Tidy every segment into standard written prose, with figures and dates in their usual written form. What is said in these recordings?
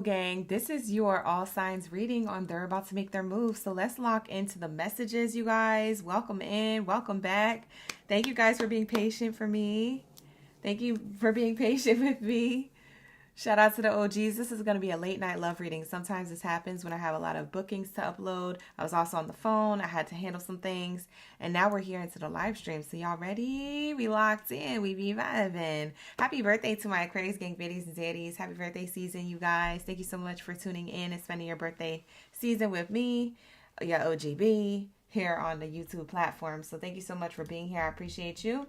Gang, this is your all signs reading on they're about to make their move. So let's lock into the messages, you guys. Welcome in, welcome back. Thank you guys for being patient for me. Thank you for being patient with me. Shout out to the OGs. This is going to be a late night love reading. Sometimes this happens when I have a lot of bookings to upload. I was also on the phone. I had to handle some things. And now we're here into the live stream. So y'all ready? We locked in. We be vibing. Happy birthday to my Aquarius gang Baddies and Zaddies. Happy birthday season, you guys. Thank you so much for tuning in and spending your birthday season with me, your OGB, here on the YouTube platform. So thank you so much for being here. I appreciate you.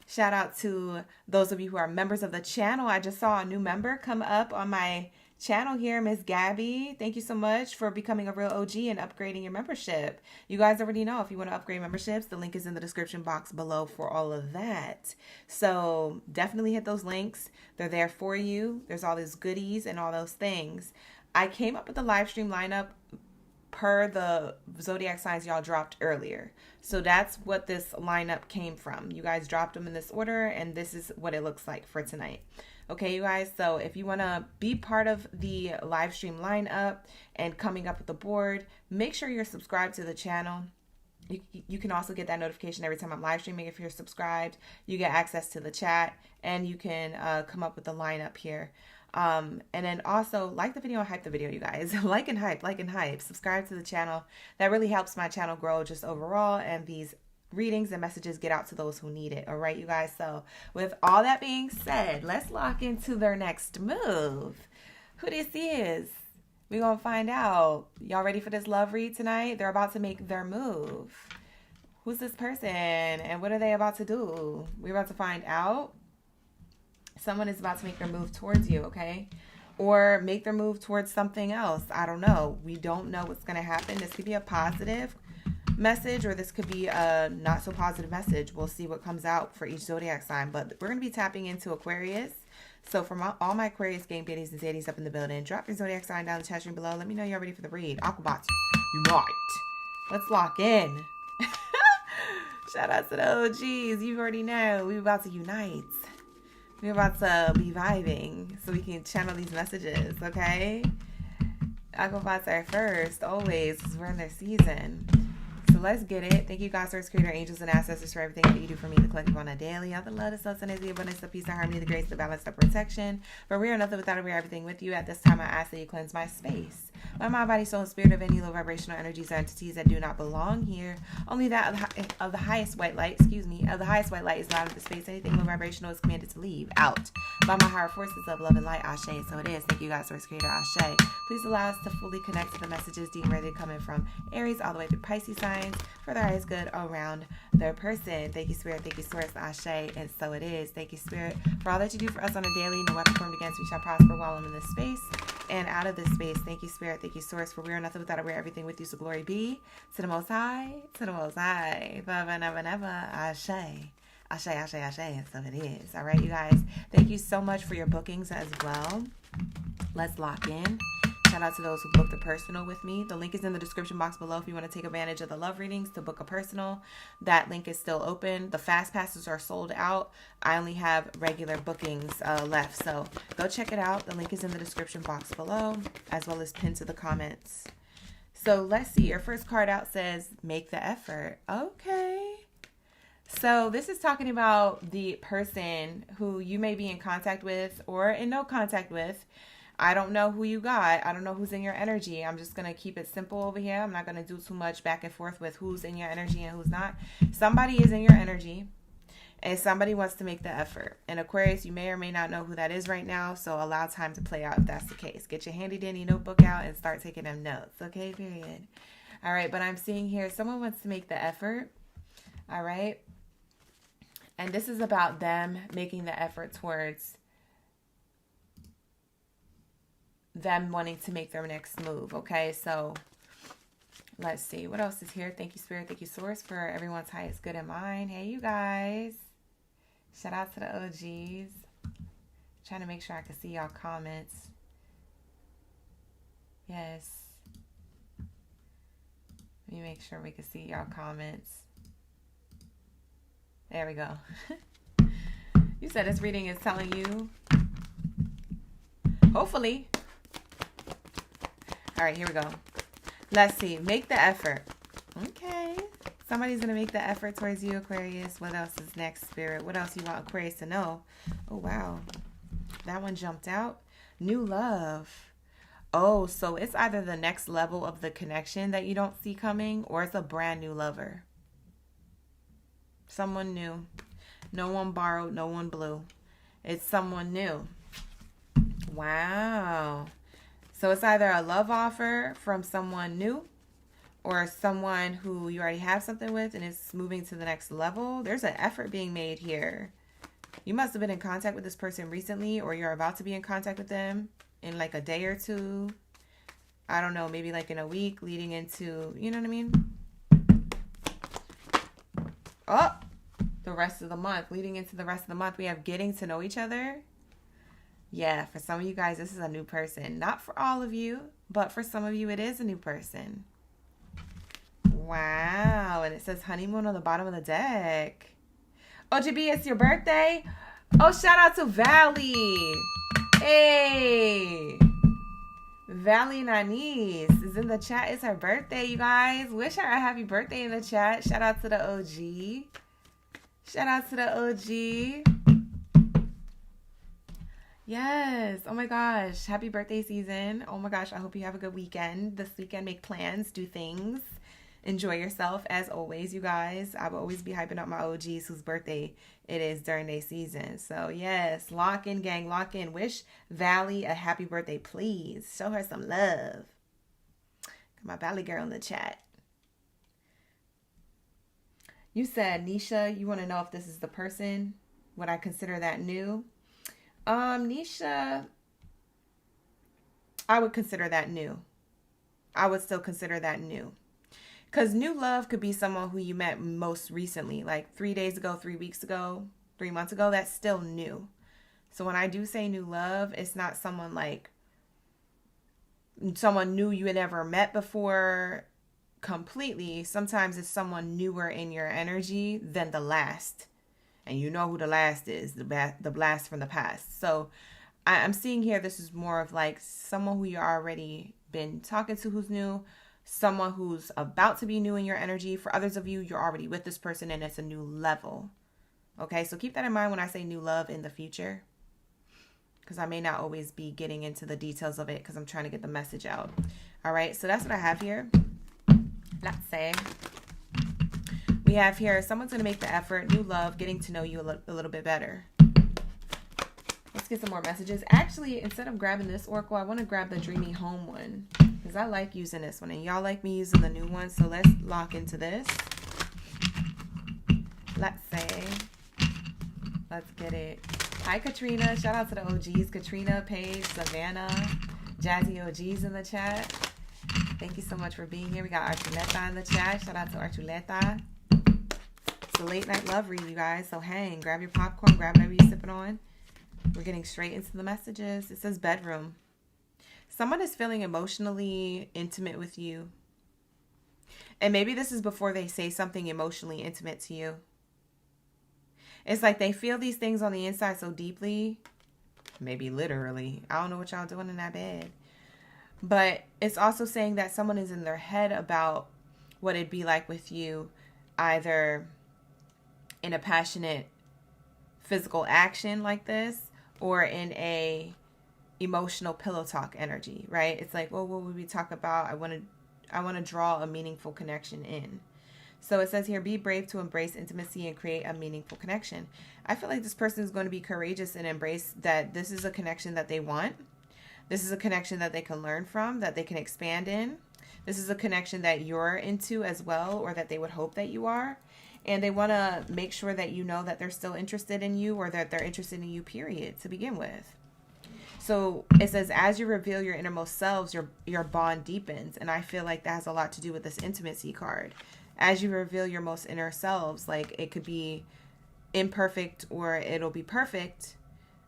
Shout out to those of you who are members of the channel. I just saw a new member come up on my channel here, Miss Gabby. Thank you so much for becoming a real OG and upgrading your membership. You guys already know if you want to upgrade memberships, the link is in the description box below for all of that. So definitely hit those links. They're there for you. There's all these goodies and all those things. I came up with the live stream lineup per the Zodiac signs y'all dropped earlier. So that's what this lineup came from. You guys dropped them in this order, and this is what it looks like for tonight. Okay, you guys, so if you want to be part of the live stream lineup and coming up with the board, make sure you're subscribed to the channel. You can also get that notification every time I'm live streaming. If you're subscribed, you get access to the chat, and you can come up with the lineup here. And then also like the video and hype the video, you guys. like and hype. Subscribe to the channel. That really helps my channel grow just overall, and these readings and messages get out to those who need it. All right, you guys. So with all that being said, let's lock into their next move. Who this is, we're gonna find out. Y'all ready for this love read tonight? They're about to make their move. Who's this person and what are they about to do? We're about to find out. Someone is about to make their move towards you, okay? Or make their move towards something else. I don't know. We don't know what's going to happen. This could be a positive message, or this could be a not so positive message. We'll see what comes out for each Zodiac sign. But we're going to be tapping into Aquarius. So for all my Aquarius gang Baddies and Zaddies up in the building, drop your Zodiac sign down in the chat stream below. Let me know you're ready for the read. Aquabots, unite. Let's lock in. Shout out to the OGs. You already know. We're about to unite. We're about to be vibing so we can channel these messages, okay? Aquabots are first, always, because we're in their season. So let's get it. Thank you, God, Source, Creator, angels, and ancestors for everything that you do for me, the collective on a daily. All the love, the sustenance, the abundance, the peace, the harmony, the grace, the balance, the protection. For we are nothing without it, we are everything with you. At this time, I ask that you cleanse my space. My mind, body, soul, and spirit of any low vibrational energies or entities that do not belong here. Only that of the highest white light, of the highest white light is not in the space. Anything low vibrational is commanded to leave out by my higher forces of love and light. Ashe. So it is. Thank you, God, Source, Creator. Ashe. Please allow us to fully connect to the messages deemed ready coming from Aries all the way through Pisces signs for their highest good around their person. Thank you, Spirit. Thank you, Source. Ashe. And so it is. Thank you, Spirit, for all that you do for us on a daily. No weapon formed against we shall prosper while I'm in this space and out of this space. Thank you, Spirit. Thank you, Source, for we are nothing without it. We're everything with you. So glory be to the Most High, to the Most High, forever and ever and ever. Ashe. Ashe, ashe, ashe, and so it is. All right, you guys. Thank you so much for your bookings as well. Let's lock in. Shout out to those who booked a personal with me. The link is in the description box below if you want to take advantage of the love readings to book a personal. That link is still open. The fast passes are sold out. I only have regular bookings left. So go check it out. The link is in the description box below, as well as pinned to the comments. So let's see. Your first card out says, make the effort. Okay. So this is talking about the person who you may be in contact with or in no contact with. I don't know who you got. I don't know who's in your energy. I'm just going to keep it simple over here. I'm not going to do too much back and forth with who's in your energy and who's not. Somebody is in your energy and somebody wants to make the effort. And Aquarius, you may or may not know who that is right now. So allow time to play out if that's the case. Get your handy dandy notebook out and start taking them notes. Okay, period. All right, but I'm seeing here someone wants to make the effort. All right. And this is about them making the effort towards them wanting to make their next move. Okay, so let's see what else is here. Thank you, Spirit. Thank you, Source, for everyone's highest good in mind. Hey, you guys. Shout out to the OGs. Trying to make sure I can see y'all comments. Yes. Let me make sure we can see y'all comments. There we go. You said this reading is telling you, hopefully, All right, here we go. Let's see. Make the effort. Okay. Somebody's going to make the effort towards you, Aquarius. What else is next, Spirit? What else you want Aquarius to know? Oh, wow. That one jumped out. New love. Oh, so it's either the next level of the connection that you don't see coming, or it's a brand new lover. Someone new. No one borrowed, no one blew. It's someone new. Wow. So it's either a love offer from someone new, or someone who you already have something with and it's moving to the next level. There's an effort being made here. You must have been in contact with this person recently, or you're about to be in contact with them in like a day or two. I don't know, maybe like in a week leading into, you know what I mean? Oh, the rest of the month. Leading into the rest of the month, we have getting to know each other. Yeah, for some of you guys, this is a new person. Not for all of you, but for some of you, it is a new person. Wow, and it says honeymoon on the bottom of the deck. OGB, it's your birthday? Oh, shout out to Valley. Hey. Valley Nanis is in the chat. It's her birthday, you guys. Wish her a happy birthday in the chat. Shout out to the OG. Shout out to the OG. Yes. Oh my gosh. Happy birthday season. Oh my gosh. I hope you have a good weekend. This weekend, make plans, do things. Enjoy yourself as always, you guys. I will always be hyping up my OGs whose birthday it is during their season. So yes, lock in, gang, lock in. Wish Valley a happy birthday, please. Show her some love. Got my Valley girl in the chat. You said, Nisha, you want to know if this is the person. Would I consider that new? Nisha, I would consider that new. I would still consider that new. Because new love could be someone who you met most recently, like 3 days ago, 3 weeks ago, 3 months ago. That's still new. So when I do say new love, it's not someone like someone new you had never met before completely. Sometimes it's someone newer in your energy than the last. And you know who the last is, the blast from the past. So I'm seeing here this is more of like someone who you're already been talking to who's new. Someone who's about to be new in your energy. For others of you, you're already with this person and it's a new level. Okay, so keep that in mind when I say new love in the future. Because I may not always be getting into the details of it because I'm trying to get the message out. All right, so that's what I have here. Let's say we have here someone's going to make the effort, new love, getting to know you a little bit better. Let's get some more messages. Actually, instead of grabbing this oracle, I want to grab the Dreamy Home one. Because I like using this one. And y'all like me using the new one. So let's lock into this. Let's say. Let's get it. Hi, Katrina. Shout out to the OGs. Katrina, Paige, Savannah, Jazzy OGs in the chat. Thank you so much for being here. We got Archuleta in the chat. Shout out to Archuleta. It's a late night love read, you guys. So hang. Grab your popcorn. Grab whatever you're sipping on. We're getting straight into the messages. It says bedroom. Someone is feeling emotionally intimate with you. And maybe this is before they say something emotionally intimate to you. It's like they feel these things on the inside so deeply. Maybe literally. I don't know what y'all doing in that bed. But it's also saying that someone is in their head about what it'd be like with you. Either in a passionate physical action like this. Or in a emotional pillow talk energy, right? It's like, well, what would we talk about? I want to draw a meaningful connection in. So it says here, be brave to embrace intimacy and create a meaningful connection. I feel like this person is going to be courageous and embrace that this is a connection that they want. This is a connection that they can learn from, that they can expand in. This is a connection that you're into as well, or that they would hope that you are. And they want to make sure that you know that they're still interested in you, or that they're interested in you, period, to begin with. So it says, as you reveal your innermost selves, your bond deepens. And I feel like that has a lot to do with this intimacy card. As you reveal your most inner selves, like it could be imperfect or it'll be perfect.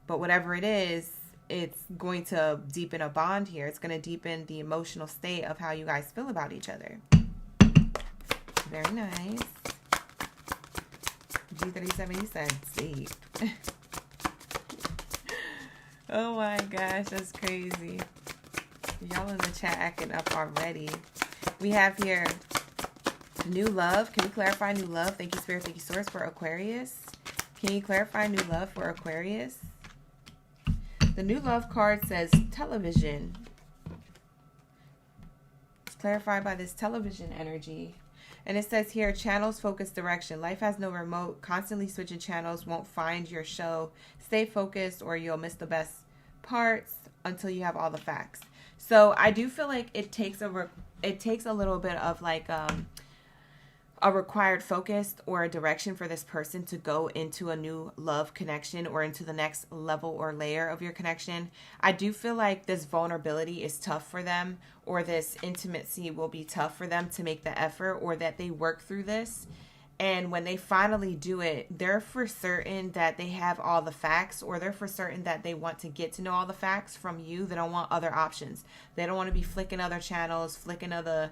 But whatever it is, it's going to deepen a bond here. It's going to deepen the emotional state of how you guys feel about each other. Very nice. G37 said, "See." Oh my gosh, that's crazy. Y'all in the chat acting up already. We have here new love. Can we clarify new love? Thank you, Spirit. Thank you, Source, for Aquarius. Can you clarify new love for Aquarius? The new love card says television. It's clarified by this television energy. And it says here, channels, focus, direction. Life has no remote. Constantly switching channels won't find your show. Stay focused or you'll miss the best parts until you have all the facts. So I do feel like it takes a little bit of like a required focus or a direction for this person to go into a new love connection or into the next level or layer of your connection. I do feel like this vulnerability is tough for them, or this intimacy will be tough for them to make the effort, or that they work through this. And when they finally do it, they're for certain that they have all the facts, or they're for certain that they want to get to know all the facts from you. They don't want other options. They don't want to be flicking other channels, flicking other,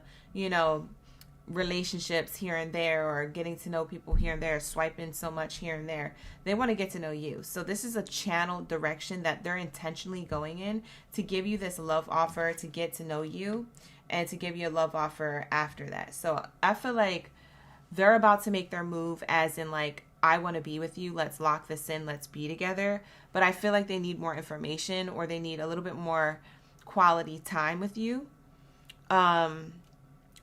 relationships here and there, or getting to know people here and there, swiping so much here and there. They want to get to know you. So this is a channel direction that they're intentionally going in to give you this love offer, to get to know you, and to give you a love offer after that. So I feel like they're about to make their move, as in like, I want to be with you. Let's lock this in. Let's be together. But I feel like they need more information, or they need a little bit more quality time with you.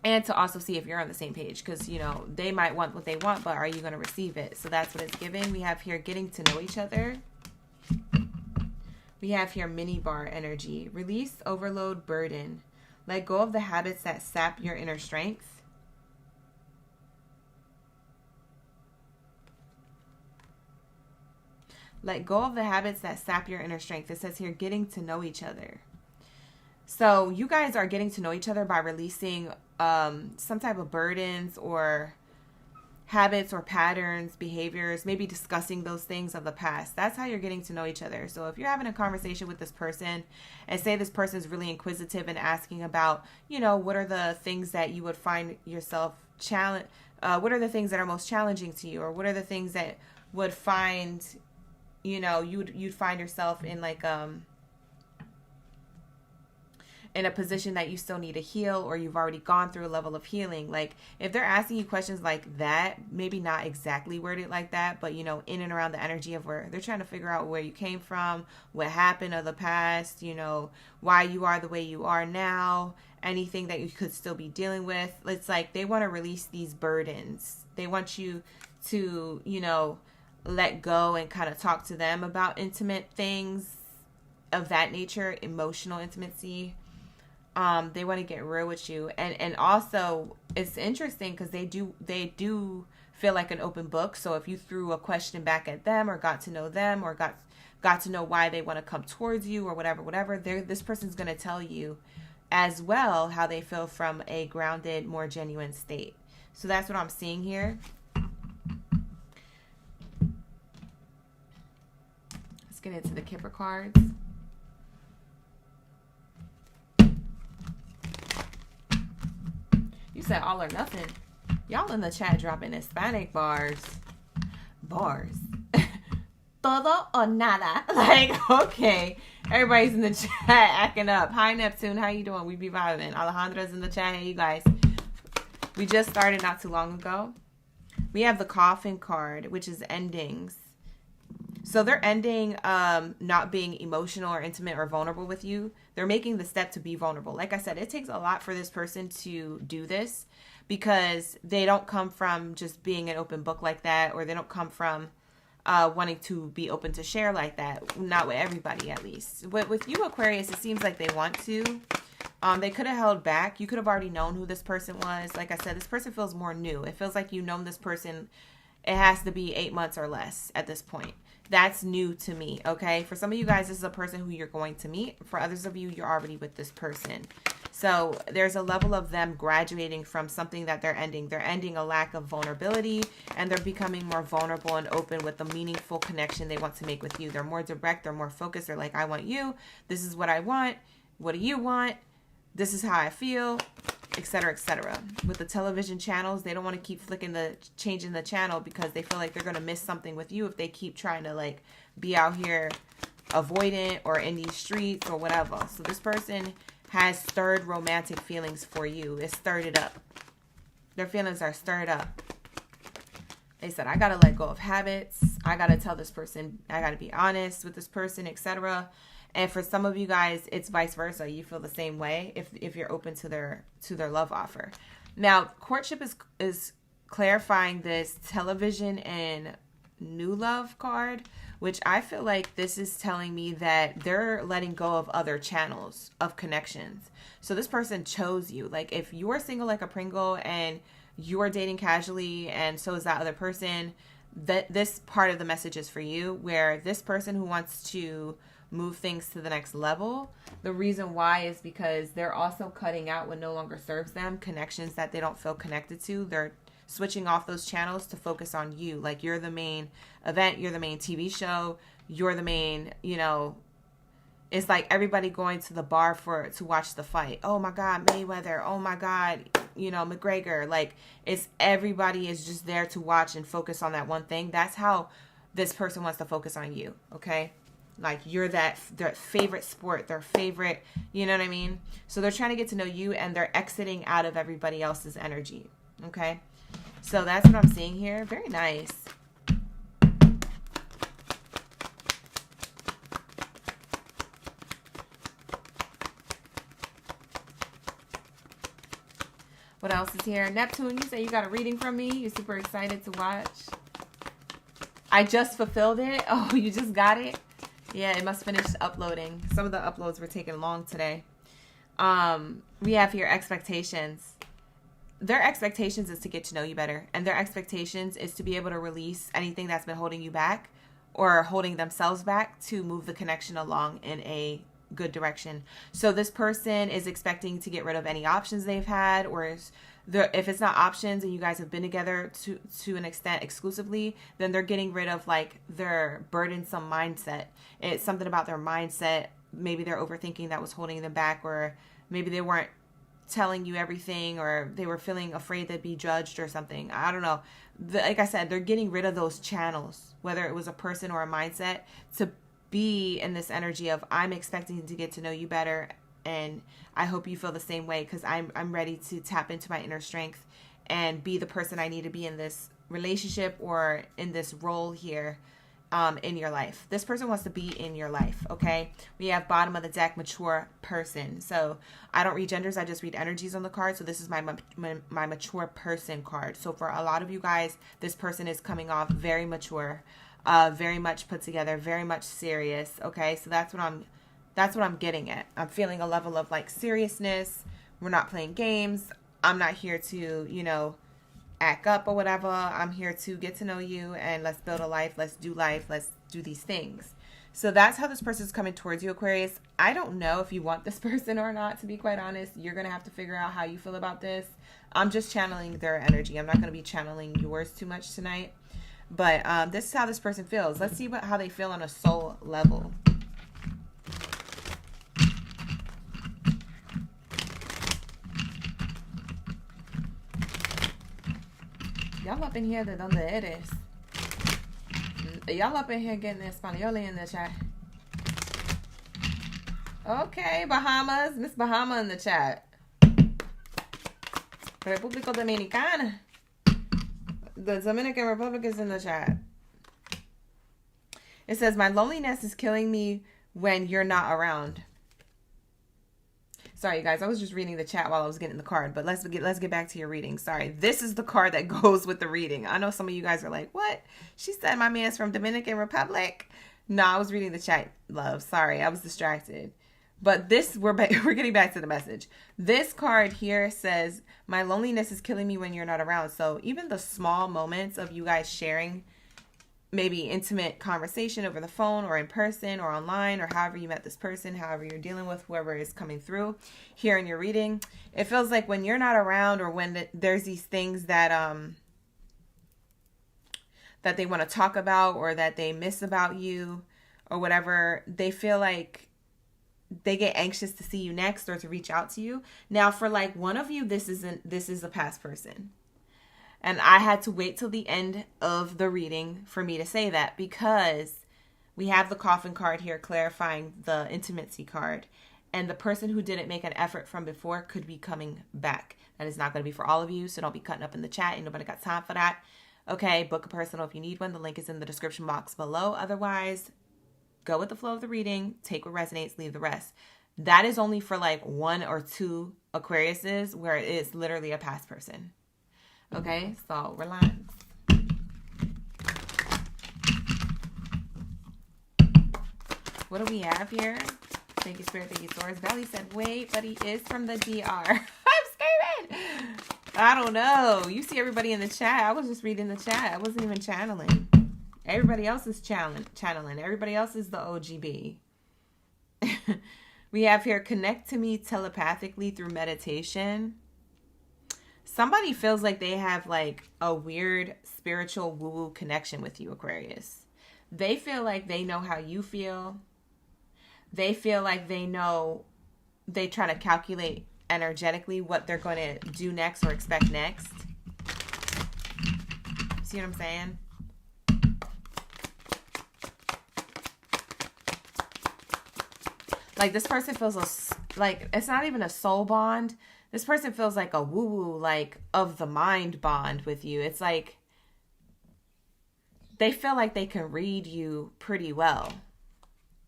And to also see if you're on the same page, because, they might want what they want, but are you going to receive it? So that's what it's giving. We have here getting to know each other. We have here mini bar energy. Release, overload, burden. Let go of the habits that sap your inner strength. Let go of the habits that sap your inner strength. It says here getting to know each other. So you guys are getting to know each other by releasing some type of burdens or habits or patterns, behaviors, maybe discussing those things of the past. That's how you're getting to know each other. So if you're having a conversation with this person, and say this person is really inquisitive and asking about, what are the things that you would find yourself what are the things that are most challenging to you, or what are the things that would find, you'd find yourself in like in a position that you still need to heal, or you've already gone through a level of healing. Like if they're asking you questions like that, maybe not exactly worded like that, but in and around the energy of where they're trying to figure out where you came from, what happened of the past, why you are the way you are now, anything that you could still be dealing with. It's like they want to release these burdens. They want you to, let go and kind of talk to them about intimate things of that nature, emotional intimacy. They want to get real with you. And also it's interesting because they do feel like an open book. So if you threw a question back at them, or got to know them, or got to know why they want to come towards you, or whatever, this person's going to tell you as well how they feel from a grounded, more genuine state. So that's what I'm seeing here. Let's get into the Kipper cards. You said all or nothing. Y'all in the chat dropping Hispanic bars. Todo or nada. Like, okay. Everybody's in the chat acting up. Hi, Neptune. How you doing? We be vibing. Alejandra's in the chat. Hey, you guys. We just started not too long ago. We have the Coffin card, which is endings. So they're ending not being emotional or intimate or vulnerable with you. They're making the step to be vulnerable. Like I said, it takes a lot for this person to do this, because they don't come from just being an open book like that, or they don't come from wanting to be open to share like that. Not with everybody, at least. But with you, Aquarius, it seems like they want to. They could have held back. You could have already known who this person was. Like I said, this person feels more new. It feels like you've known this person. It has to be 8 months or less at this point. That's new to me, okay? For some of you guys, this is a person who you're going to meet. For others of you, you're already with this person. So there's a level of them graduating from something that they're ending. They're ending a lack of vulnerability, and they're becoming more vulnerable and open with the meaningful connection they want to make with you. They're more direct. They're more focused. They're like, I want you. This is what I want. What do you want? This is how I feel, etc., etc. With the television channels, they don't want to keep changing the channel, because they feel like they're going to miss something with you if they keep trying to like be out here avoidant or in these streets or whatever. So this person has stirred romantic feelings for you. It stirred it up. Their feelings are stirred up. They said, I got to let go of habits. I got to tell this person, I got to be honest with this person, etc. And for some of you guys, it's vice versa. You feel the same way if you're open to their love offer. Now, courtship is clarifying this television and new love card, which I feel like this is telling me that they're letting go of other channels of connections. So this person chose you. Like if you're single like a Pringle and you're dating casually and so is that other person, that this part of the message is for you, where this person who wants to move things to the next level, the reason why is because they're also cutting out what no longer serves them, connections that they don't feel connected to. They're switching off those channels to focus on you. Like you're the main event, you're the main TV show, you're the main, it's like everybody going to the bar to watch the fight. Oh my God, Mayweather. Oh my God, McGregor. Like it's everybody is just there to watch and focus on that one thing. That's how this person wants to focus on you. Okay. Like you're their favorite sport, their favorite, you know what I mean? So they're trying to get to know you and they're exiting out of everybody else's energy. Okay. So that's what I'm seeing here. Very nice. What else is here? Neptune, you say you got a reading from me. You're super excited to watch. I just fulfilled it. Oh, you just got it? Yeah, it must finish uploading. Some of the uploads were taking long today. We have here expectations. Their expectations is to get to know you better. And their expectations is to be able to release anything that's been holding you back or holding themselves back to move the connection along in a good direction. So this person is expecting to get rid of any options they've had, or if it's not options and you guys have been together to an extent exclusively, then they're getting rid of like their burdensome mindset. It's something about their mindset. Maybe they're overthinking that was holding them back, or maybe they weren't telling you everything, or they were feeling afraid they'd be judged or something. I don't know. Like I said, they're getting rid of those channels, whether it was a person or a mindset, to be in this energy of I'm expecting to get to know you better, and I hope you feel the same way, because I'm ready to tap into my inner strength and be the person I need to be in this relationship or in this role here in your life. This person wants to be in your life, okay? We have bottom of the deck, mature person. So I don't read genders, I just read energies on the card. So this is my mature person card. So for a lot of you guys, this person is coming off very mature, very much put together, very much serious. Okay, so that's what I'm getting at. I'm feeling a level of like seriousness. We're not playing games. I'm not here to, act up or whatever. I'm here to get to know you and let's build a life. Let's do these things. So that's how this person's coming towards you, Aquarius. I don't know if you want this person or not, to be quite honest. You're going to have to figure out how you feel about this. I'm just channeling their energy. I'm not going to be channeling yours too much tonight. But this is how this person feels. Let's see how they feel on a soul level. Y'all up in here, de donde eres? Y'all up in here getting Espanol in the chat. Okay, Bahamas. Miss Bahama in the chat. República Dominicana. The Dominican Republic is in the chat. It says, my loneliness is killing me when you're not around. Sorry, you guys. I was just reading the chat while I was getting the card. But let's get back to your reading. Sorry. This is the card that goes with the reading. I know some of you guys are like, what? She said my man's from Dominican Republic? No, I was reading the chat, love. Sorry. I was distracted. But we're getting back to the message. This card here says, my loneliness is killing me when you're not around. So even the small moments of you guys sharing maybe intimate conversation over the phone or in person or online or however you met this person, however you're dealing with whoever is coming through here in your reading, it feels like when you're not around or when there's these things that they want to talk about or that they miss about you or whatever, they feel like they get anxious to see you next or to reach out to you. Now, for like one of you, this is a past person. And I had to wait till the end of the reading for me to say that, because we have the coffin card here clarifying the intimacy card. And the person who didn't make an effort from before could be coming back. That is not going to be for all of you, so don't be cutting up in the chat. Ain't nobody got time for that. Okay, book a personal if you need one. The link is in the description box below. Otherwise, go with the flow of the reading. Take what resonates, leave the rest. That is only for like 1 or 2 Aquariuses where it is literally a past person. Okay, so relax. What do we have here? Thank you, Spirit. Thank you, Source. Valley said, wait, but he is from the DR. I'm scared. I don't know. You see everybody in the chat. I was just reading the chat. I wasn't even channeling. Everybody else is channeling. Everybody else is the OGB. We have here, connect to me telepathically through meditation. Somebody feels like they have like a weird spiritual woo-woo connection with you, Aquarius. They feel like they know how you feel. They feel like they know, they try to calculate energetically what they're going to do next or expect next. See what I'm saying? Like this person feels like it's not even a soul bond. This person feels like a woo-woo, like of the mind bond with you. It's like they feel like they can read you pretty well.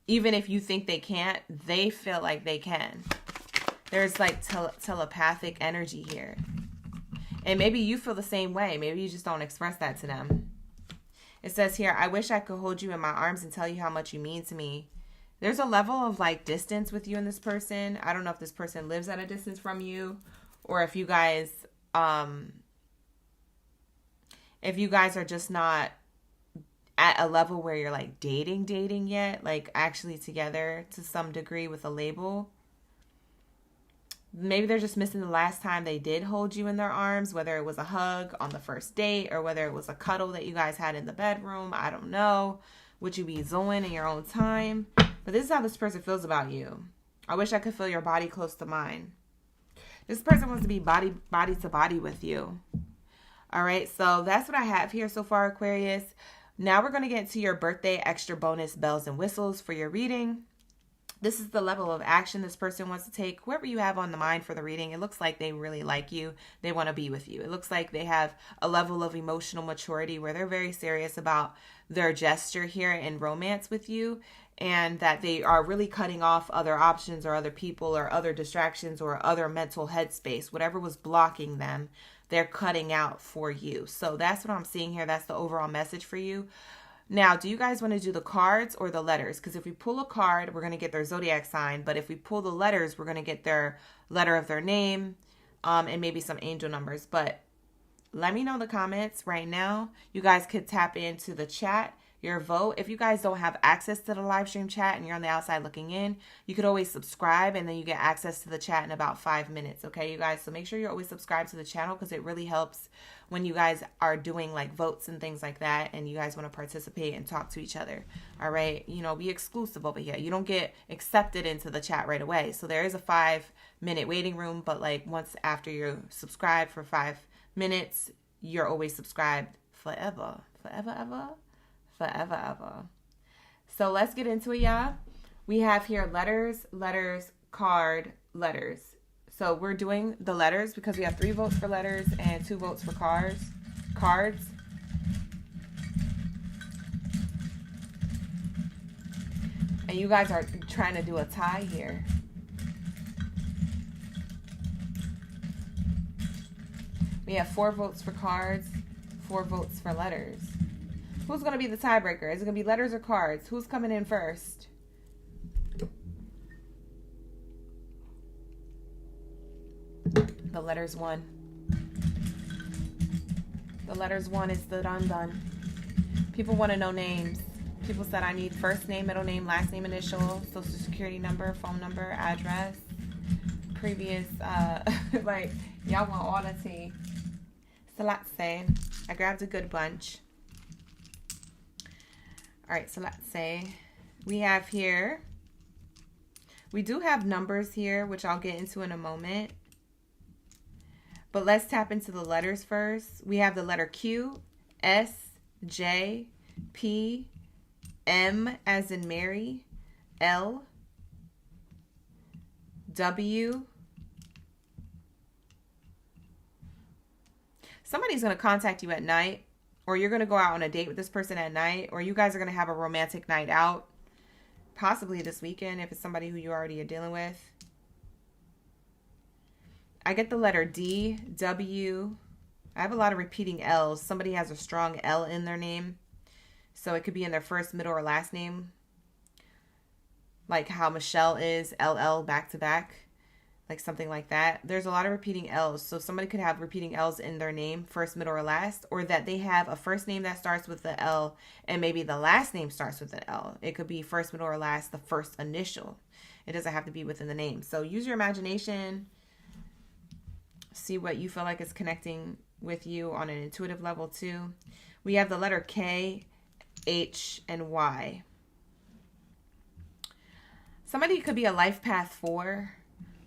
Even if you think they can't, they feel like they can. There's like telepathic energy here. And maybe you feel the same way. Maybe you just don't express that to them. It says here, I wish I could hold you in my arms and tell you how much you mean to me. There's a level of like distance with you and this person. I don't know if this person lives at a distance from you or if you guys are just not at a level where you're like dating yet, like actually together to some degree with a label. Maybe they're just missing the last time they did hold you in their arms, whether it was a hug on the first date or whether it was a cuddle that you guys had in the bedroom. I don't know. Would you be doing in your own time? But this is how this person feels about you. I wish I could feel your body close to mine. This person wants to be body to body with you. All right, so that's what I have here so far, Aquarius. Now we're going to get to your birthday extra bonus bells and whistles for your reading. This is the level of action this person wants to take. Whoever you have on the mind for the reading, it looks like they really like you. They want to be with you. It looks like they have a level of emotional maturity where they're very serious about their gesture here in romance with you, and that they are really cutting off other options or other people or other distractions or other mental headspace. Whatever was blocking them, they're cutting out for you. So that's what I'm seeing here. That's the overall message for you. Now, do you guys want to do the cards or the letters? Because if we pull a card, we're going to get their zodiac sign. But if we pull the letters, we're going to get their letter of their name and maybe some angel numbers. But let me know in the comments right now. You guys could tap into the chat, your vote. If you guys don't have access to the live stream chat and you're on the outside looking in, you could always subscribe and then you get access to the chat in about 5 minutes. Okay, you guys? So make sure you're always subscribed to the channel because it really helps when you guys are doing like votes and things like that and you guys want to participate and talk to each other. All right, you know, be exclusive over here. You don't get accepted into the chat right away. So there is a 5-minute waiting room, but like once after you're subscribed for 5 minutes, you're always subscribed forever. So let's get into it, y'all. We have here letters, card, letters. So we're doing the letters because we have 3 votes for letters and 2 votes for cards. And you guys are trying to do a tie here. We have 4 votes for cards, 4 votes for letters. Who's going to be the tiebreaker? Is it going to be letters or cards? Who's coming in first? The letters won. The letters won is the done. People want to know names. People said I need first name, middle name, last name, initial, social security number, phone number, address, previous, like, y'all want all the tea. So let's say I grabbed a good bunch. All right, so let's say we have here, we do have numbers here, which I'll get into in a moment. But let's tap into the letters first. We have the letter Q, S, J, P, M as in Mary, L, W. Somebody's going to contact you at night, or you're going to go out on a date with this person at night, or you guys are going to have a romantic night out, possibly this weekend if it's somebody who you already are dealing with. I get the letter D, W. I have a lot of repeating L's. Somebody has a strong L in their name. So it could be in their first, middle, or last name. Like how Michelle is, LL back to back. Like something like that. There's a lot of repeating L's. So somebody could have repeating L's in their name, first, middle, or last. Or that they have a first name that starts with the L and maybe the last name starts with an L. It could be first, middle, or last, the first initial. It doesn't have to be within the name. So use your imagination. See what you feel like is connecting with you on an intuitive level too. We have the letter K, H, and Y. Somebody could be a life path 4,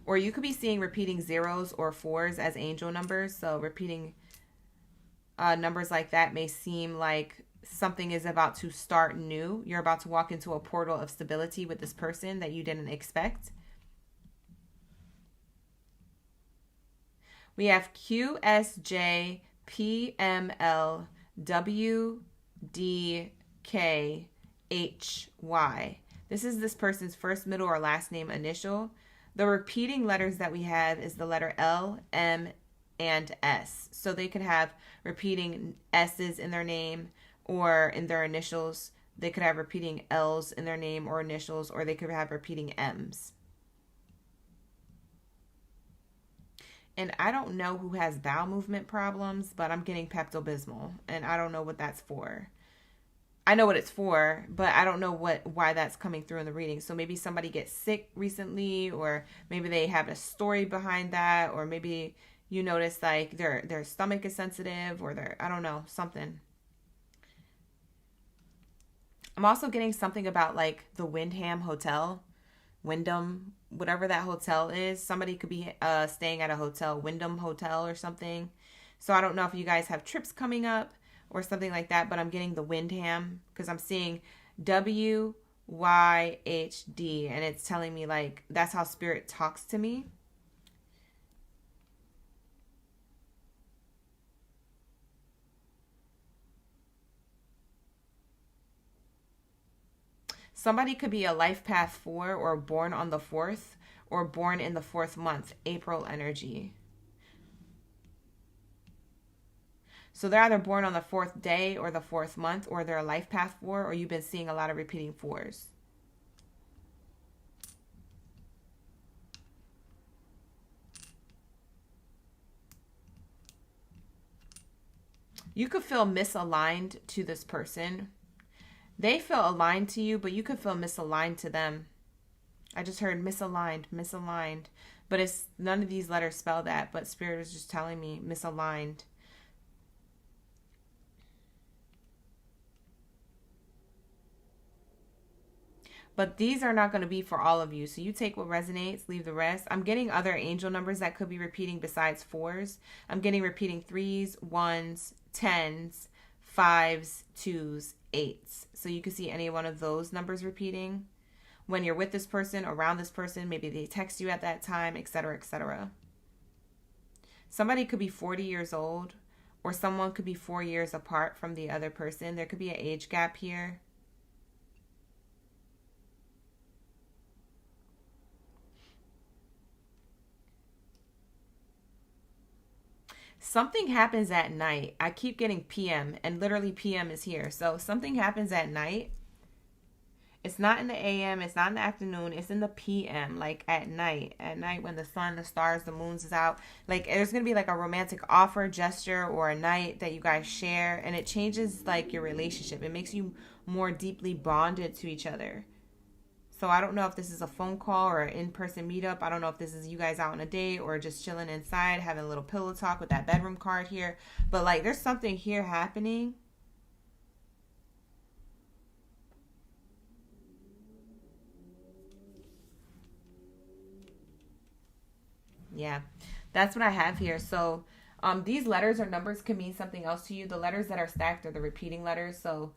or you could be seeing repeating 0s or 4s as angel numbers. So repeating numbers like that may seem like something is about to start new. You're about to walk into a portal of stability with this person that you didn't expect. We have Q, S, J, P, M, L, W, D, K, H, Y. This is this person's first, middle, or last name initial. The repeating letters that we have is the letter L, M, and S. So they could have repeating S's in their name or in their initials. They could have repeating L's in their name or initials, or they could have repeating M's. And I don't know who has bowel movement problems, but I'm getting Pepto-Bismol, and I don't know what that's for. I know what it's for, but I don't know why that's coming through in the reading. So maybe somebody gets sick recently, or maybe they have a story behind that, or maybe you notice like their stomach is sensitive, or I don't know, something. I'm also getting something about like the Wyndham Hotel, Wyndham, whatever that hotel is. Somebody could be staying at a hotel, Wyndham Hotel or something. So I don't know if you guys have trips coming up or something like that, but I'm getting the Wyndham because I'm seeing WYHD, and it's telling me like that's how spirit talks to me. Somebody could be a life path 4 or born on the 4th or born in the 4th month, April energy. So they're either born on the 4th day or the 4th month, or they're a life path 4, or you've been seeing a lot of repeating 4s. You could feel misaligned to this person. They feel aligned to you, but you could feel misaligned to them. I just heard misaligned, misaligned. But it's none of these letters spell that, but Spirit is just telling me misaligned. But these are not going to be for all of you. So you take what resonates, leave the rest. I'm getting other angel numbers that could be repeating besides 4s. I'm getting repeating 3s, 1s, 10s, 5s, 2s, 8s. So you can see any one of those numbers repeating when you're with this person, around this person. Maybe they text you at that time, etc., etc. Somebody could be 40 years old, or someone could be 4 years apart from the other person. There could be an age gap here. Something happens at night. I keep getting PM, and literally PM is here. So something happens at night. It's not in the AM. It's not in the afternoon. It's in the PM, like at night. At night when the sun, the stars, the moons is out. Like there's going to be like a romantic offer, gesture, or a night that you guys share. And it changes like your relationship. It makes you more deeply bonded to each other. So I don't know if this is a phone call or an in-person meetup. I don't know if this is you guys out on a date or just chilling inside, having a little pillow talk with that bedroom card here. But like there's something here happening. Yeah, that's what I have here. So these letters or numbers can mean something else to you. The letters that are stacked are the repeating letters. So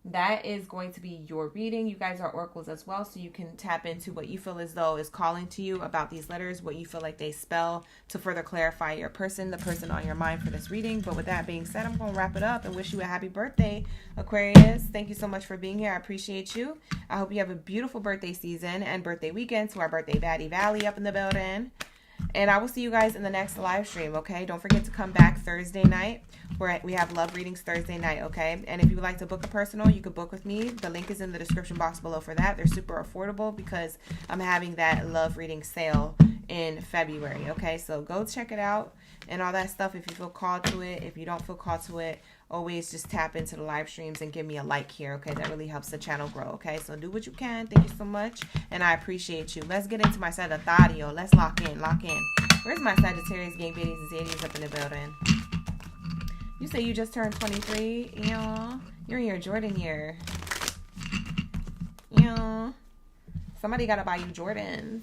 that is going to be your reading. You guys are oracles as well, so you can tap into what you feel as though is calling to you about these letters, what you feel like they spell to further clarify your person, the person on your mind for this reading. But with that being said, I'm going to wrap it up and wish you a happy birthday, Aquarius. Thank you so much for being here. I appreciate you. I hope you have a beautiful birthday season and birthday weekend to our birthday Baddie Valley up in the building. And I will see you guys in the next live stream, okay? Don't forget to come back Thursday night. We have love readings Thursday night, okay? And if you would like to book a personal, you could book with me. The link is in the description box below for that. They're super affordable because I'm having that love reading sale in February, okay? So go check it out and all that stuff if you feel called to it. If you don't feel called to it, always just tap into the live streams and give me a like here, okay? That really helps the channel grow, okay? So do what you can. Thank you so much, and I appreciate you. Let's get into my Sagittario. Let's lock in. Where's my Sagittarius, gang biddies, and Zodiacs up in the building? You say you just turned 23? Yeah. You're in your Jordan year. Yeah. Somebody got to buy you Jordans.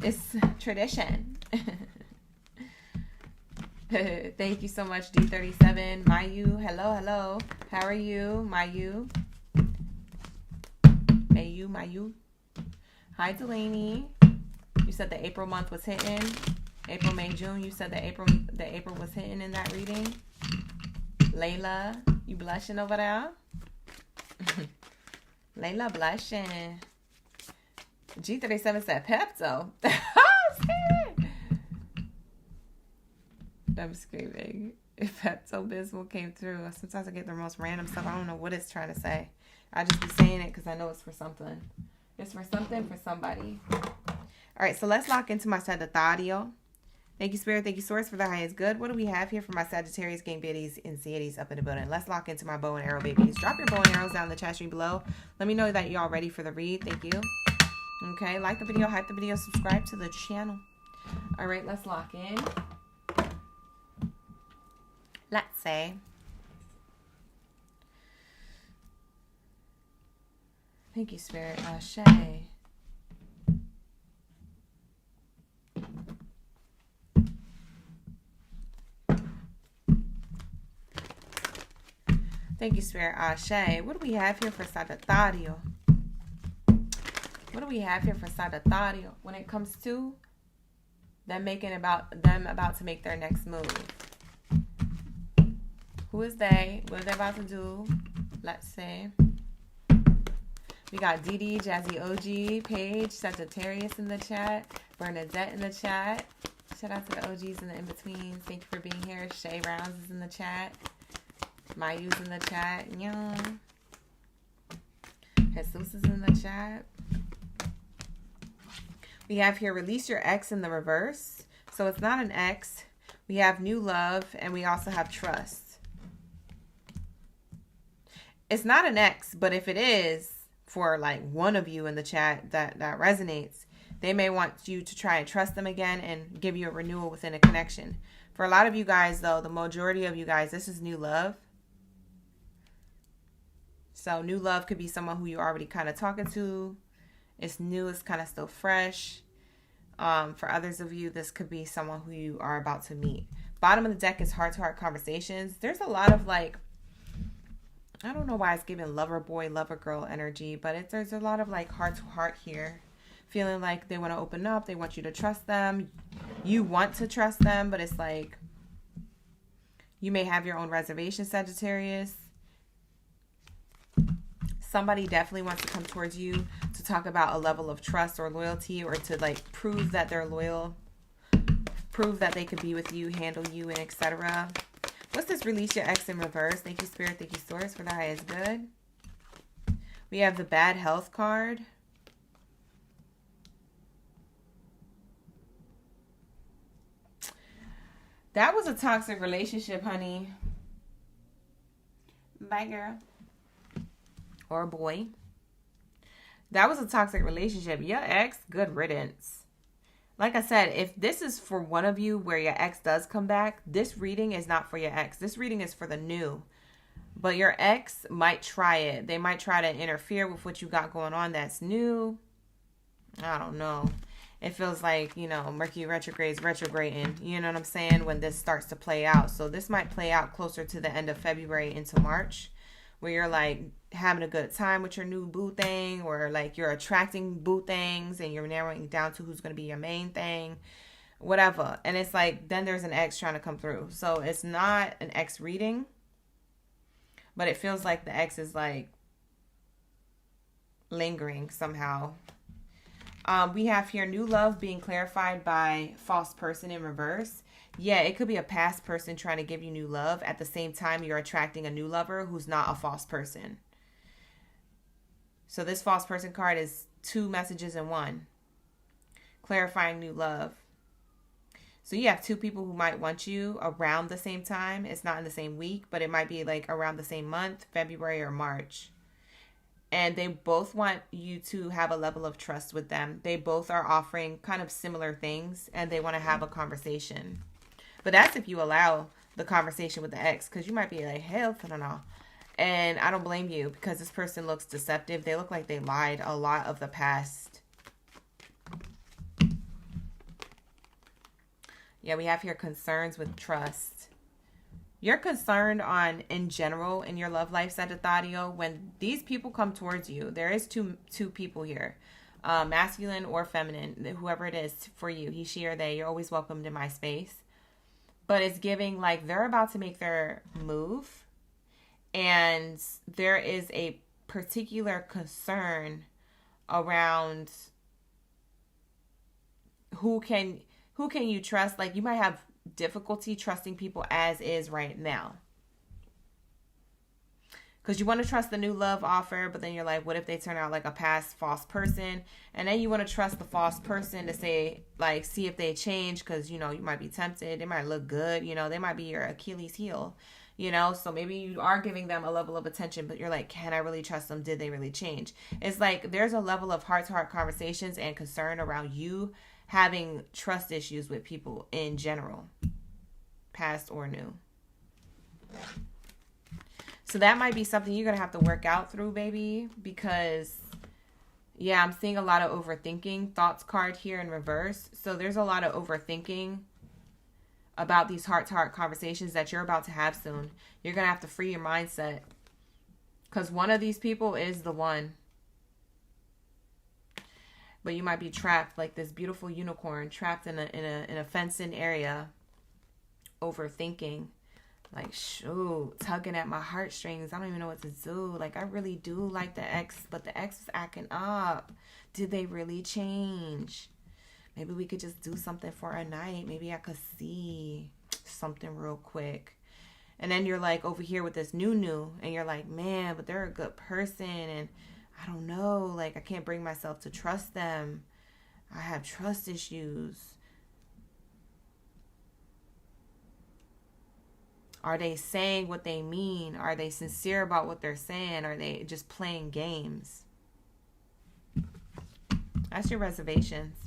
It's tradition. Thank you so much, D37. Mayu, hello. How are you, Mayu? Mayu. Hi, Delaney. You said the April month was hitting. April, May, June. You said the April was hitting in that reading. Layla, you blushing over there? Layla blushing. G37 said Pepto. I'm screaming. If Pepto-Bismol came through, sometimes I get the most random stuff. I don't know what it's trying to say. I just be saying it because I know it's for something. It's for something for somebody. All right, so let's lock into my Sagittario. Thank you, Spirit. Thank you, Source, for the highest good. What do we have here for my Sagittarius, gang biddies, and Zodiacs up in the building? Let's lock into my bow and arrow babies. Drop your bow and arrows down in the chat stream below. Let me know that you're all ready for the read. Thank you. Okay, like the video, hype the video, subscribe to the channel. All right, let's lock in. Let's say. Thank you, Spirit. Shay. Thank you, Spirit. Ashe. What do we have here for Sagittario? What do we have here for Sagittario when it comes to them about to make their next move? Who is they? What are they about to do? Let's see. We got Dee, Jazzy OG, Paige, Sagittarius in the chat, Bernadette in the chat. Shout out to the OGs and the in-betweens. Thank you for being here. Shay Rounds is in the chat. Mayu's in the chat. Yeah. Jesus is in the chat. We have here release your ex in the reverse. So it's not an ex. We have new love, and we also have trust. It's not an ex, but if it is, for like one of you in the chat that resonates, they may want you to try and trust them again and give you a renewal within a connection. For a lot of you guys, though, the majority of you guys, this is new love. So new love could be someone who you're already kind of talking to. It's new, it's kind of still fresh. For others of you, this could be someone who you are about to meet. Bottom of the deck is heart-to-heart conversations. There's a lot of like, I don't know why it's giving lover boy, lover girl energy, but there's a lot of like heart-to-heart here. Feeling like they want to open up, they want you to trust them. You want to trust them, but it's like you may have your own reservations, Sagittarius. Somebody definitely wants to come towards you to talk about a level of trust or loyalty, or to like prove that they're loyal, prove that they could be with you, handle you, and etc. What's this release your ex in reverse? Thank you, Spirit. Thank you, Source, for the highest good. We have the bad health card. That was a toxic relationship, honey. Bye, girl. Or boy. That was a toxic relationship. Your ex, good riddance. Like I said, if this is for one of you where your ex does come back, this reading is not for your ex. This reading is for the new. But your ex might try it. They might try to interfere with what you got going on that's new. I don't know. It feels like, you know, Mercury retrograde is retrograding. You know what I'm saying? When this starts to play out. So this might play out closer to the end of February into March, where you're like, having a good time with your new boo thing, or like you're attracting boo things and you're narrowing down to who's going to be your main thing, whatever. And it's like, then there's an ex trying to come through. So it's not an ex reading, but it feels like the ex is like lingering somehow. We have here new love being clarified by false person in reverse. Yeah, it could be a past person trying to give you new love. At the same time, you're attracting a new lover who's not a false person. So this false person card is 2 messages in one. Clarifying new love. So you have 2 people who might want you around the same time. It's not in the same week, but it might be like around the same month, February or March. And they both want you to have a level of trust with them. They both are offering kind of similar things, and they want to have a conversation. But that's if you allow the conversation with the ex, because you might be like, hell no. And I don't blame you, because this person looks deceptive. They look like they lied a lot of the past. Yeah, we have here concerns with trust. You're concerned on, in general, in your love life, Sagittario, when these people come towards you. There is two people here, masculine or feminine, whoever it is for you, he, she, or they. You're always welcomed in my space. But it's giving like they're about to make their move, and there is a particular concern around who can you trust. Like, you might have difficulty trusting people as is right now, because you want to trust the new love offer, but then you're like, what if they turn out like a past false person? And then you want to trust the false person to say, like, see if they change, because, you know, you might be tempted. They might look good. You know, they might be your Achilles heel, you know? So maybe you are giving them a level of attention, but you're like, can I really trust them? Did they really change? It's like there's a level of heart-to-heart conversations and concern around you having trust issues with people in general, past or new. So that might be something you're going to have to work out through, baby, because, yeah, I'm seeing a lot of overthinking. Thoughts card here in reverse. So there's a lot of overthinking about these heart-to-heart conversations that you're about to have soon. You're going to have to free your mindset, because one of these people is the one. But you might be trapped like this beautiful unicorn, trapped in a fenced-in area, overthinking. Like, shoot, tugging at my heartstrings. I don't even know what to do. Like, I really do like the ex, but the ex is acting up. Did they really change? Maybe we could just do something for a night. Maybe I could see something real quick. And then you're like over here with this new, and you're like, man, but they're a good person, and I don't know, like, I can't bring myself to trust them. I have trust issues. Are they saying what they mean? Are they sincere about what they're saying? Are they just playing games? That's your reservations.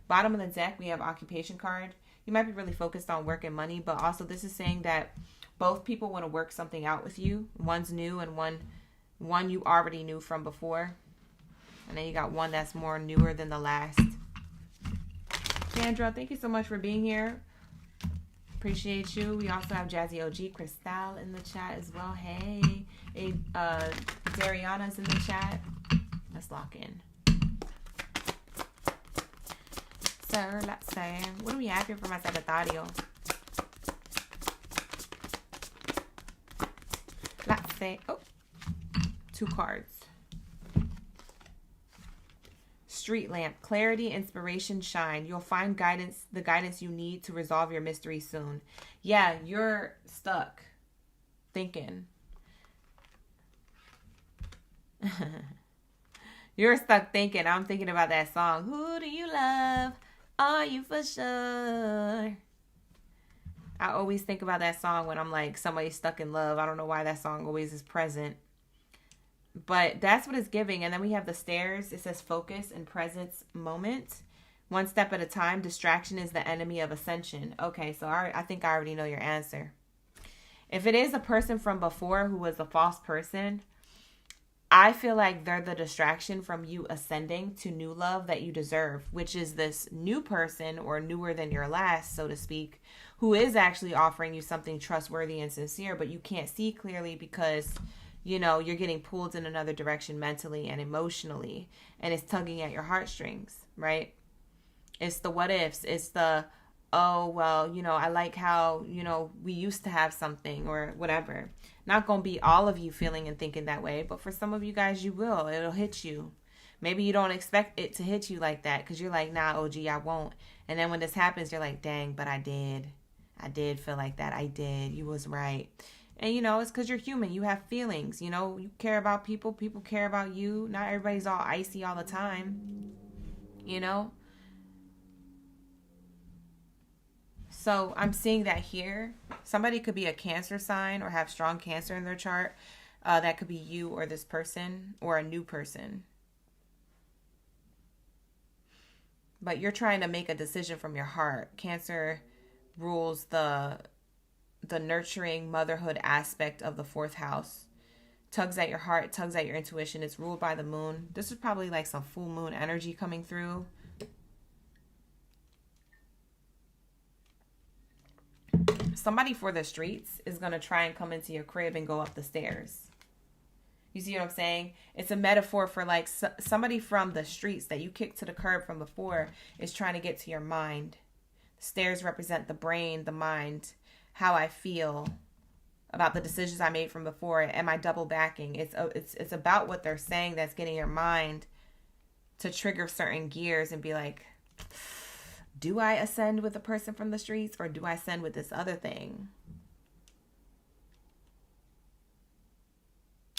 Bottom of the deck, we have occupation card. You might be really focused on work and money, but also this is saying that both people want to work something out with you. One's new and one you already knew from before. And then you got one that's more newer than the last. Sandra, thank you so much for being here. Appreciate you. We also have Jazzy OG Cristal in the chat as well. Hey. Dariana's in the chat. Let's lock in. So, let's say, what do we have here for my Sagittario? Let's say, 2 cards. Street lamp, clarity, inspiration, shine. You'll find guidance, the guidance you need to resolve your mystery soon. Yeah, you're stuck thinking. You're stuck thinking. I'm thinking about that song. Who do you love? Are you for sure? I always think about that song when I'm like somebody stuck in love. I don't know why that song always is present. But that's what it's giving. And then we have the stairs. It says focus and presence moment. One step at a time. Distraction is the enemy of ascension. Okay, so I think I already know your answer. If it is a person from before who was a false person, I feel like they're the distraction from you ascending to new love that you deserve, which is this new person, or newer than your last, so to speak, who is actually offering you something trustworthy and sincere, but you can't see clearly because you know, you're getting pulled in another direction mentally and emotionally, and it's tugging at your heartstrings, right? It's the what ifs. It's the, oh, well, you know, I like how, you know, we used to have something or whatever. Not going to be all of you feeling and thinking that way, but for some of you guys, you will. It'll hit you. Maybe you don't expect it to hit you like that because you're like, nah, OG, I won't. And then when this happens, you're like, dang, but I did. I did feel like that. I did. You was right. And, you know, it's because you're human. You have feelings. You know, you care about people. People care about you. Not everybody's all icy all the time. You know? So I'm seeing that here. Somebody could be a Cancer sign or have strong Cancer in their chart. That could be you or this person or a new person. But you're trying to make a decision from your heart. Cancer rules the nurturing motherhood aspect of the 4th house. Tugs at your heart, tugs at your intuition. It's ruled by the moon. This is probably like some full moon energy coming through. Somebody for the streets is going to try and come into your crib and go up the stairs. You see what I'm saying? It's a metaphor for like somebody from the streets that you kicked to the curb from before is trying to get to your mind. The stairs represent the brain, the mind, how I feel about the decisions I made from before. Am I double backing? It's about what they're saying that's getting your mind to trigger certain gears and be like, do I ascend with the person from the streets or do I ascend with this other thing?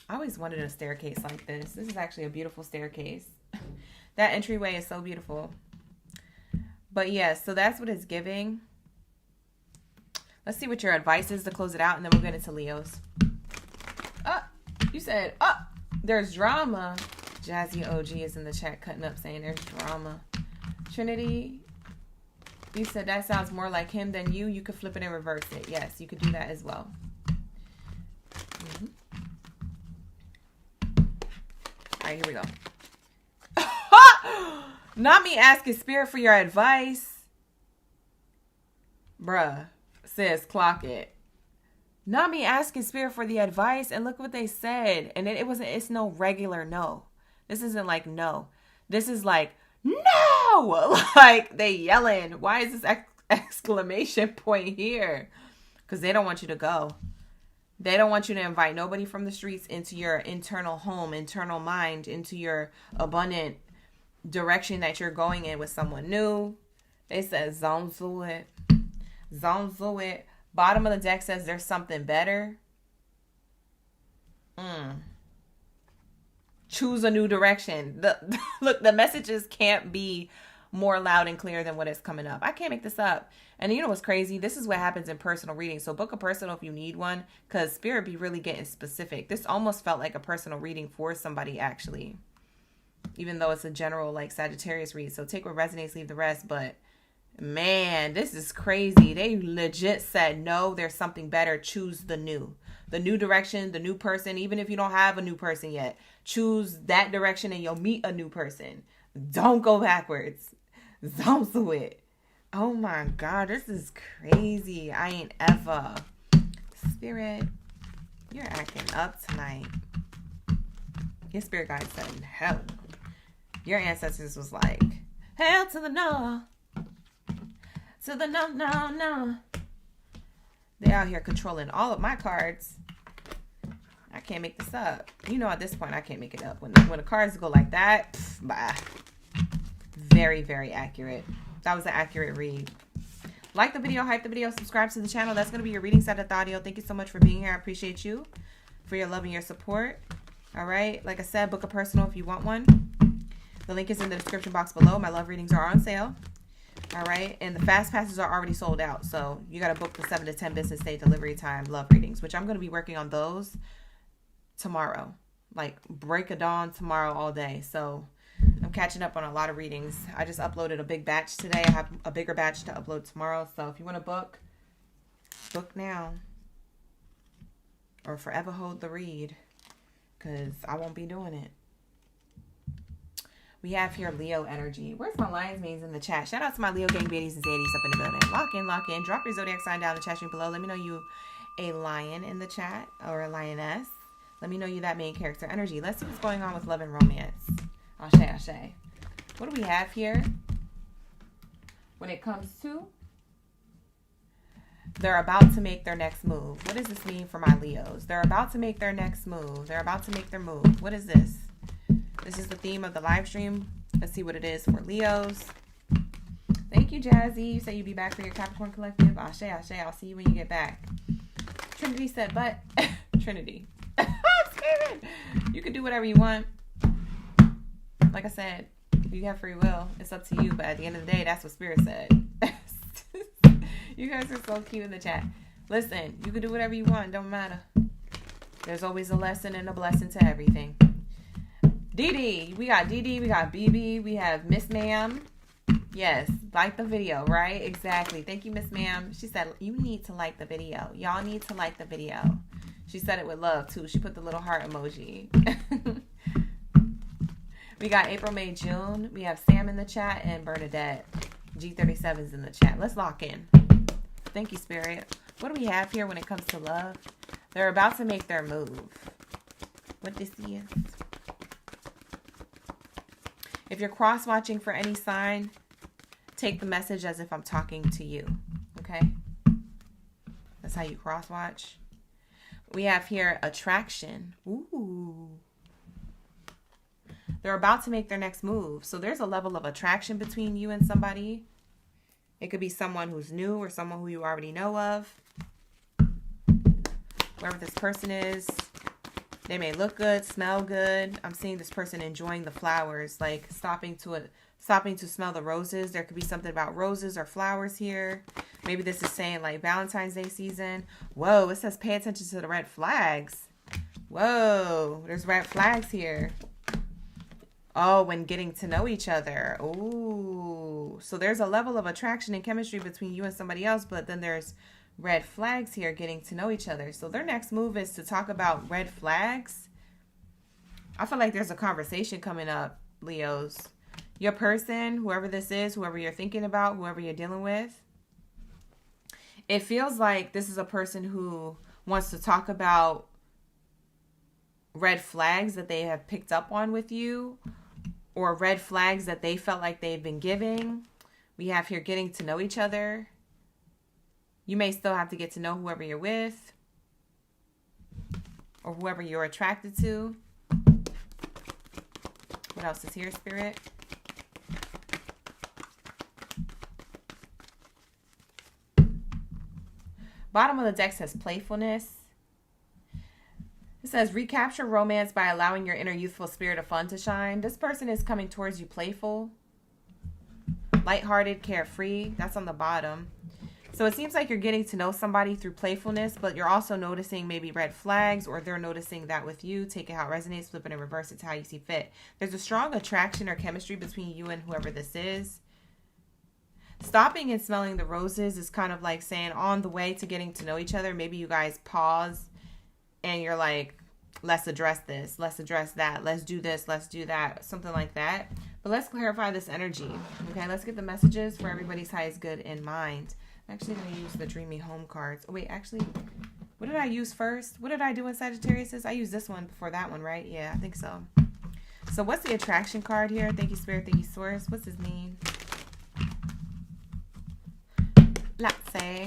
I always wanted a staircase like this. This is actually a beautiful staircase. That entryway is so beautiful. But yeah, so that's what it's giving. Let's see what your advice is to close it out, and then we'll get into Leos. You said, there's drama. Jazzy OG is in the chat cutting up saying there's drama. Trinity, you said that sounds more like him than you. You could flip it and reverse it. Yes, you could do that as well. Mm-hmm. All right, here we go. Not me asking spirit for your advice. Bruh, says clock it. Not me asking spirit for the advice. And look what they said. And it's no regular no. This isn't like no. This is like no. Like they yelling. Why is this exclamation point here? Because they don't want you to go. They don't want you to invite nobody from the streets into your internal home, internal mind, into your abundant direction that you're going in with someone new. They said Zonzuit. Zonzuit. Bottom of the deck says there's something better. Choose a new direction. Look, the messages can't be more loud and clear than what is coming up. I can't make this up. And you know what's crazy? This is what happens in personal readings. So book a personal if you need one, because spirit be really getting specific. This almost felt like a personal reading for somebody, actually. Even though it's a general, like, Sagittarius read. So take what resonates, leave the rest. But, man, this is crazy. They legit said, no, there's something better. Choose the new. The new direction, the new person. Even if you don't have a new person yet, choose that direction and you'll meet a new person. Don't go backwards. Don't do it. Oh my God, this is crazy. I ain't ever. Spirit, you're acting up tonight. Your spirit guide said hell. Your ancestors was like, hell to the no. To the no, no, no. They out here controlling all of my cards. I can't make this up. You know, at this point, I can't make it up. When the cards go like that, bye. Very, very accurate. That was an accurate read. Like the video, hype the video, subscribe to the channel. That's going to be your reading set of the audio. Thank you so much for being here. I appreciate you for your love and your support. All right. Like I said, book a personal if you want one. The link is in the description box below. My love readings are on sale. All right. And the fast passes are already sold out. So you got to book the 7 to 10 business day delivery time love readings, which I'm going to be working on those tomorrow. Like break of dawn tomorrow all day. So I'm catching up on a lot of readings. I just uploaded a big batch today. I have a bigger batch to upload tomorrow. So if you want to book now. Or forever hold the read. Because I won't be doing it. We have here Leo energy. Where's my Lions means in the chat? Shout out to my Leo gang baddies and zaddies up in the building. Lock in. Drop your zodiac sign down in the chat stream below. Let me know you a lion in the chat or a lioness. Let me know you that main character energy. Let's see what's going on with love and romance. Ashe, ashe. What do we have here? When it comes to, they're about to make their next move. What does this mean for my Leos? They're about to make their next move. They're about to make their move. What is this? This is the theme of the live stream. Let's see what it is for Leos. Thank you, Jazzy. You said you'd be back for your Capricorn Collective. Ashe, ashe. I'll see you when you get back. Trinity said, but Trinity. I'm scared. You can do whatever you want. Like I said, you have free will. It's up to you. But at the end of the day, that's what Spirit said. You guys are so cute in the chat. Listen, you can do whatever you want. Don't matter. There's always a lesson and a blessing to everything. Dee. We got Dee. We got BB. We have Miss Ma'am. Yes, like the video, right? Exactly. Thank you, Miss Ma'am. She said, you need to like the video. Y'all need to like the video. She said it with love, too. She put the little heart emoji. We got April, May, June. We have Sam in the chat and Bernadette. G37's in the chat. Let's lock in. Thank you, Spirit. What do we have here when it comes to love? They're about to make their move. What this is? If you're cross-watching for any sign, take the message as if I'm talking to you. Okay? That's how you cross-watch. We have here attraction. Ooh. They're about to make their next move. So there's a level of attraction between you and somebody. It could be someone who's new or someone who you already know of. Whoever this person is, they may look good, smell good. I'm seeing this person enjoying the flowers, like stopping to smell the roses. There could be something about roses or flowers here. Maybe this is saying like Valentine's Day season. Whoa, it says pay attention to the red flags. Whoa, there's red flags here. Oh, when getting to know each other. Ooh. So there's a level of attraction and chemistry between you and somebody else, but then there's red flags here, getting to know each other. So their next move is to talk about red flags. I feel like there's a conversation coming up, Leos. Your person, whoever this is, whoever you're thinking about, whoever you're dealing with, it feels like this is a person who wants to talk about red flags that they have picked up on with you, or red flags that they felt like they've been giving. We have here getting to know each other. You may still have to get to know whoever you're with or whoever you're attracted to. What else is here, Spirit? Bottom of the deck says playfulness. It says recapture romance by allowing your inner youthful spirit of fun to shine. This person is coming towards you playful, lighthearted, carefree. That's on the bottom. So it seems like you're getting to know somebody through playfulness, but you're also noticing maybe red flags, or they're noticing that with you. Take it how it resonates, flip it and reverse it to how you see fit. There's a strong attraction or chemistry between you and whoever this is. Stopping and smelling the roses is kind of like saying on the way to getting to know each other, maybe you guys pause and you're like, let's address this, let's address that, let's do this, let's do that, something like that. But let's clarify this energy. Okay, let's get the messages for everybody's highest good in mind. I'm actually going to use the Dreamy Home cards. Oh, wait, actually, what did I use first? What did I do in Sagittarius? I used this one before that one, right? Yeah, I think so. So what's the attraction card here? Thank you, Spirit. Thank you, Source. What's his name? Let's say.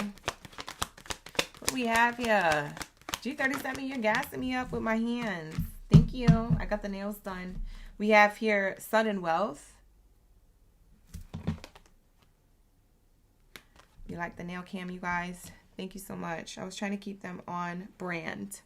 What we have here? G37, you're gassing me up with my hands. Thank you. I got the nails done. We have here Sun and Wealth. You like the nail cam, you guys? Thank you so much. I was trying to keep them on brand.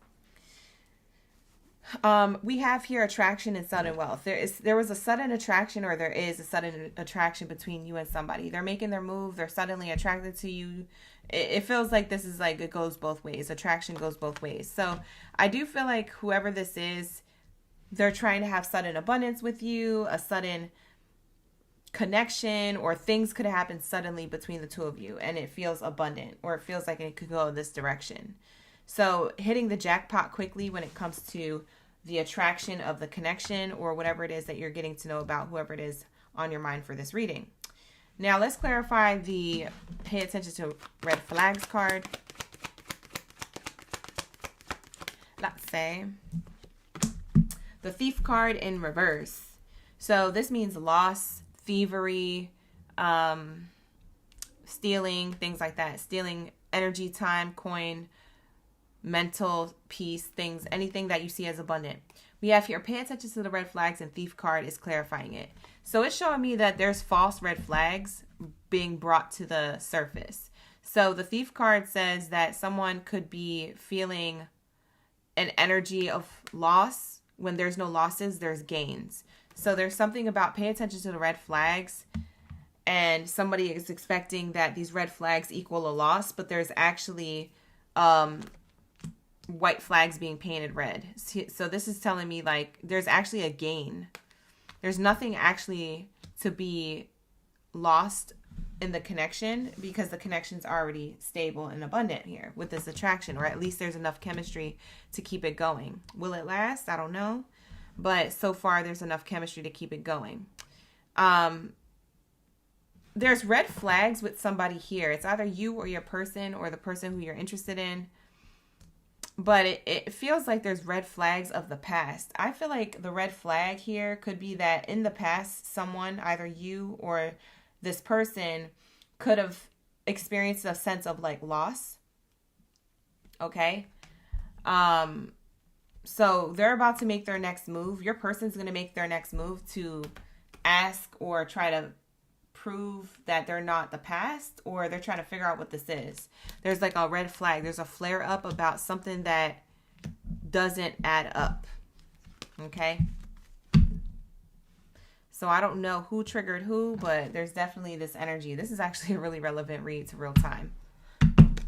We have here attraction and sudden wealth. There was a sudden attraction, or there is a sudden attraction between you and somebody. They're making their move. They're suddenly attracted to you. It feels like this is like it goes both ways. Attraction goes both ways. So I do feel like whoever this is, they're trying to have sudden abundance with you, a sudden connection, or things could happen suddenly between the two of you and it feels abundant, or it feels like it could go in this direction. So hitting the jackpot quickly when it comes to the attraction of the connection, or whatever it is that you're getting to know about whoever it is on your mind for this reading. Now let's clarify the pay attention to red flags card. Let's say The Thief card in reverse. So this means loss, thievery, stealing, things like that. Stealing energy, time, coin, mental peace, things, anything that you see as abundant. We have here, pay attention to the red flags, and Thief card is clarifying it. So it's showing me that there's false red flags being brought to the surface. So the Thief card says that someone could be feeling an energy of loss. When there's no losses, there's gains. So there's something about pay attention to the red flags, and somebody is expecting that these red flags equal a loss, but there's actually white flags being painted red. So this is telling me like there's actually a gain. There's nothing actually to be lost in the connection, because the connection's already stable and abundant here with this attraction, or at least there's enough chemistry to keep it going. Will it last? I don't know. But so far there's enough chemistry to keep it going. There's red flags with somebody here. It's either you or your person or the person who you're interested in. But it feels like there's red flags of the past. I feel like the red flag here could be that in the past, someone, either you or this person, could have experienced a sense of like loss. Okay. So they're about to make their next move. Your person's going to make their next move to ask or try to prove that they're not the past, or they're trying to figure out what this is. There's like a red flag. There's a flare up about something that doesn't add up. Okay. So I don't know who triggered who, but there's definitely this energy. This is actually a really relevant read to real time.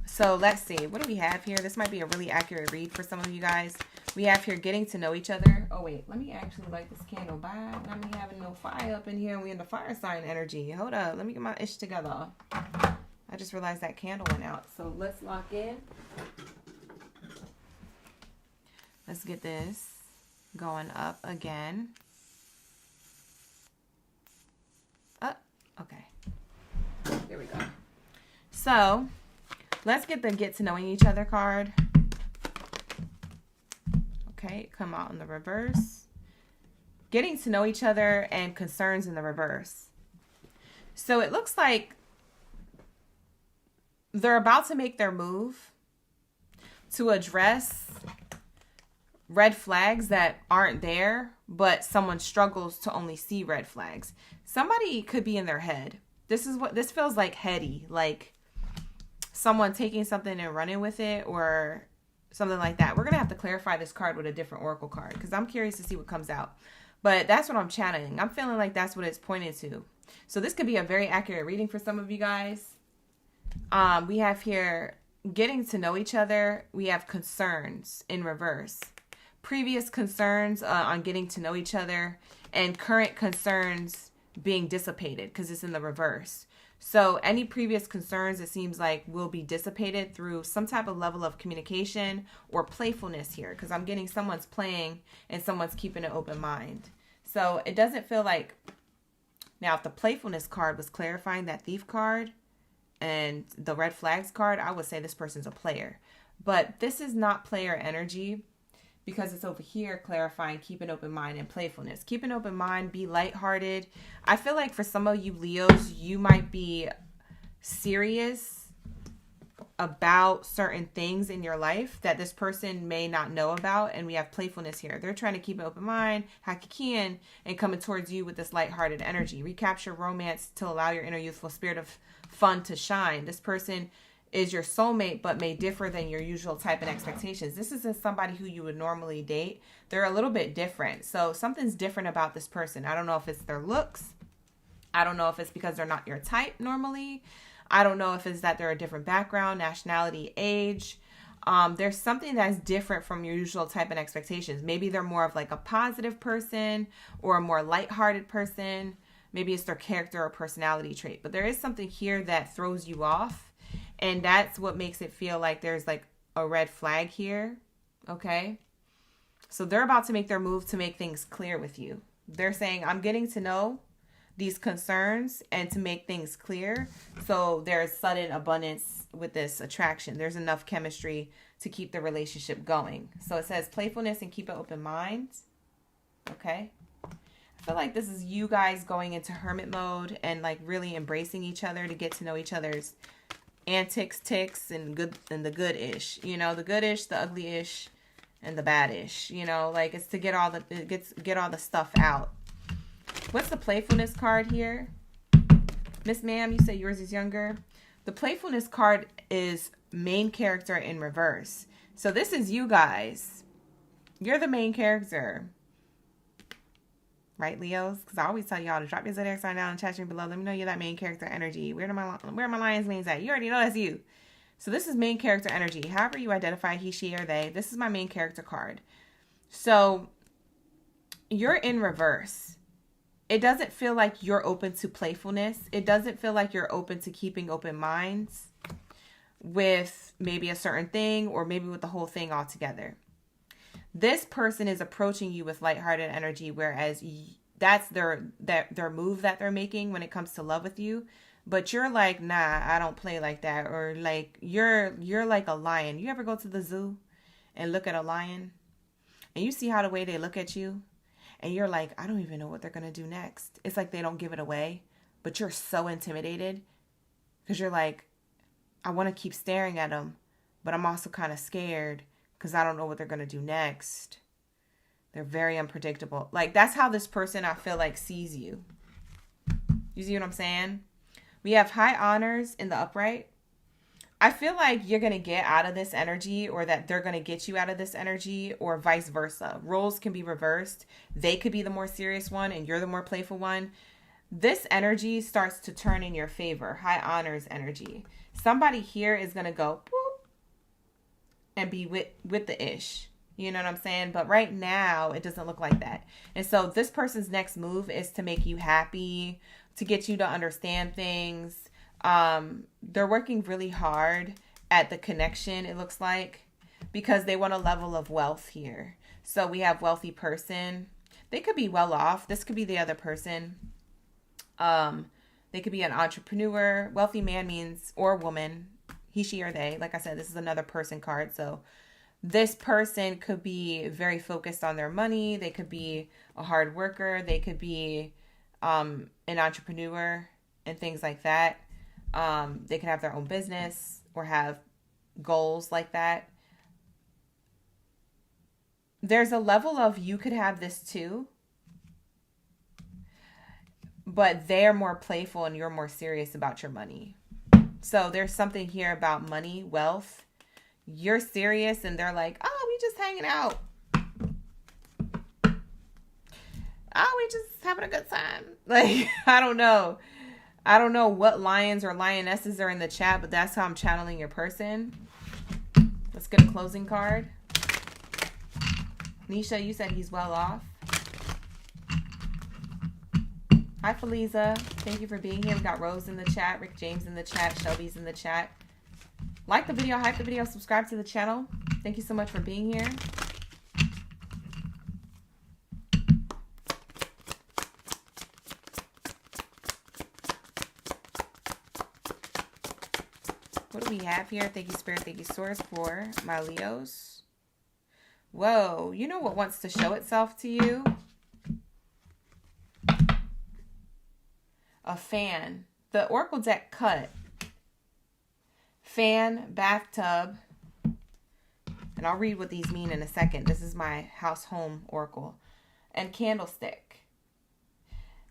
So let's see. What do we have here? This might be a really accurate read for some of you guys. We have here getting to know each other. Oh, wait. Let me actually light this candle. Bye. Not me having no fire up in here. We in the fire sign energy. Hold up. Let me get my ish together. I just realized that candle went out. So let's lock in. Let's get this going up again. Okay. There we go. So let's get the get to knowing each other card. Okay, come out in the reverse. Getting to know each other and concerns in the reverse. So it looks like they're about to make their move to address red flags that aren't there, but someone struggles to only see red flags. Somebody could be in their head. This feels like heady, like someone taking something and running with it or something like that. We're going to have to clarify this card with a different oracle card because I'm curious to see what comes out. But that's what I'm channeling. I'm feeling like that's what it's pointed to. So this could be a very accurate reading for some of you guys. We have here getting to know each other. We have concerns in reverse. Previous concerns on getting to know each other, and current concerns being dissipated because it's in the reverse. So any previous concerns, it seems like, will be dissipated through some type of level of communication or playfulness here, because I'm getting someone's playing and someone's keeping an open mind. So it doesn't feel like, now if the playfulness card was clarifying that thief card and the red flags card, I would say this person's a player. But this is not player energy, because it's over here clarifying keep an open mind and playfulness. Keep an open mind, be lighthearted. I feel like for some of you Leos, you might be serious about certain things in your life that this person may not know about, and we have playfulness here. They're trying to keep an open mind, hakikian, and coming towards you with this lighthearted energy. Recapture romance to allow your inner youthful spirit of fun to shine. This person is your soulmate, but may differ than your usual type and expectations. This isn't somebody who you would normally date. They're a little bit different. So something's different about this person. I don't know if it's their looks. I don't know if it's because they're not your type normally. I don't know if it's that they're a different background, nationality, age. There's something that's different from your usual type and expectations. Maybe they're more of like a positive person or a more lighthearted person. Maybe it's their character or personality trait. But there is something here that throws you off. And that's what makes it feel like there's like a red flag here. Okay. So they're about to make their move to make things clear with you. They're saying, I'm getting to know these concerns and to make things clear. So there's sudden abundance with this attraction. There's enough chemistry to keep the relationship going. So it says playfulness and keep an open mind. Okay. I feel like this is you guys going into hermit mode and like really embracing each other to get to know each other's antics, ticks, and the good-ish. You know, the good-ish, the ugly-ish, and the bad-ish. You know, like it's to get all the stuff out. What's the playfulness card here? Miss Ma'am, you say yours is younger. The playfulness card is main character in reverse. So this is you guys. You're the main character. Right, Leos? Because I always tell y'all to drop your zodiac sign down in the chat stream below. Let me know you're that main character energy. Where are my lion's manes at? You already know that's you. So this is main character energy. However you identify he, she, or they. This is my main character card. So you're in reverse. It doesn't feel like you're open to playfulness. It doesn't feel like you're open to keeping open minds with maybe a certain thing or maybe with the whole thing altogether. This person is approaching you with lighthearted energy, whereas that's their move that they're making when it comes to love with you. But you're like, nah, I don't play like that. Or like, you're like a lion. You ever go to the zoo and look at a lion and you see how the way they look at you and you're like, I don't even know what they're going to do next. It's like they don't give it away, but you're so intimidated because you're like, I want to keep staring at them, but I'm also kind of scared because I don't know what they're going to do next. They're very unpredictable. Like, that's how this person, I feel like, sees you. You see what I'm saying? We have high honors in the upright. I feel like you're going to get out of this energy, or that they're going to get you out of this energy, or vice versa. Roles can be reversed. They could be the more serious one and you're the more playful one. This energy starts to turn in your favor. High honors energy. Somebody here is going to go boop, and be with the ish. You know what I'm saying? But right now, it doesn't look like that. And so this person's next move is to make you happy, to get you to understand things. They're working really hard at the connection, it looks like, because they want a level of wealth here. So we have wealthy person. They could be well off. This could be the other person. They could be an entrepreneur. Wealthy man means, or woman, he, she, or they. Like I said, this is another person card. So this person could be very focused on their money. They could be a hard worker. They could be an entrepreneur and things like that. They could have their own business or have goals like that. There's a level of you could have this too, but they're more playful and you're more serious about your money. So there's something here about money, wealth. You're serious and they're like, oh, we just hanging out. Oh, we just having a good time. Like, I don't know. I don't know what lions or lionesses are in the chat, but that's how I'm channeling your person. Let's get a closing card. Nisha, you said he's well off. Hi, Feliza. Thank you for being here. We got Rose in the chat, Rick James in the chat, Shelby's in the chat. Like the video, hype the video, subscribe to the channel. Thank you so much for being here. What do we have here? Thank you, Spirit. Thank you, Source, for my Leos. Whoa. You know what wants to show itself to you? A fan. The Oracle deck cut. Fan, bathtub. And I'll read what these mean in a second. This is my house home oracle. And candlestick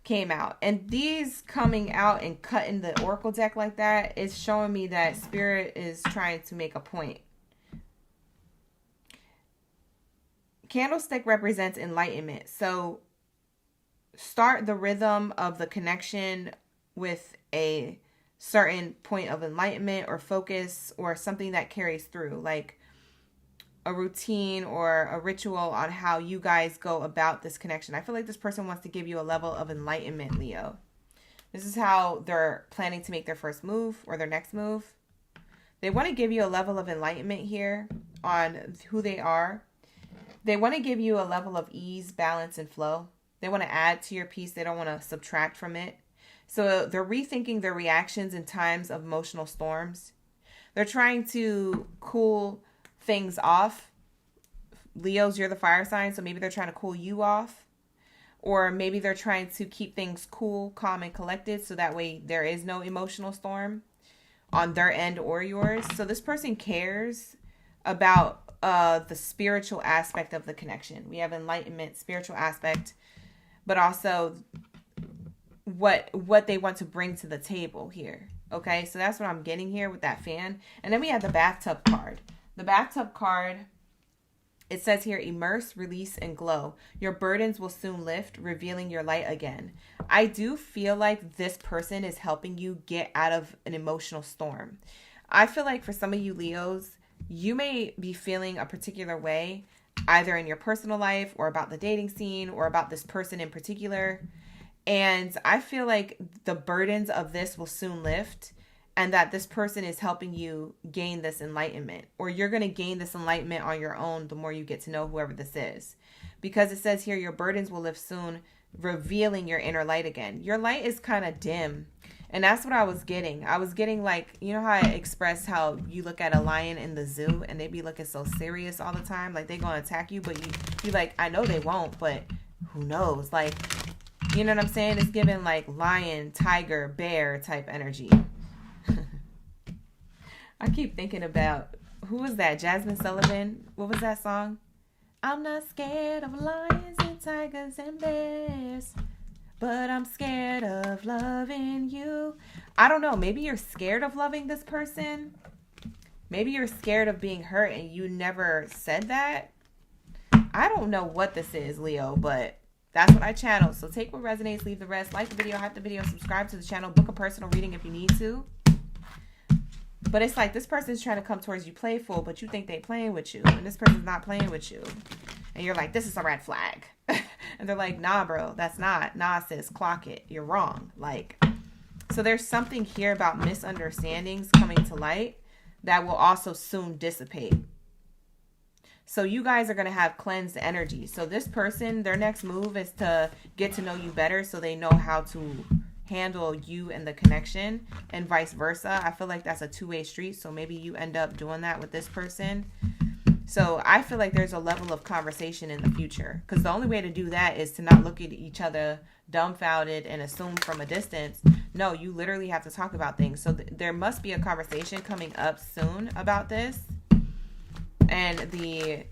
came out. And these coming out and cutting the oracle deck like that is showing me that Spirit is trying to make a point. Candlestick represents enlightenment. So start the rhythm of the connection with a certain point of enlightenment or focus or something that carries through, like a routine or a ritual on how you guys go about this connection. I feel like this person wants to give you a level of enlightenment, Leo. This is how they're planning to make their first move or their next move. They want to give you a level of enlightenment here on who they are. They want to give you a level of ease, balance, and flow. They want to add to your piece. They don't want to subtract from it. So they're rethinking their reactions in times of emotional storms. They're trying to cool things off. Leos, you're the fire sign, so maybe they're trying to cool you off. or maybe they're trying to keep things cool, calm, and collected so that way there is no emotional storm on their end or yours. So this person cares about the spiritual aspect of the connection. We have enlightenment, spiritual aspect, but also what they want to bring to the table here. Okay, so that's what I'm getting here with that fan. And then we have the bathtub card. The bathtub card, it says here, immerse, release, and glow. Your burdens will soon lift, revealing your light again. I do feel like this person is helping you get out of an emotional storm. I feel like for some of you Leos, you may be feeling a particular way, either in your personal life or about the dating scene or about this person in particular. And I feel like the burdens of this will soon lift, and that this person is helping you gain this enlightenment, or you're going to gain this enlightenment on your own the more you get to know whoever this is. Because it says here, your burdens will lift soon, revealing your inner light again. Your light is kind of dim. And that's what I was getting. I was getting like, you know how I expressed how you look at a lion in the zoo and they be looking so serious all the time? Like they going to attack you, but you like, I know they won't, but who knows? Like, you know what I'm saying? It's giving like lion, tiger, bear type energy. I keep thinking about, who was that? Jasmine Sullivan? What was that song? I'm not scared of lions and tigers and bears, but I'm scared of loving you. I don't know. Maybe you're scared of loving this person. Maybe you're scared of being hurt and you never said that. I don't know what this is, Leo, but that's what I channel. So take what resonates, leave the rest. Like the video, hype the video, subscribe to the channel, book a personal reading if you need to. But it's like this person's trying to come towards you playful, but you think they playing with you. And this person's not playing with you. And you're like, this is a red flag. And they're like, nah, bro, that's not. Nah, sis, clock it. You're wrong. Like, so there's something here about misunderstandings coming to light that will also soon dissipate. So you guys are going to have cleansed energy. So this person, their next move is to get to know you better so they know how to handle you and the connection, and vice versa. I feel like that's a two-way street. So maybe you end up doing that with this person. So I feel like there's a level of conversation in the future, because the only way to do that is to not look at each other dumbfounded and assume from a distance. No, you literally have to talk about things. So there must be a conversation coming up soon about this and the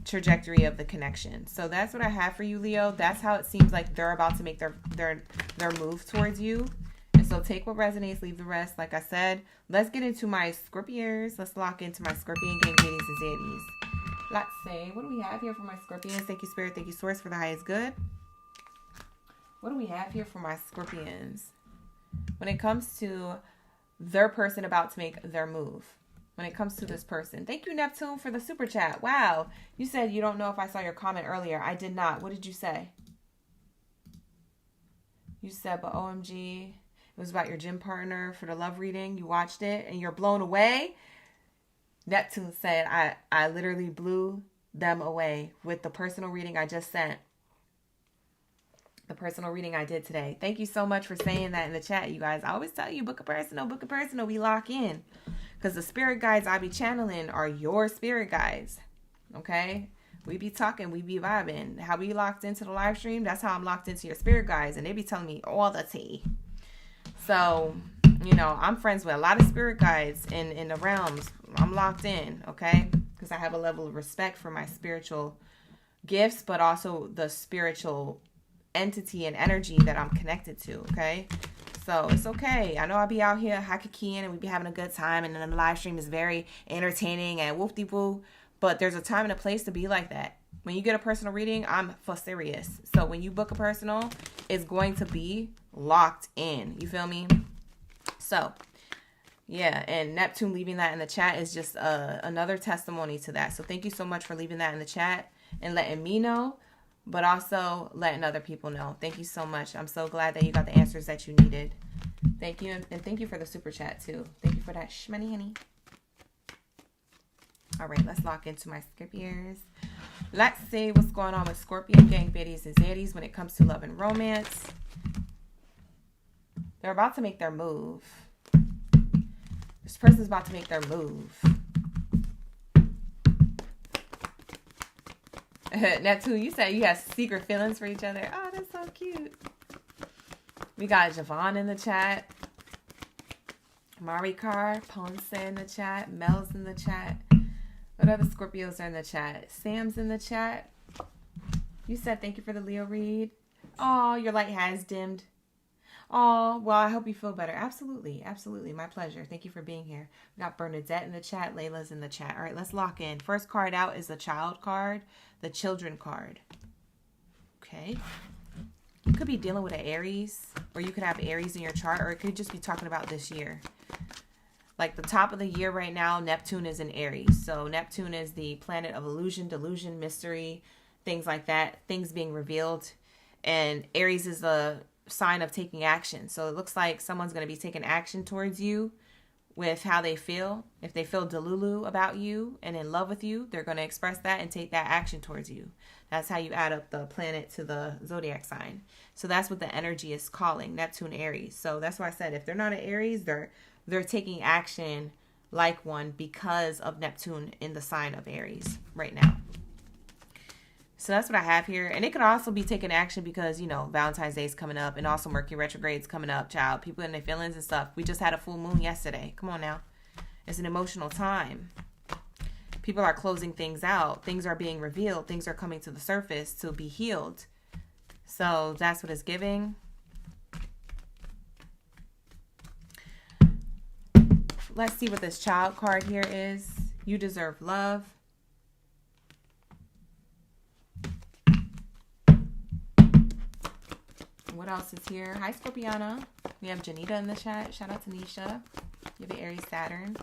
trajectory of the connection. So that's what I have for you, Leo. That's how it seems like they're about to make their move towards you. And so take what resonates, leave the rest. Like I said, let's get into my Scorpions. Let's lock into my Scorpion gang readings and zaddies. Let's see, what do we have here for my Scorpions? Thank you, Spirit. Thank you, Source, for the highest good. What do we have here for my Scorpions? When it comes to their person about to make their move. When it comes to this person. Thank you, Neptune, for the super chat. Wow. You said you don't know if I saw your comment earlier. I did not. What did you say? You said, but OMG, it was about your gym partner for the love reading. You watched it and you're blown away. Neptune said, I literally blew them away with the personal reading I just sent. The personal reading I did today. Thank you so much for saying that in the chat, you guys. I always tell you, book a personal, we lock in. Because the spirit guides I be channeling are your spirit guides. Okay? We be talking, we be vibing. How we locked into the live stream, that's how I'm locked into your spirit guides. And they be telling me all the tea. So, you know, I'm friends with a lot of spirit guides in the realms. I'm locked in, okay? Because I have a level of respect for my spiritual gifts, but also the spiritual entity and energy that I'm connected to, okay? So it's okay. I know I'll be out here hacking and we be having a good time, and then the live stream is very entertaining and whoop-de-woo, but there's a time and a place to be like that. When you get a personal reading, I'm for serious. So when you book a personal, it's going to be locked in. You feel me? So, yeah, and Neptune leaving that in the chat is just another testimony to that. So thank you so much for leaving that in the chat and letting me know, but also letting other people know. Thank you so much. I'm so glad that you got the answers that you needed. Thank you, and thank you for the super chat too. Thank you for that shmoney honey. All right, let's lock into my Scorpions. Let's see what's going on with Scorpion gang, Baddies, and Zaddies when it comes to love and romance. They're about to make their move. This person's about to make their move. Neptune, you said you have secret feelings for each other. Oh, that's so so cute. We got Javon in the chat. Marikar, Ponce in the chat. Mel's in the chat. What other Scorpios are in the chat? Sam's in the chat. You said thank you for the Leo read. Oh, your light has dimmed. Oh, well, I hope you feel better. Absolutely. Absolutely. My pleasure. Thank you for being here. We got Bernadette in the chat. Layla's in the chat. All right, let's lock in. First card out is the child card, the children card. Okay. You could be dealing with an Aries, or you could have Aries in your chart, or it could just be talking about this year. Like the top of the year right now, Neptune is in Aries. So Neptune is the planet of illusion, delusion, mystery, things like that, things being revealed. And Aries is the sign of taking action. So it looks like someone's going to be taking action towards you with how they feel. If they feel delulu about you and in love with you, they're going to express that and take that action towards you. That's how you add up the planet to the zodiac sign. So that's what the energy is calling, Neptune Aries. So that's why I said if they're not an Aries, they're taking action like one because of Neptune in the sign of Aries right now. So that's what I have here. And it could also be taking action because, you know, Valentine's Day is coming up and also Mercury retrograde is coming up, child. People in their feelings and stuff. We just had a full moon yesterday. Come on now. It's an emotional time. People are closing things out. Things are being revealed. Things are coming to the surface to be healed. So that's what it's giving. Let's see what this child card here is. You deserve love. What else is here? Hi, Scorpiana. We have Janita in the chat. Shout out to Nisha. You have the Aries Saturn.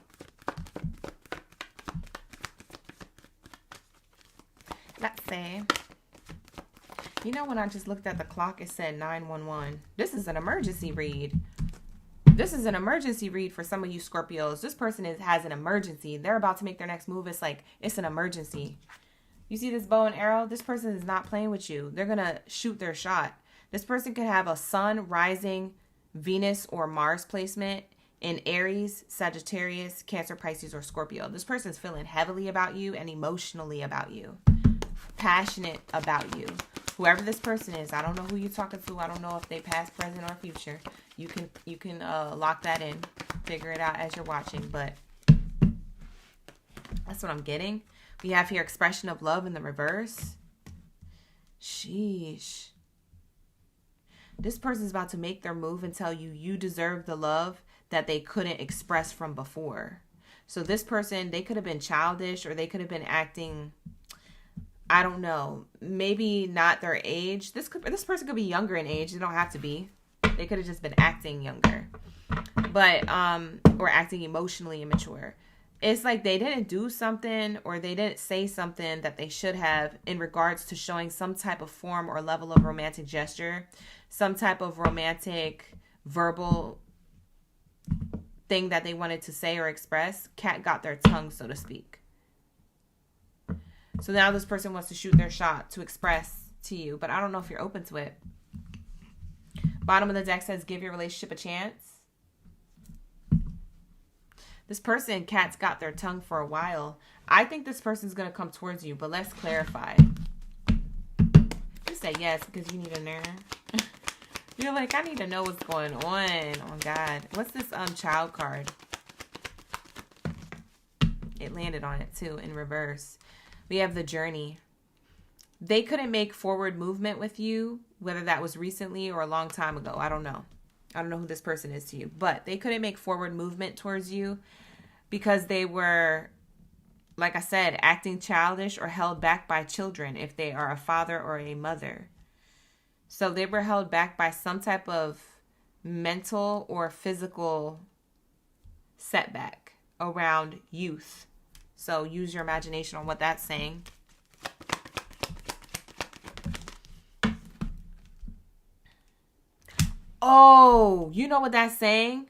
Let's see. You know, when I just looked at the clock, it said 911. This is an emergency read. This is an emergency read for some of you Scorpios. This person has an emergency. They're about to make their next move. It's like, it's an emergency. You see this bow and arrow? This person is not playing with you. They're going to shoot their shot. This person could have a Sun, Rising, Venus, or Mars placement in Aries, Sagittarius, Cancer, Pisces, or Scorpio. This person's feeling heavily about you and emotionally about you. Passionate about you. Whoever this person is, I don't know who you're talking to. I don't know if they past, present, or future. You can lock that in. Figure it out as you're watching, but that's what I'm getting. We have here expression of love in the reverse. Sheesh. This person's about to make their move and tell you you deserve the love that they couldn't express from before. So this person, they could have been childish or they could have been acting, I don't know, maybe not their age. This person could be younger in age. They don't have to be. They could have just been acting younger. But, or acting emotionally immature. It's like they didn't do something or they didn't say something that they should have in regards to showing some type of form or level of romantic gesture. Some type of romantic verbal thing that they wanted to say or express. Cat got their tongue, so to speak. So now this person wants to shoot their shot to express to you, but I don't know if you're open to it. Bottom of the deck says, give your relationship a chance. This person, Cat's got their tongue for a while. I think this person's going to come towards you, but let's clarify. You say yes because you need a nerve. You're like, I need to know what's going on. Oh, God. What's this child card? It landed on it, too, in reverse. We have the journey. They couldn't make forward movement with you, whether that was recently or a long time ago. I don't know. I don't know who this person is to you. But they couldn't make forward movement towards you because they were, like I said, acting childish or held back by children if they are a father or a mother. So they were held back by some type of mental or physical setback around youth. So use your imagination on what that's saying. Oh, you know what that's saying?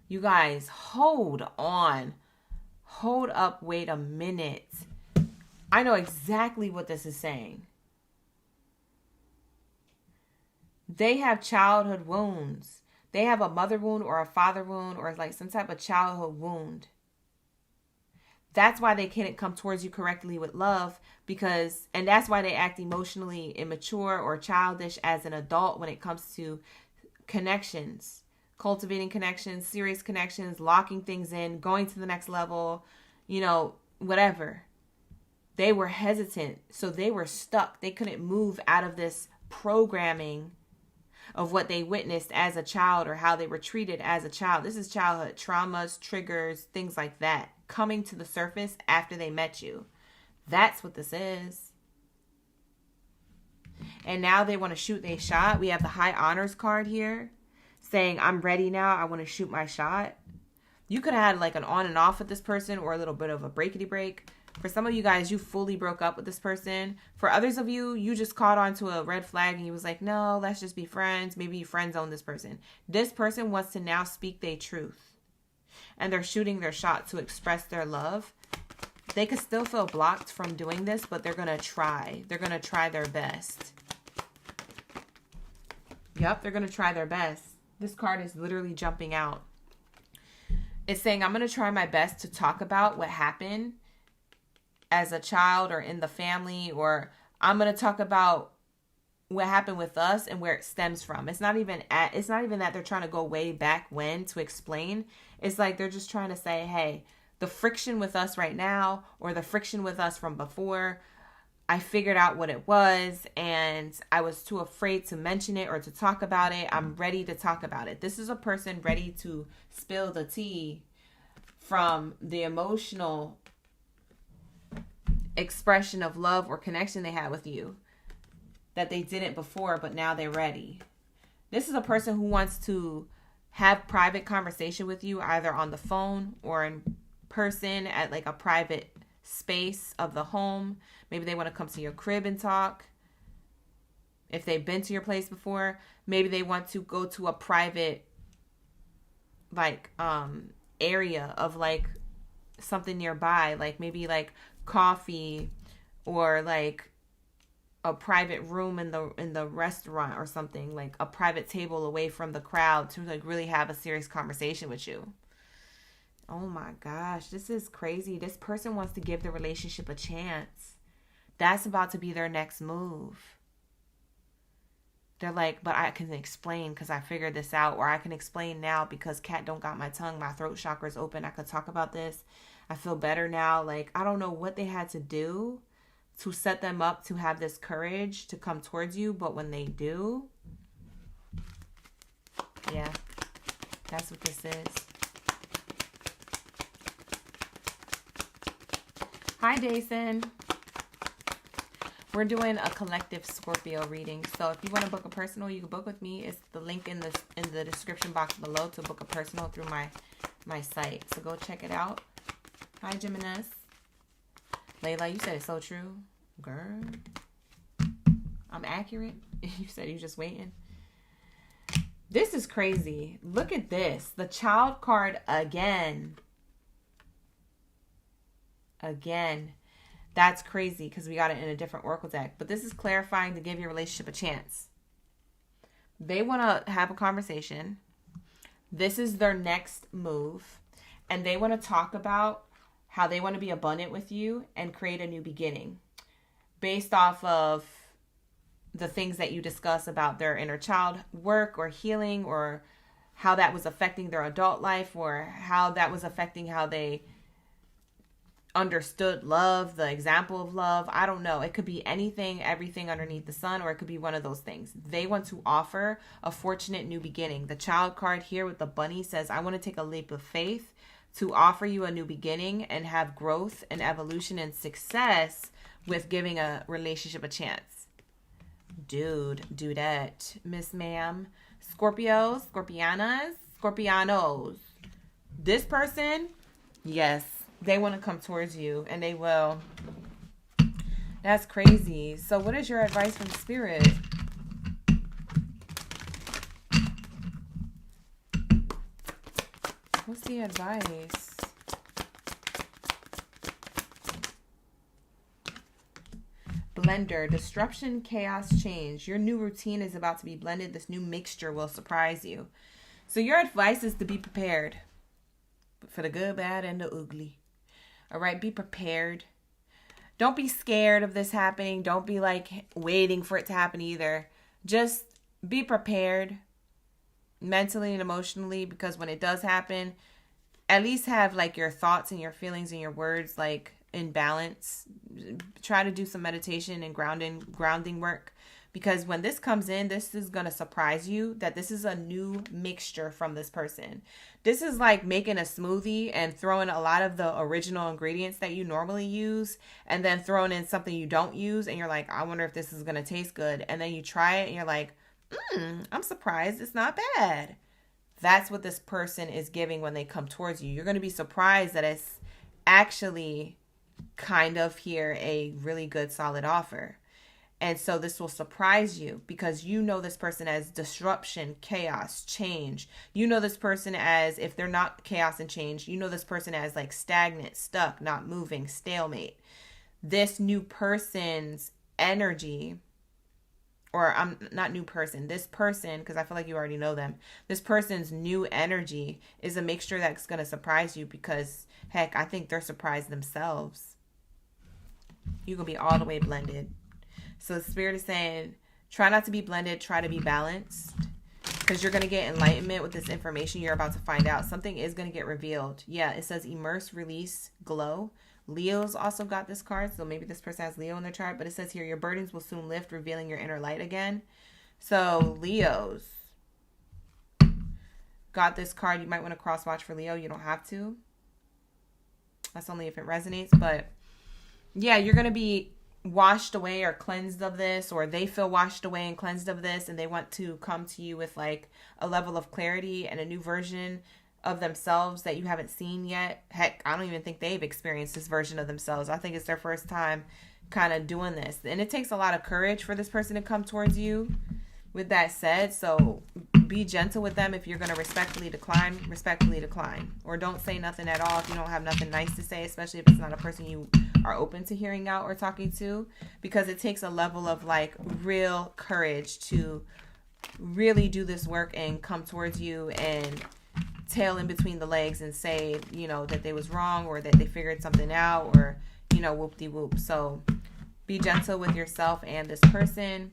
You guys, hold on. Hold up. Wait a minute. I know exactly what this is saying. They have childhood wounds. They have a mother wound or a father wound or like some type of childhood wound That's why they can't come towards you correctly with love, and that's why they act emotionally immature or childish as an adult when it comes to connections, cultivating connections, serious connections, locking things in, going to the next level, whatever. They were hesitant, so they were stuck. They couldn't move out of this programming of what they witnessed as a child or how they were treated as a child. This is childhood traumas, triggers, things like that, coming to the surface after they met you. That's what this is. And now they want to shoot their shot. We have the high honors card here saying, I'm ready now. I want to shoot my shot. You could have had like an on and off with this person or a little bit of a breakity break. For some of you guys, you fully broke up with this person. For others of you, you just caught on to a red flag and you was like, no, let's just be friends. Maybe you friend zone this person. This person wants to now speak their truth. And they're shooting their shot to express their love. They could still feel blocked from doing this, but they're going to try. They're going to try their best. Yep, they're going to try their best. This card is literally jumping out. It's saying, I'm going to try my best to talk about what happened as a child or in the family, or I'm going to talk about what happened with us and where it stems from. It's not even that they're trying to go way back when to explain. It's like they're just trying to say, hey, the friction with us right now or the friction with us from before, I figured out what it was and I was too afraid to mention it or to talk about it. I'm ready to talk about it. This is a person ready to spill the tea from the emotional expression of love or connection they had with you that they didn't before, but now they're ready. This is a person who wants to have private conversation with you, either on the phone or in person at like a private space of the home. Maybe they want to come to your crib and talk. If they've been to your place before, maybe they want to go to a private area of like something nearby, like maybe like coffee or like a private room in the restaurant or something, like a private table away from the crowd to like really have a serious conversation with you. Oh my gosh, this is crazy. This person wants to give the relationship a chance. That's about to be their next move. They're like, but I can explain because I figured this out, or I can explain now because cat don't got my tongue. My throat chakra is open. I could talk about this. I feel better now. Like, I don't know what they had to do to set them up to have this courage to come towards you. But when they do, yeah, that's what this is. Hi, Jason. We're doing a collective Scorpio reading. So if you want to book a personal, you can book with me. It's the link in the description box below to book a personal through my site. So go check it out. Hi, Geminis. Layla, you said it's so true. Girl, I'm accurate. You said you just waiting. This is crazy. Look at this. The child card again. Again. That's crazy because we got it in a different oracle deck. But this is clarifying to give your relationship a chance. They want to have a conversation. This is their next move. And they want to talk about how they want to be abundant with you and create a new beginning. Based off of the things that you discuss about their inner child work or healing, or how that was affecting their adult life, or how that was affecting how they understood love, the example of love. I don't know. It could be anything, everything underneath the sun, or it could be one of those things. They want to offer a fortunate new beginning. The child card here with the bunny says, I want to take a leap of faith to offer you a new beginning and have growth and evolution and success with giving a relationship a chance. Dude, dudette, Miss Ma'am. Scorpios, Scorpianas, Scorpianos. This person, yes, they want to come towards you, and they will. That's crazy. So what is your advice from Spirit? What's the advice? Blender, disruption, chaos, change. Your new routine is about to be blended. This new mixture will surprise you. So your advice is to be prepared for the good, bad, and the ugly. All right, be prepared. Don't be scared of this happening. Don't be like waiting for it to happen either. Just be prepared mentally and emotionally, because when it does happen, at least have like your thoughts and your feelings and your words like in balance. Try to do some meditation and grounding work, because when this comes in, this is going to surprise you that this is a new mixture from this person. This is like making a smoothie and throwing a lot of the original ingredients that you normally use and then throwing in something you don't use, and you're like, I wonder if this is going to taste good. And then you try it and you're like, I'm surprised it's not bad. That's what this person is giving when they come towards you. You're going to be surprised that it's actually kind of here a really good solid offer. And so this will surprise you, because you know this person as disruption, chaos, change. You know this person as, if they're not chaos and change, you know this person as like stagnant, stuck, not moving, stalemate. This new person's energy, or I'm not new person, this person, because I feel like you already know them. This person's new energy is a mixture that's going to surprise you, because heck, I think they're surprised themselves. You're going to be all the way blended. So the Spirit is saying, try not to be blended, try to be balanced, because you're going to get enlightenment with this information you're about to find out. Something is going to get revealed. Yeah, it says immerse, release, glow. Leo's also got this card, so maybe this person has Leo in their chart, but it says here, your burdens will soon lift, revealing your inner light again. So Leo's got this card. You might want to cross watch for Leo. You don't have to. That's only if it resonates. But yeah, you're going to be washed away or cleansed of this, or they feel washed away and cleansed of this, and they want to come to you with like a level of clarity and a new version of themselves that you haven't seen yet. Heck, I don't even think they've experienced this version of themselves. I think it's their first time kind of doing this, and it takes a lot of courage for this person to come towards you. With that said, so be gentle with them. If you're going to respectfully decline, or don't say nothing at all if you don't have nothing nice to say, especially if it's not a person you are open to hearing out or talking to, because it takes a level of like real courage to really do this work and come towards you and tail in between the legs and say, you know, that they was wrong, or that they figured something out, or, you know, whoop-de-whoop. So be gentle with yourself and this person.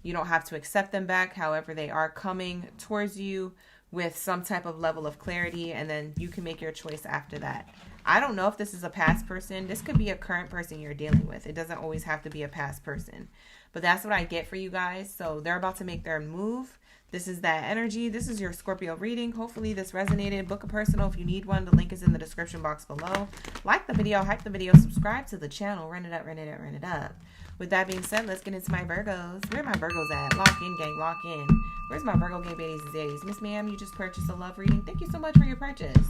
You don't have to accept them back. However, they are coming towards you with some type of level of clarity, and then you can make your choice after that. I don't know if this is a past person. This could be a current person you're dealing with. It doesn't always have to be a past person. But that's what I get for you guys. So they're about to make their move. This is that energy. This is your Scorpio reading. Hopefully this resonated. Book a personal if you need one. The link is in the description box below. Like the video, hype the video, subscribe to the channel. Run it up, run it up, run it up. With that being said, let's get into my Virgos. Where are my Virgos at? Lock in, gang, lock in. Where's my Virgo gang, baddies and zaddies? Miss Ma'am, you just purchased a love reading. Thank you so much for your purchase.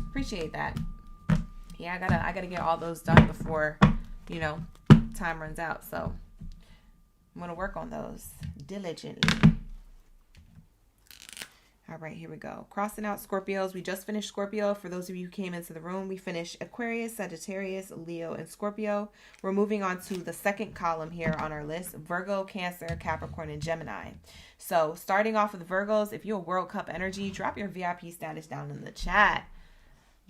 Appreciate that. Yeah, I gotta get all those done before, you know, time runs out. So I'm gonna work on those diligently. All right, here we go. Crossing out Scorpios. We just finished Scorpio. For those of you who came into the room, we finished Aquarius, Sagittarius, Leo, and Scorpio. We're moving on to the second column here on our list, Virgo, Cancer, Capricorn, and Gemini. So starting off with Virgos, if you're a World Cup energy, drop your VIP status down in the chat.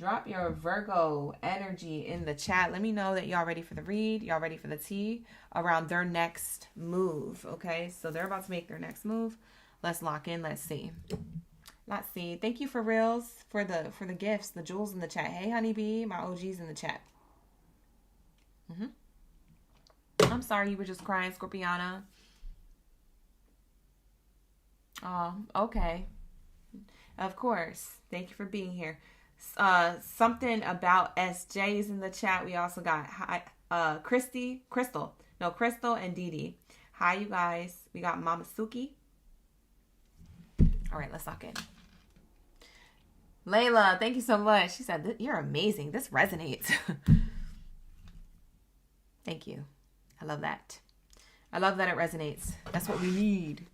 Drop your Virgo energy in the chat. Let me know that y'all ready for the read. Y'all ready for the tea around their next move. Okay, so they're about to make their next move. Let's lock in. Let's see. Let's see. Thank you for reals for the gifts, the jewels in the chat. Hey, honeybee, my OGs in the chat. I'm sorry you were just crying, Scorpiana. Oh, okay. Of course. Thank you for being here. Something about SJ's in the chat. We also got Crystal, and Dee Dee. Hi, you guys. We got Mama Suki. All right, let's lock in. Layla, thank you so much. She said, you're amazing. This resonates. Thank you. I love that. I love that it resonates. That's what we need,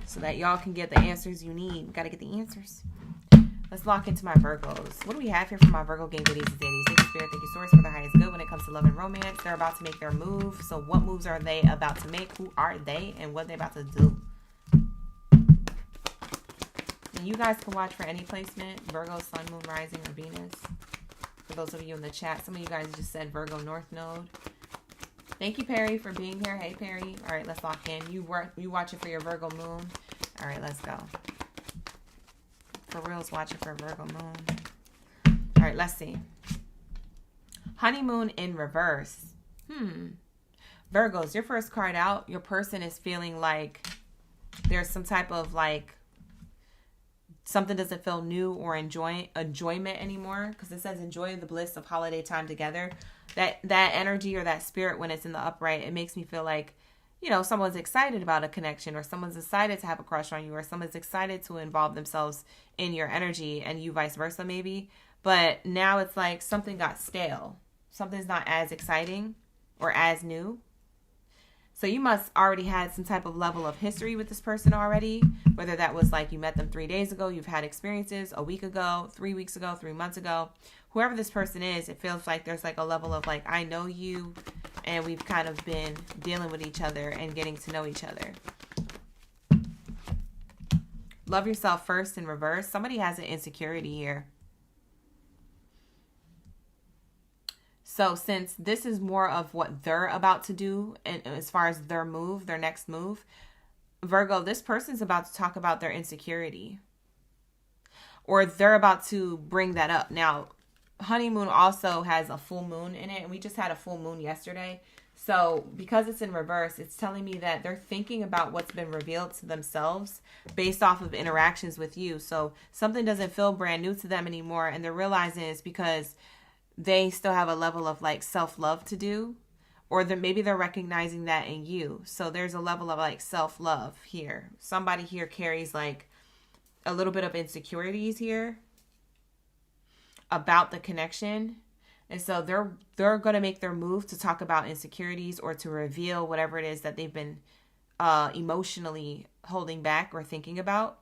so that y'all can get the answers you need. Got to get the answers. Let's lock into my Virgos. What do we have here for my Virgo gang goodies and daddies? Thank you, Spirit. Thank you, Source, for the highest good when it comes to love and romance. They're about to make their move. So what moves are they about to make? Who are they? And what are they about to do? And you guys can watch for any placement. Virgo, Sun, Moon, Rising, or Venus. For those of you in the chat, some of you guys just said Virgo North Node. Thank you, Perry, for being here. Hey, Perry. All right, let's lock in. You watching for your Virgo moon. All right, let's go. For real's watching for Virgo moon. All right, let's see. Honeymoon in reverse. Virgos, your first card out, your person is feeling like there's some type of like something doesn't feel new or enjoyment anymore, because it says enjoy the bliss of holiday time together. That energy or that spirit when it's in the upright, it makes me feel like, you know, someone's excited about a connection, or someone's excited to have a crush on you, or someone's excited to involve themselves in your energy, and you vice versa maybe. But now it's like something got stale. Something's not as exciting or as new. So you must already had some type of level of history with this person already, whether that was like you met them 3 days ago, you've had experiences a week ago, 3 weeks ago, 3 months ago. Whoever this person is, it feels like there's like a level of like, I know you, and we've kind of been dealing with each other and getting to know each other. Love yourself first in reverse. Somebody has an insecurity here. So since this is more of what they're about to do, and as far as their move, their next move, Virgo, this person's about to talk about their insecurity, or they're about to bring that up. Now, honeymoon also has a full moon in it, and we just had a full moon yesterday. So because it's in reverse, it's telling me that they're thinking about what's been revealed to themselves based off of interactions with you. So something doesn't feel brand new to them anymore, and they're realizing it's because they still have a level of like self-love to do, or maybe they're recognizing that in you. So there's a level of like self-love here. Somebody here carries like a little bit of insecurities here about the connection. And so they're going to make their move to talk about insecurities, or to reveal whatever it is that they've been emotionally holding back or thinking about.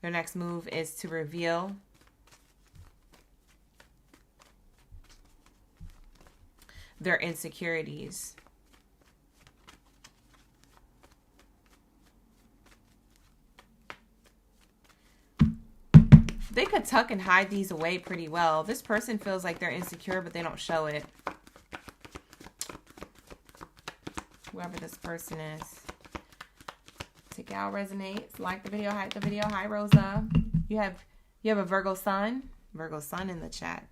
Their next move is to reveal their insecurities. They could tuck and hide these away pretty well. This person feels like they're insecure, but they don't show it. Whoever this person is. Take out resonates. Like the video, hype the video. Hi, Rosa. You have a Virgo sun. Virgo sun in the chat.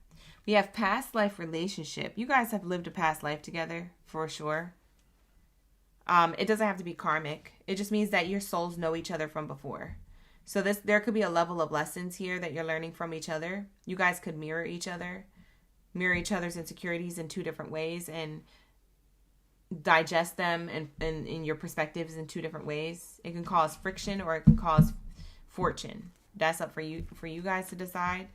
We have past life relationship. You guys have lived a past life together for sure. It doesn't have to be karmic. It just means that your souls know each other from before. So there could be a level of lessons here that you're learning from each other. You guys could mirror each other's insecurities in two different ways, and digest them and in your perspectives in two different ways. It can cause friction, or it can cause fortune. That's up for you guys to decide.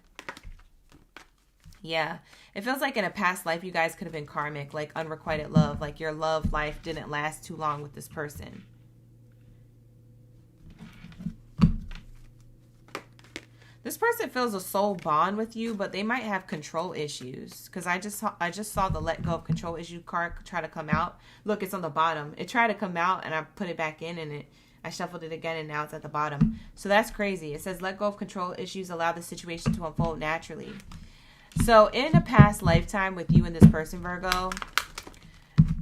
Yeah, it feels like in a past life you guys could have been karmic, like unrequited love, like your love life didn't last too long with this person. This person feels a soul bond with you, but they might have control issues, because I just saw the let go of control issue card try to come out. Look, it's on the bottom. It tried to come out, and I put it back in, and I shuffled it again, and now it's at the bottom. So that's crazy. It says let go of control issues, allow the situation to unfold naturally. So in a past lifetime with you and this person, Virgo,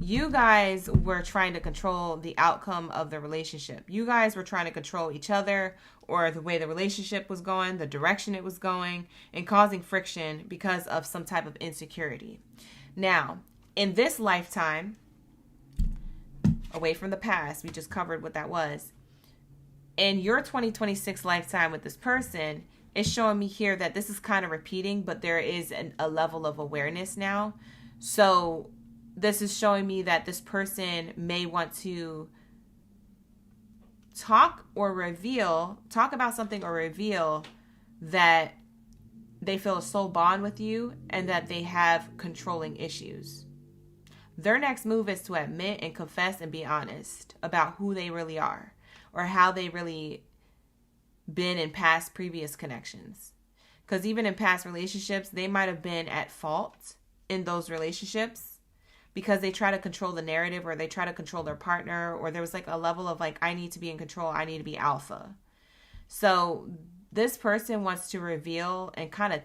you guys were trying to control the outcome of the relationship. You guys were trying to control each other, or the way the relationship was going, the direction it was going, and causing friction because of some type of insecurity. Now, in this lifetime, away from the past, we just covered what that was. In your 2026 lifetime with this person, it's showing me here that this is kind of repeating, but there is a level of awareness now. So this is showing me that this person may want to talk about something, or reveal that they feel a soul bond with you and that they have controlling issues. Their next move is to admit and confess and be honest about who they really are, or how they really been in past previous connections. Because even in past relationships, they might have been at fault in those relationships because they try to control the narrative, or they try to control their partner, or there was like a level of like, I need to be in control, I need to be alpha. So this person wants to reveal and kind of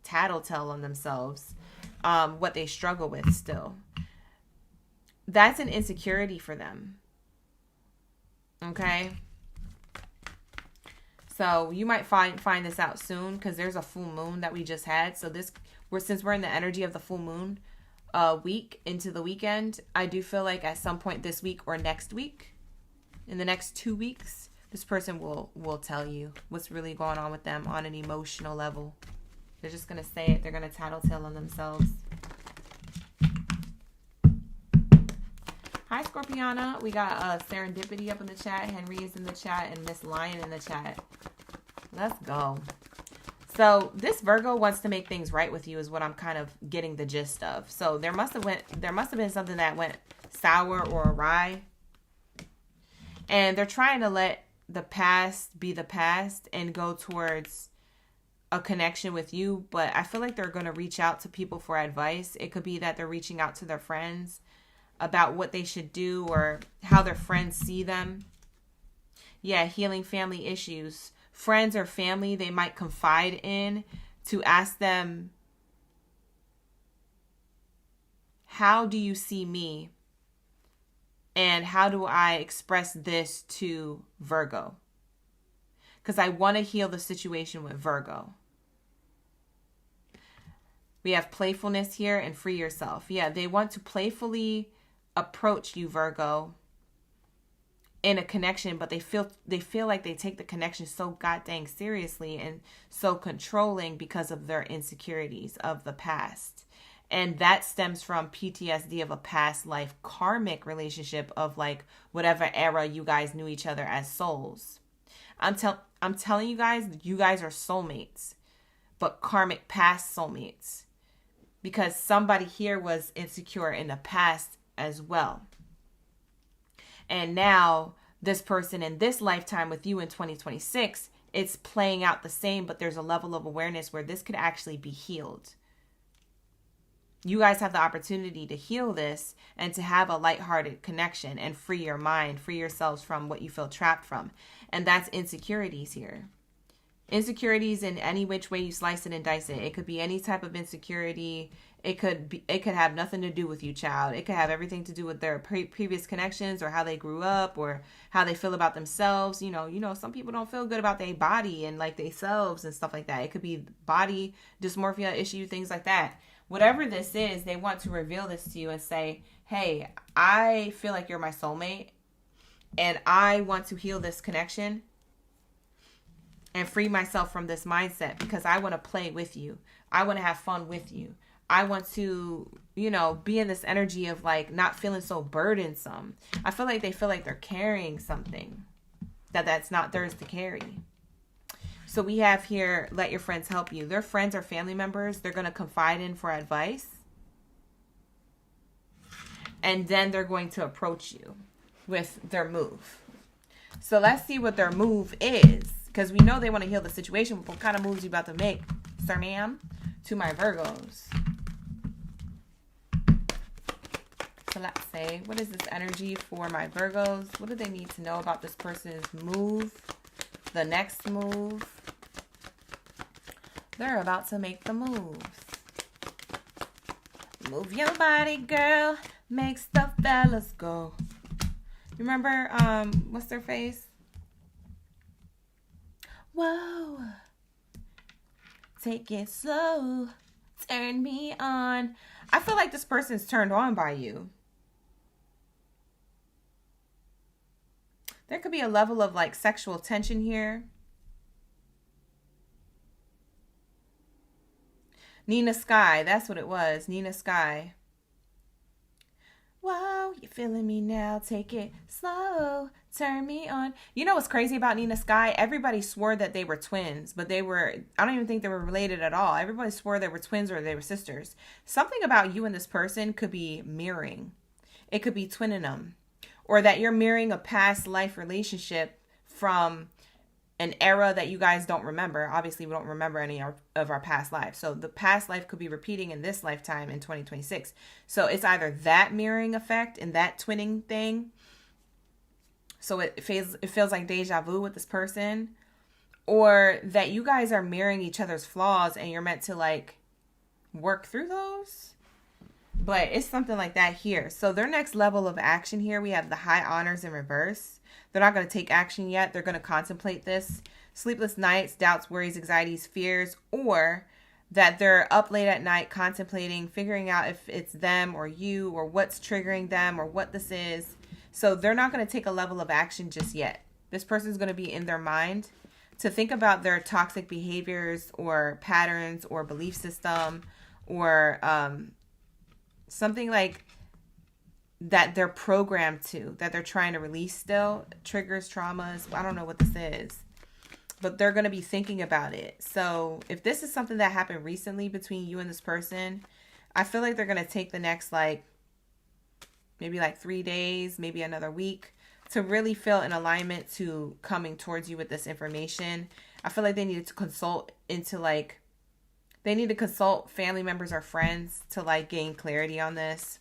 tattletale on themselves, what they struggle with still. That's an insecurity for them. Okay? So you might find this out soon, because there's a full moon that we just had. So since we're in the energy of the full moon week into the weekend, I do feel like at some point this week or next week, in the next 2 weeks, this person will tell you what's really going on with them on an emotional level. They're just going to say it. They're going to tattletale on themselves. Hi, Scorpiana. We got Serendipity up in the chat. Henry is in the chat. And Miss Lion in the chat. Let's go. So this Virgo wants to make things right with you is what I'm kind of getting the gist of. So there must have been something that went sour or awry. And they're trying to let the past be the past and go towards a connection with you. But I feel like they're going to reach out to people for advice. It could be that they're reaching out to their friends about what they should do or how their friends see them. Yeah, healing family issues. Friends or family they might confide in to ask them, how do you see me? And how do I express this to Virgo? Because I want to heal the situation with Virgo. We have playfulness here and free yourself. Yeah, they want to playfully approach you, Virgo, in a connection, but they feel like they take the connection so goddamn seriously and so controlling because of their insecurities of the past. And that stems from PTSD of a past life karmic relationship of like whatever era you guys knew each other as souls. I'm telling you guys are soulmates, but karmic past soulmates, because somebody here was insecure in the past as well. And now this person in this lifetime with you in 2026, it's playing out the same, but there's a level of awareness where this could actually be healed. You guys have the opportunity to heal this and to have a lighthearted connection and free your mind, free yourselves from what you feel trapped from. And that's insecurities here. Insecurities in any which way you slice it and dice it. It could be any type of insecurity. It could have nothing to do with you, child. It could have everything to do with their previous connections or how they grew up or how they feel about themselves. You know, some people don't feel good about their body and like themselves and stuff like that. It could be body dysmorphia issue, things like that. Whatever this is, they want to reveal this to you and say, hey, I feel like you're my soulmate and I want to heal this connection and free myself from this mindset because I want to play with you. I want to have fun with you. I want to, be in this energy of like not feeling so burdensome. I feel like they feel like they're carrying something that's not theirs to carry. So we have here, let your friends help you. Their friends or family members, they're going to confide in for advice. And then they're going to approach you with their move. So let's see what their move is. Because we know they want to heal the situation. But what kind of moves you about to make, sir, ma'am, to my Virgos? So let's say, what is this energy for my Virgos? What do they need to know about this person's move? The next move. They're about to make the move. Move your body, girl. Makes the fellas go. You remember, what's their face? Whoa. Take it slow. Turn me on. I feel like this person's turned on by you. There could be a level of like sexual tension here. Nina Sky, that's what it was. Nina Sky. Whoa, you feeling me now? Take it slow. Turn me on. You know what's crazy about Nina Sky? Everybody swore that they were twins, but I don't even think they were related at all. Everybody swore they were twins or they were sisters. Something about you and this person could be mirroring. It could be twinning them. Or that you're mirroring a past life relationship from an era that you guys don't remember. Obviously, we don't remember any of our past lives. So the past life could be repeating in this lifetime in 2026. So it's either that mirroring effect and that twinning thing. So it feels like deja vu with this person. or that you guys are mirroring each other's flaws and you're meant to like work through those. But it's something like that here. So their next level of action here, we have the high honors in reverse. They're not going to take action yet. They're going to contemplate this. Sleepless nights, doubts, worries, anxieties, fears, or that they're up late at night contemplating, figuring out if it's them or you or what's triggering them or what this is. So they're not going to take a level of action just yet. This person's going to be in their mind to think about their toxic behaviors or patterns or belief system or something like that they're programmed to, that they're trying to release still, triggers, traumas. I don't know what this is, but they're going to be thinking about it. So if this is something that happened recently between you and this person, I feel like they're going to take the next maybe 3 days, maybe another week to really feel in alignment to coming towards you with this information. I feel like they needed to consult they need to consult family members or friends to gain clarity on this,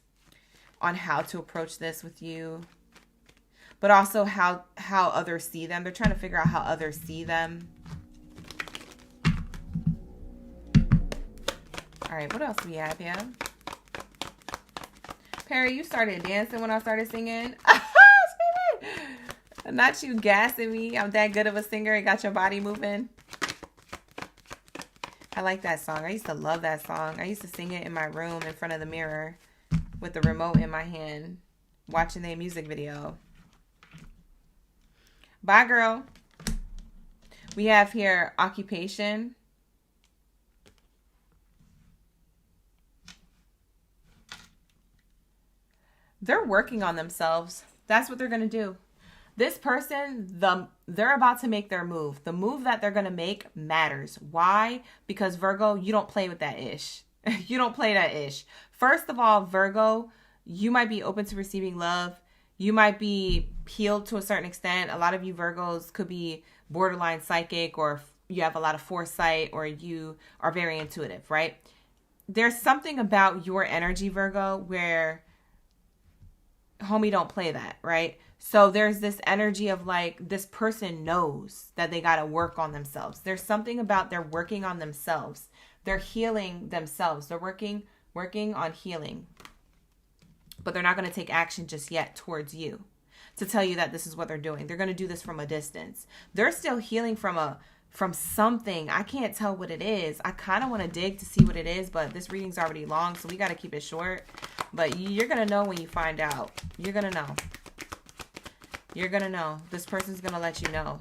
on how to approach this with you, but also how others see them. They're trying to figure out how others see them. All right, what else do we have here? Perry, you started dancing when I started singing. Not you gassing me. I'm that good of a singer and got your body moving. I like that song. I used to love that song. I used to sing it in my room in front of the mirror with the remote in my hand, watching their music video. Bye, girl. We have here occupation. They're working on themselves. That's what they're going to do. This person, they're about to make their move. The move that they're going to make matters. Why? Because Virgo, you don't play with that ish. You don't play that ish. First of all, Virgo, you might be open to receiving love. You might be healed to a certain extent. A lot of you Virgos could be borderline psychic, or you have a lot of foresight, or you are very intuitive, right? There's something about your energy, Virgo, where homie don't play that, right? So there's this energy of this person knows that they got to work on themselves. There's something about they're working on themselves. They're healing themselves. They're working on healing. But they're not going to take action just yet towards you to tell you that this is what they're doing. They're going to do this from a distance. They're still healing from something. I can't tell what it is. I kind of want to dig to see what it is, but this reading's already long, so we got to keep it short. But you're going to know when you find out. You're going to know. You're going to know. This person's going to let you know.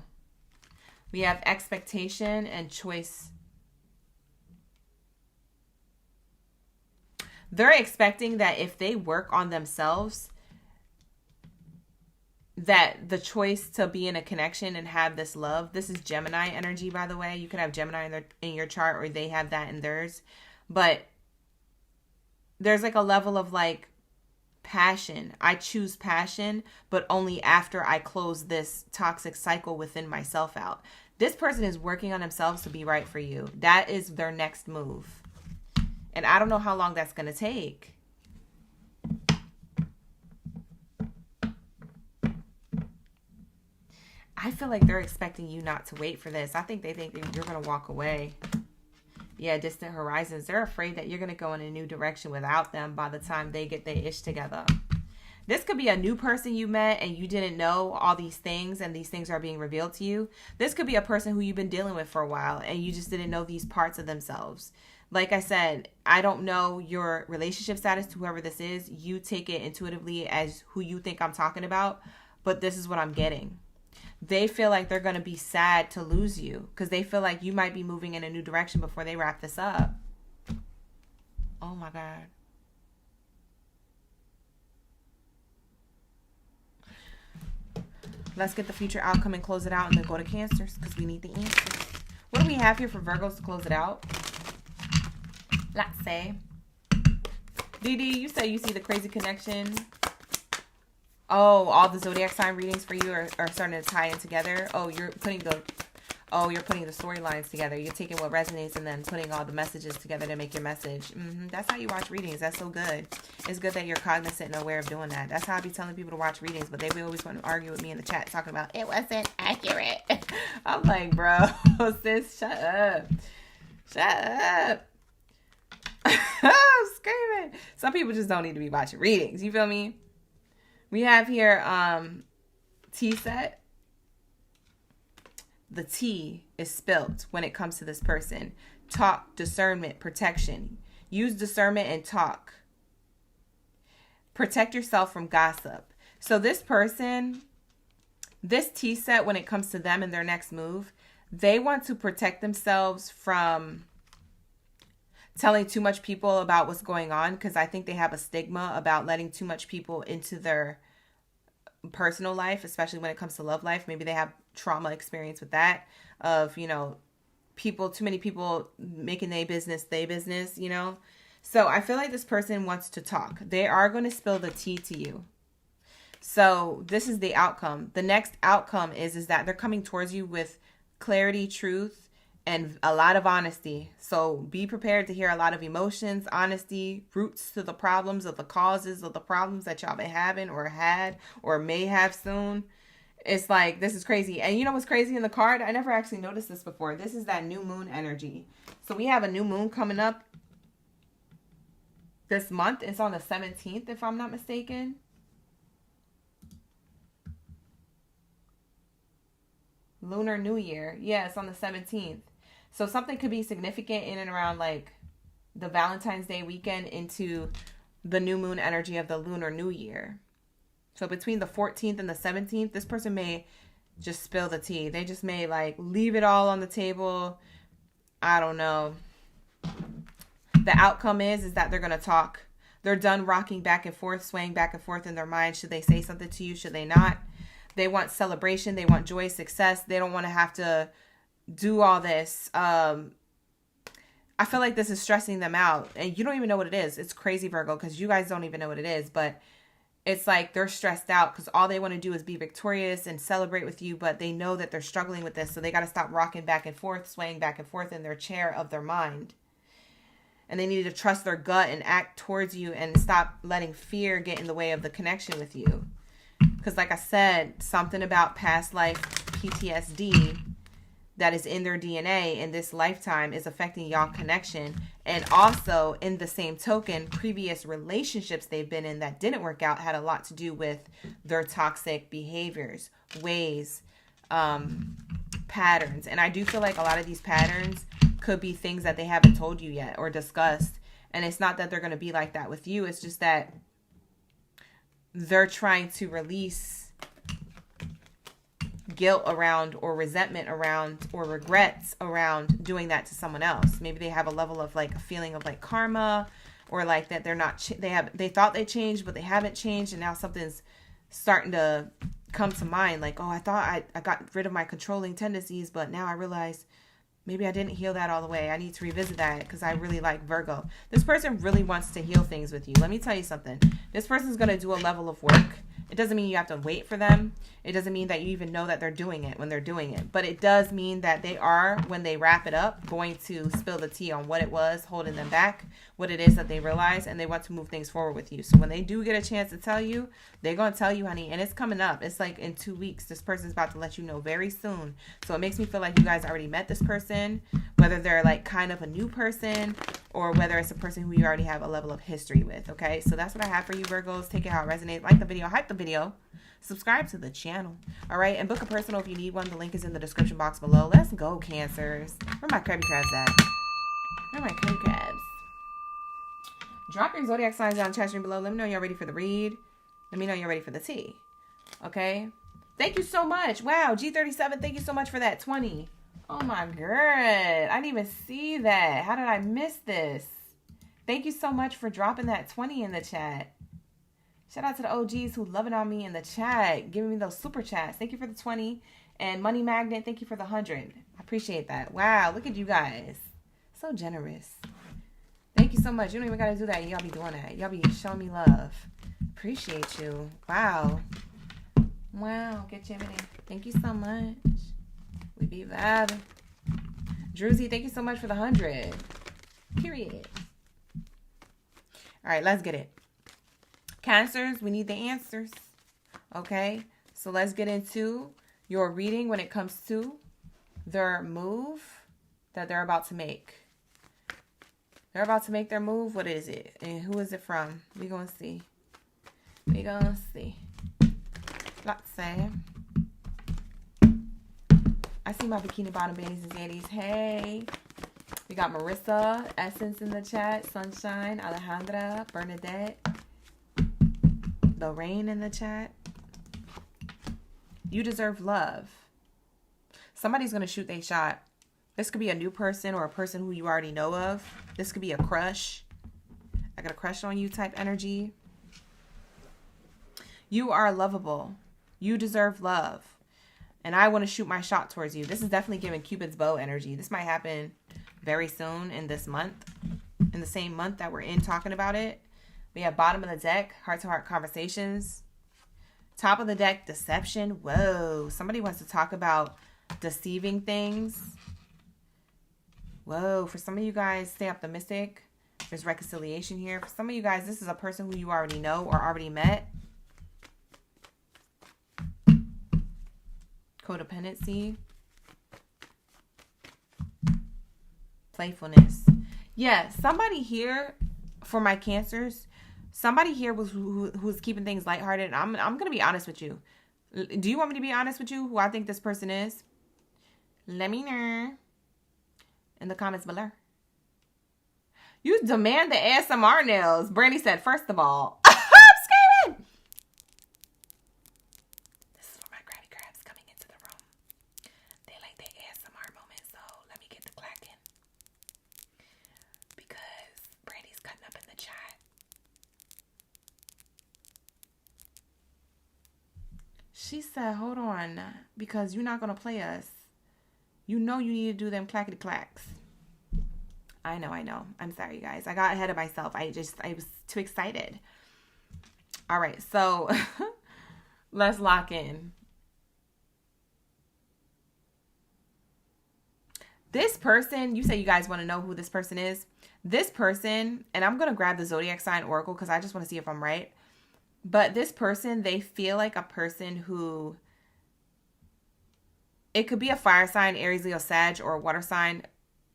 We have expectation and choice. They're expecting that if they work on themselves, that the choice to be in a connection and have this love, this is Gemini energy, by the way. You could have Gemini in your chart, or they have that in theirs. But there's a level of passion. I choose passion, but only after I close this toxic cycle within myself out. This person is working on themselves to be right for you. That is their next move. And I don't know how long that's going to take. I feel like they're expecting you not to wait for this. I think they think that you're going to walk away. Yeah, distant horizons. They're afraid that you're going to go in a new direction without them by the time they get their ish together. This could be a new person you met and you didn't know all these things, and these things are being revealed to you. This could be a person who you've been dealing with for a while and you just didn't know these parts of themselves. Like I said, I don't know your relationship status to whoever this is. You take it intuitively as who you think I'm talking about, but this is what I'm getting. They feel like they're going to be sad to lose you because they feel like you might be moving in a new direction before they wrap this up. Oh my God. Let's get the future outcome and close it out, and then go to Cancers because we need the answers. What do we have here for Virgos to close it out? Let's say. Dee, you say you see the crazy connection. Oh, all the zodiac sign readings for you are starting to tie in together. Oh, you're putting the storylines together. You're taking what resonates and then putting all the messages together to make your message. That's how you watch readings. That's so good. It's good that you're cognizant and aware of doing that. That's how I be telling people to watch readings, but they always want to argue with me in the chat talking about it wasn't accurate. I'm like, bro, sis, shut up. Shut up. I'm screaming. Some people just don't need to be watching readings. You feel me? We have here T set. The T is spelt when it comes to this person. Talk, discernment, protection. Use discernment and talk. Protect yourself from gossip. So this person, this T set, when it comes to them and their next move, they want to protect themselves from telling too much people about what's going on, because I think they have a stigma about letting too much people into their personal life, especially when it comes to love life. Maybe they have trauma experience with that, of, you know, too many people making their business, you know. So I feel like this person wants to talk. They are going to spill the tea to you. So this is the outcome. The next outcome is that they're coming towards you with clarity, truth, and a lot of honesty. So be prepared to hear a lot of emotions, honesty, roots to the problems, of the causes of the problems that y'all been having or had or may have soon. It's like, this is crazy. And you know what's crazy in the card? I never actually noticed this before. This is that new moon energy. So we have a new moon coming up this month. It's on the 17th, if I'm not mistaken. Lunar New Year. Yeah, it's on the 17th. So something could be significant in and around like the Valentine's Day weekend into the new moon energy of the Lunar New Year. So between the 14th and the 17th, this person may just spill the tea. They just may like leave it all on the table. I don't know. The outcome is that they're going to talk. They're done rocking back and forth, swaying back and forth in their mind. Should they say something to you? Should they not? They want celebration. They want joy, success. They don't want to have to do all this. I feel like this is stressing them out. And you don't even know what it is. It's crazy, Virgo, because you guys don't even know what it is. But it's like they're stressed out because all they want to do is be victorious and celebrate with you. But they know that they're struggling with this. So they got to stop rocking back and forth, swaying back and forth in their chair of their mind. And they need to trust their gut and act towards you and stop letting fear get in the way of the connection with you. Because like I said, something about past life PTSD that is in their DNA in this lifetime is affecting y'all connection. And also, in the same token, previous relationships they've been in that didn't work out had a lot to do with their toxic behaviors, ways, patterns. And I do feel like a lot of these patterns could be things that they haven't told you yet or discussed. And it's not that they're going to be like that with you. It's just that they're trying to release guilt around or resentment around or regrets around doing that to someone else. Maybe they have a level of like a feeling of like karma, or like that they're not, they thought they changed, but they haven't changed. And now something's starting to come to mind. Like, oh, I thought I got rid of my controlling tendencies, but now I realize maybe I didn't heal that all the way. I need to revisit that because I really like Virgo. This person really wants to heal things with you. Let me tell you something. This person's going to do a level of work. It doesn't mean you have to wait for them. It doesn't mean that you even know that they're doing it when they're doing it. But it does mean that they are, when they wrap it up, going to spill the tea on what it was holding them back, what it is that they realize, and they want to move things forward with you. So when they do get a chance to tell you, they're going to tell you, honey. And it's coming up. It's like in 2 weeks. This person's about to let you know very soon. So it makes me feel like you guys already met this person, whether they're like kind of a new person or whether it's a person who you already have a level of history with. Okay, so that's what I have for you, Virgos. Take it how it resonates. Like the video, hype the video, subscribe to the channel. All right, and book a personal if you need one. The link is in the description box below. Let's go, Cancers. Where my Krabby Crabs at? Where are my Krabby Crabs? Drop your zodiac signs down in the chat stream below. Let me know you're ready for the read. Let me know you're ready for the tea. Okay, thank you so much. Wow, G37, thank you so much for that 20. Oh my god, I didn't even see that. How did I miss this? Thank you so much for dropping that 20 in the chat. Shout out to the OGs who loving on me in the chat, giving me those super chats. Thank you for the 20. And Money Magnet, thank you for the 100. I appreciate that. Wow, look at you guys. So generous. Thank you so much. You don't even got to do that. Y'all be doing that. Y'all be showing me love. Appreciate you. Wow. Wow, get Jiminy. Thank you so much. We be vibing. Druzy, thank you so much for the 100. Period. All right, let's get it. Cancers, we need the answers. Okay, so let's get into your reading when it comes to their move that they're about to make. They're about to make their move. What is it? And who is it from? We're going to see. We're going to see. Let's say. I see my bikini bottom bandies and zandies. Hey. We got Marissa, Essence in the chat. Sunshine, Alejandra, Bernadette. Lorraine in the chat. You deserve love. Somebody's going to shoot their shot. This could be a new person or a person who you already know of. This could be a crush. I got a crush on you type energy. You are lovable. You deserve love. And I want to shoot my shot towards you. This is definitely giving Cupid's bow energy. This might happen very soon in this month. In the same month that we're in talking about it. We have bottom of the deck, heart-to-heart conversations. Top of the deck, deception. Whoa. Somebody wants to talk about deceiving things. Whoa. For some of you guys, stay optimistic. There's reconciliation here. For some of you guys, this is a person who you already know or already met. Codependency. Playfulness. Yeah, somebody here, for my Cancers, somebody here who's keeping things lighthearted. I'm going to be honest with you. Do you want me to be honest with you who I think this person is? Let me know in the comments below. You demand the ASMR nails. Brandy said, first of all. I'm screaming. This is for my Gravy Crabs coming into the room. They like the ASMR moment, so let me get the clacking. Because Brandy's cutting up in the chat. She said, hold on, because you're not going to play us. You know you need to do them clackety clacks. I know. I'm sorry, you guys. I got ahead of myself. I was too excited. All right, so let's lock in. This person, you say you guys want to know who this person is. This person, and I'm going to grab the Zodiac sign oracle because I just want to see if I'm right. But this person, they feel like a person who, it could be a fire sign, Aries, Leo, Sag, or a water sign,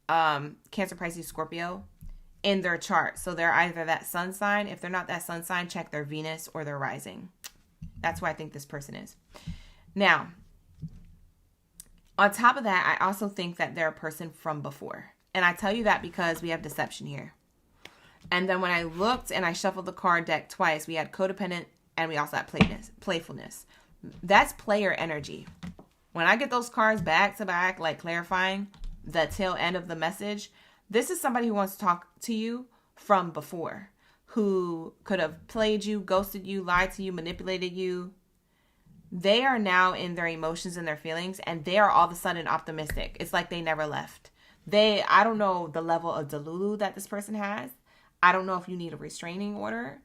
Cancer, Pisces, Scorpio, in their chart. So they're either that sun sign. If they're not that sun sign, check their Venus or their rising. That's who I think this person is. Now, on top of that, I also think that they're a person from before. And I tell you that because we have deception here. And then when I looked and I shuffled the card deck twice, we had codependent and we also had playfulness. That's player energy. When I get those cards back to back, like clarifying the tail end of the message, this is somebody who wants to talk to you from before, who could have played you, ghosted you, lied to you, manipulated you. They are now in their emotions and their feelings, and they are all of a sudden optimistic. It's like they never left. I don't know the level of delulu that this person has. I don't know if you need a restraining order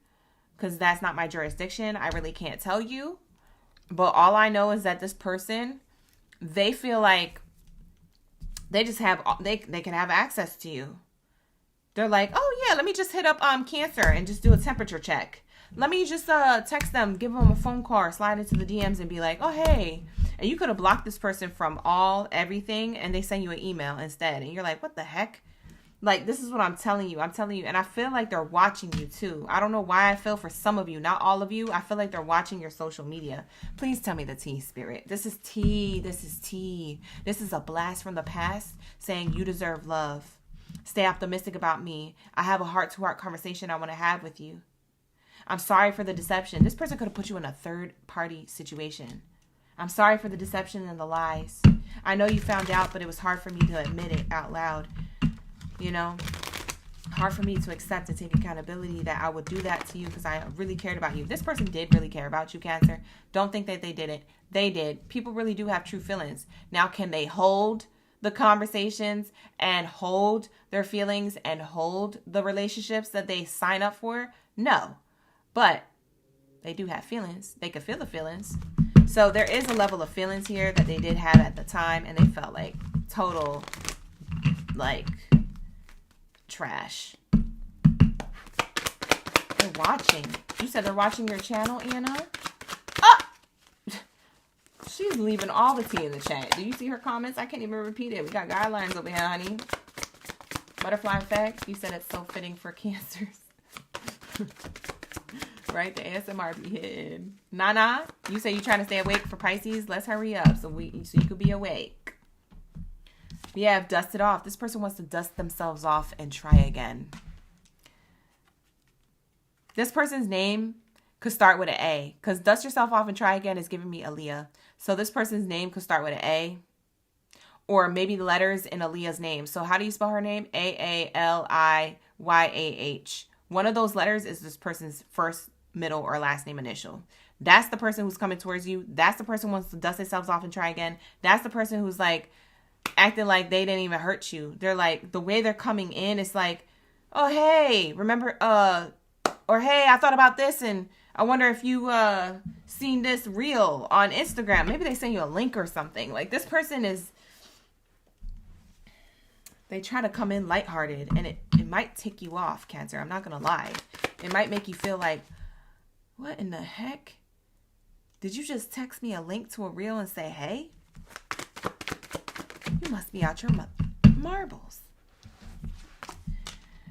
because that's not my jurisdiction. I really can't tell you. But all I know is that this person, they feel like they just have, they can have access to you. They're like, oh yeah, let me just hit up Cancer and just do a temperature check. Let me just text them, give them a phone call, or slide into the DMs and be like, oh hey. And you could have blocked this person from everything and they send you an email instead. And you're like, what the heck? Like, this is what I'm telling you. And I feel like they're watching you too. I don't know why I feel for some of you, not all of you. I feel like they're watching your social media. Please tell me the tea, Spirit. This is tea. This is tea. This is a blast from the past saying you deserve love. Stay optimistic about me. I have a heart-to-heart conversation I want to have with you. I'm sorry for the deception. This person could have put you in a third-party situation. I'm sorry for the deception and the lies. I know you found out, but it was hard for me to admit it out loud. You know, hard for me to accept and take accountability that I would do that to you because I really cared about you. This person did really care about you, Cancer. Don't think that they didn't. They did. People really do have true feelings. Now, can they hold the conversations and hold their feelings and hold the relationships that they sign up for? No. But they do have feelings. They can feel the feelings. So there is a level of feelings here that they did have at the time, and they felt like total, like, trash. They're watching. You said they're watching your channel, Anna? Oh! She's leaving all the tea in the chat. Do you see her comments? I can't even repeat it. We got guidelines over here, honey. Butterfly effect. You said it's so fitting for cancers. Right? The ASMR be hitting. Nana, you say you trying to stay awake for Pisces? Let's hurry up so you could be awake. We have dusted off. This person wants to dust themselves off and try again. This person's name could start with an A, because dust yourself off and try again is giving me Aaliyah. So this person's name could start with an A, or maybe the letters in Aaliyah's name. So how do you spell her name? Aaliyah. One of those letters is this person's first, middle, or last name initial. That's the person who's coming towards you. That's the person who wants to dust themselves off and try again. That's the person who's like acting like they didn't even hurt you. They're like, the way they're coming in is like, oh, hey, remember, or hey, I thought about this and I wonder if you seen this reel on Instagram. Maybe they send you a link or something. Like, this person is, they try to come in lighthearted, and it might tick you off, Cancer. I'm not going to lie. It might make you feel like, what in the heck? Did you just text me a link to a reel and say, hey? You must be out your marbles.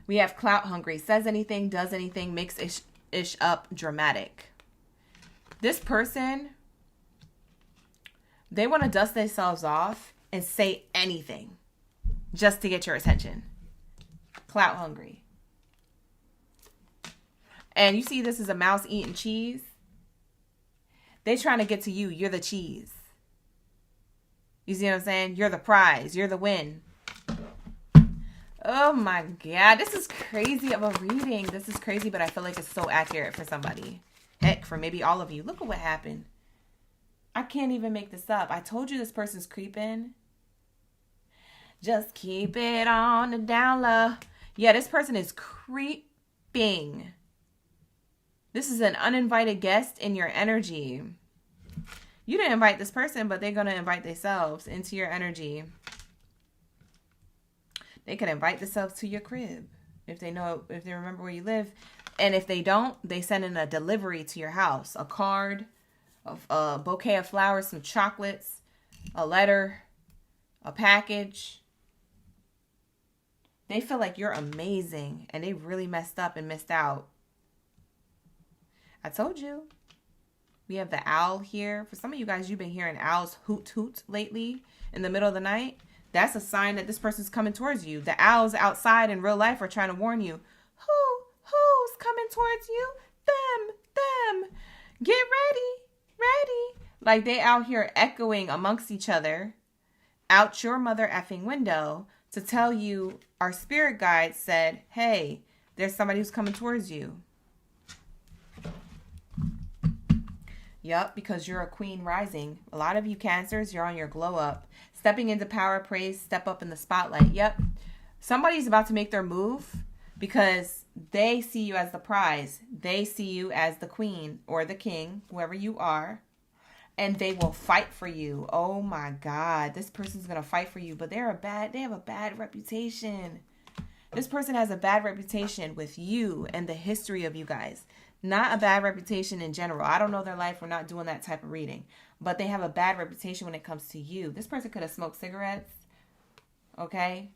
We have clout hungry. Says anything, does anything, makes ish up dramatic. This person, they want to dust themselves off and say anything just to get your attention. Clout hungry. And you see this is a mouse eating cheese. They trying to get to you. You're the cheese. You see what I'm saying? You're the prize. You're the win. Oh my God. This is crazy of a reading. This is crazy, but I feel like it's so accurate for somebody. Heck, for maybe all of you. Look at what happened. I can't even make this up. I told you this person's creeping. Just keep it on the down low. Yeah, this person is creeping. This is an uninvited guest in your energy. You didn't invite this person, but they're going to invite themselves into your energy. They could invite themselves to your crib if they remember where you live. And if they don't, they send in a delivery to your house. A card, a bouquet of flowers, some chocolates, a letter, a package. They feel like you're amazing and they really messed up and missed out. I told you. We have the owl here. For some of you guys, you've been hearing owls hoot hoot lately in the middle of the night. That's a sign that this person's coming towards you. The owls outside in real life are trying to warn you. Who's coming towards you? Them. Get ready. Like they out here echoing amongst each other out your mother effing window to tell you our spirit guide said, hey, there's somebody who's coming towards you. Yup, because you're a queen rising. A lot of you Cancers, you're on your glow up. Stepping into power, praise, step up in the spotlight. Yep. Somebody's about to make their move because they see you as the prize. They see you as the queen or the king, whoever you are. And they will fight for you. Oh my God. This person's going to fight for you, but they have a bad reputation. This person has a bad reputation with you and the history of you guys. Not a bad reputation in general. I don't know their life. We're not doing that type of reading. But they have a bad reputation when it comes to you. This person could have smoked cigarettes. Okay?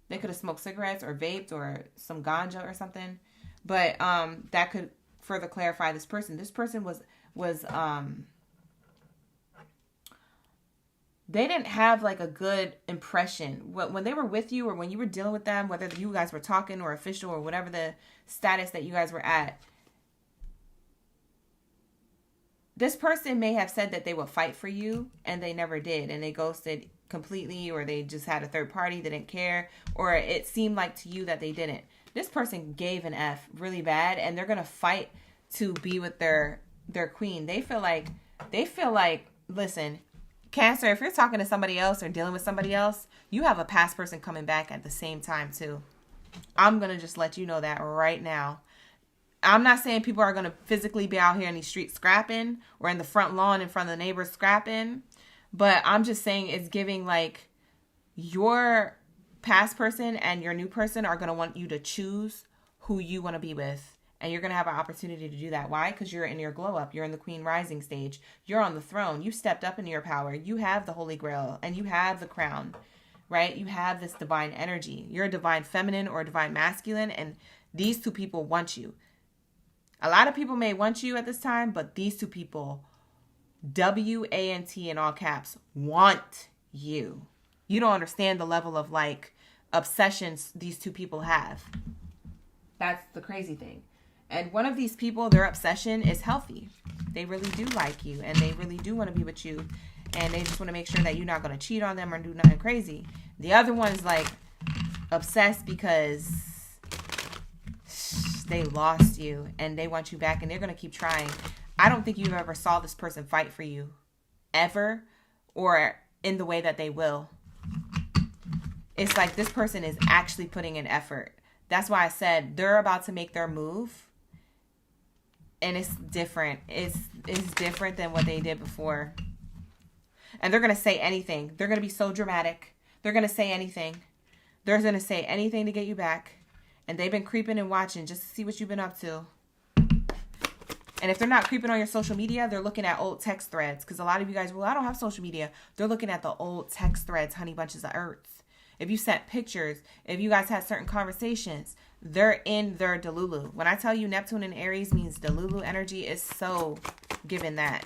They could have smoked cigarettes or vaped or some ganja or something. But that could further clarify this person. This person was they didn't have like a good impression. When they were with you or when you were dealing with them, whether you guys were talking or official or whatever the status that you guys were at, this person may have said that they would fight for you and they never did. And they ghosted completely, or they just had a third party that didn't care, or it seemed like to you that they didn't. This person gave an F really bad and they're going to fight to be with their queen. They feel like, listen, Cancer, if you're talking to somebody else or dealing with somebody else, you have a past person coming back at the same time too. I'm going to just let you know that right now. I'm not saying people are going to physically be out here in these streets scrapping or in the front lawn in front of the neighbors scrapping. But I'm just saying it's giving like your past person and your new person are going to want you to choose who you want to be with And you're going to have an opportunity to do that. Why? Because you're in your glow up. You're in the queen rising stage. You're on the throne. You stepped up into your power. You have the Holy Grail and you have the crown, right? You have this divine energy. You're a divine feminine or a divine masculine, and these two people want you. A lot of people may want you at this time, but these two people, W-A-N-T in all caps, want you. You don't understand the level of like obsessions these two people have. That's the crazy thing. And one of these people, their obsession is healthy. They really do like you and they really do want to be with you. And they just want to make sure that you're not going to cheat on them or do nothing crazy. The other one is like obsessed because they lost you and they want you back and they're going to keep trying. I don't think you've ever saw this person fight for you ever or in the way that they will. It's like this person is actually putting in effort. That's why I said they're about to make their move. And it's different. It's different than what they did before. And they're going to say anything. They're going to be so dramatic. They're going to say anything. They're going to say anything to get you back. And they've been creeping and watching just to see what you've been up to. And if they're not creeping on your social media, they're looking at old text threads. Because a lot of you guys, well, I don't have social media. They're looking at the old text threads, honey bunches of earths. If you sent pictures, if you guys had certain conversations, they're in their Delulu. When I tell you Neptune and Aries means Delulu energy, is so given that.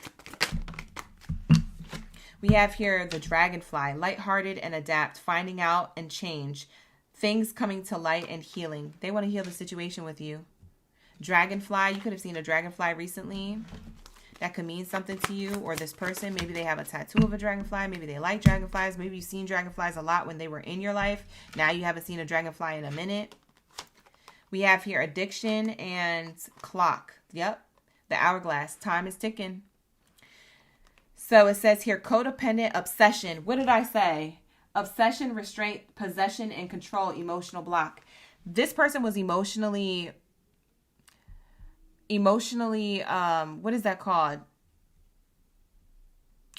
We have here the dragonfly, lighthearted and adapt, finding out and change, things coming to light and healing. They want to heal the situation with you. Dragonfly, you could have seen a dragonfly recently. That could mean something to you or this person. Maybe they have a tattoo of a dragonfly. Maybe they like dragonflies. Maybe you've seen dragonflies a lot when they were in your life. Now you haven't seen a dragonfly in a minute. We have here addiction and clock. Yep, the hourglass. Time is ticking. So it says here codependent obsession. What did I say? Obsession, restraint, possession, and control, emotional block. This person was emotionally, what is that called?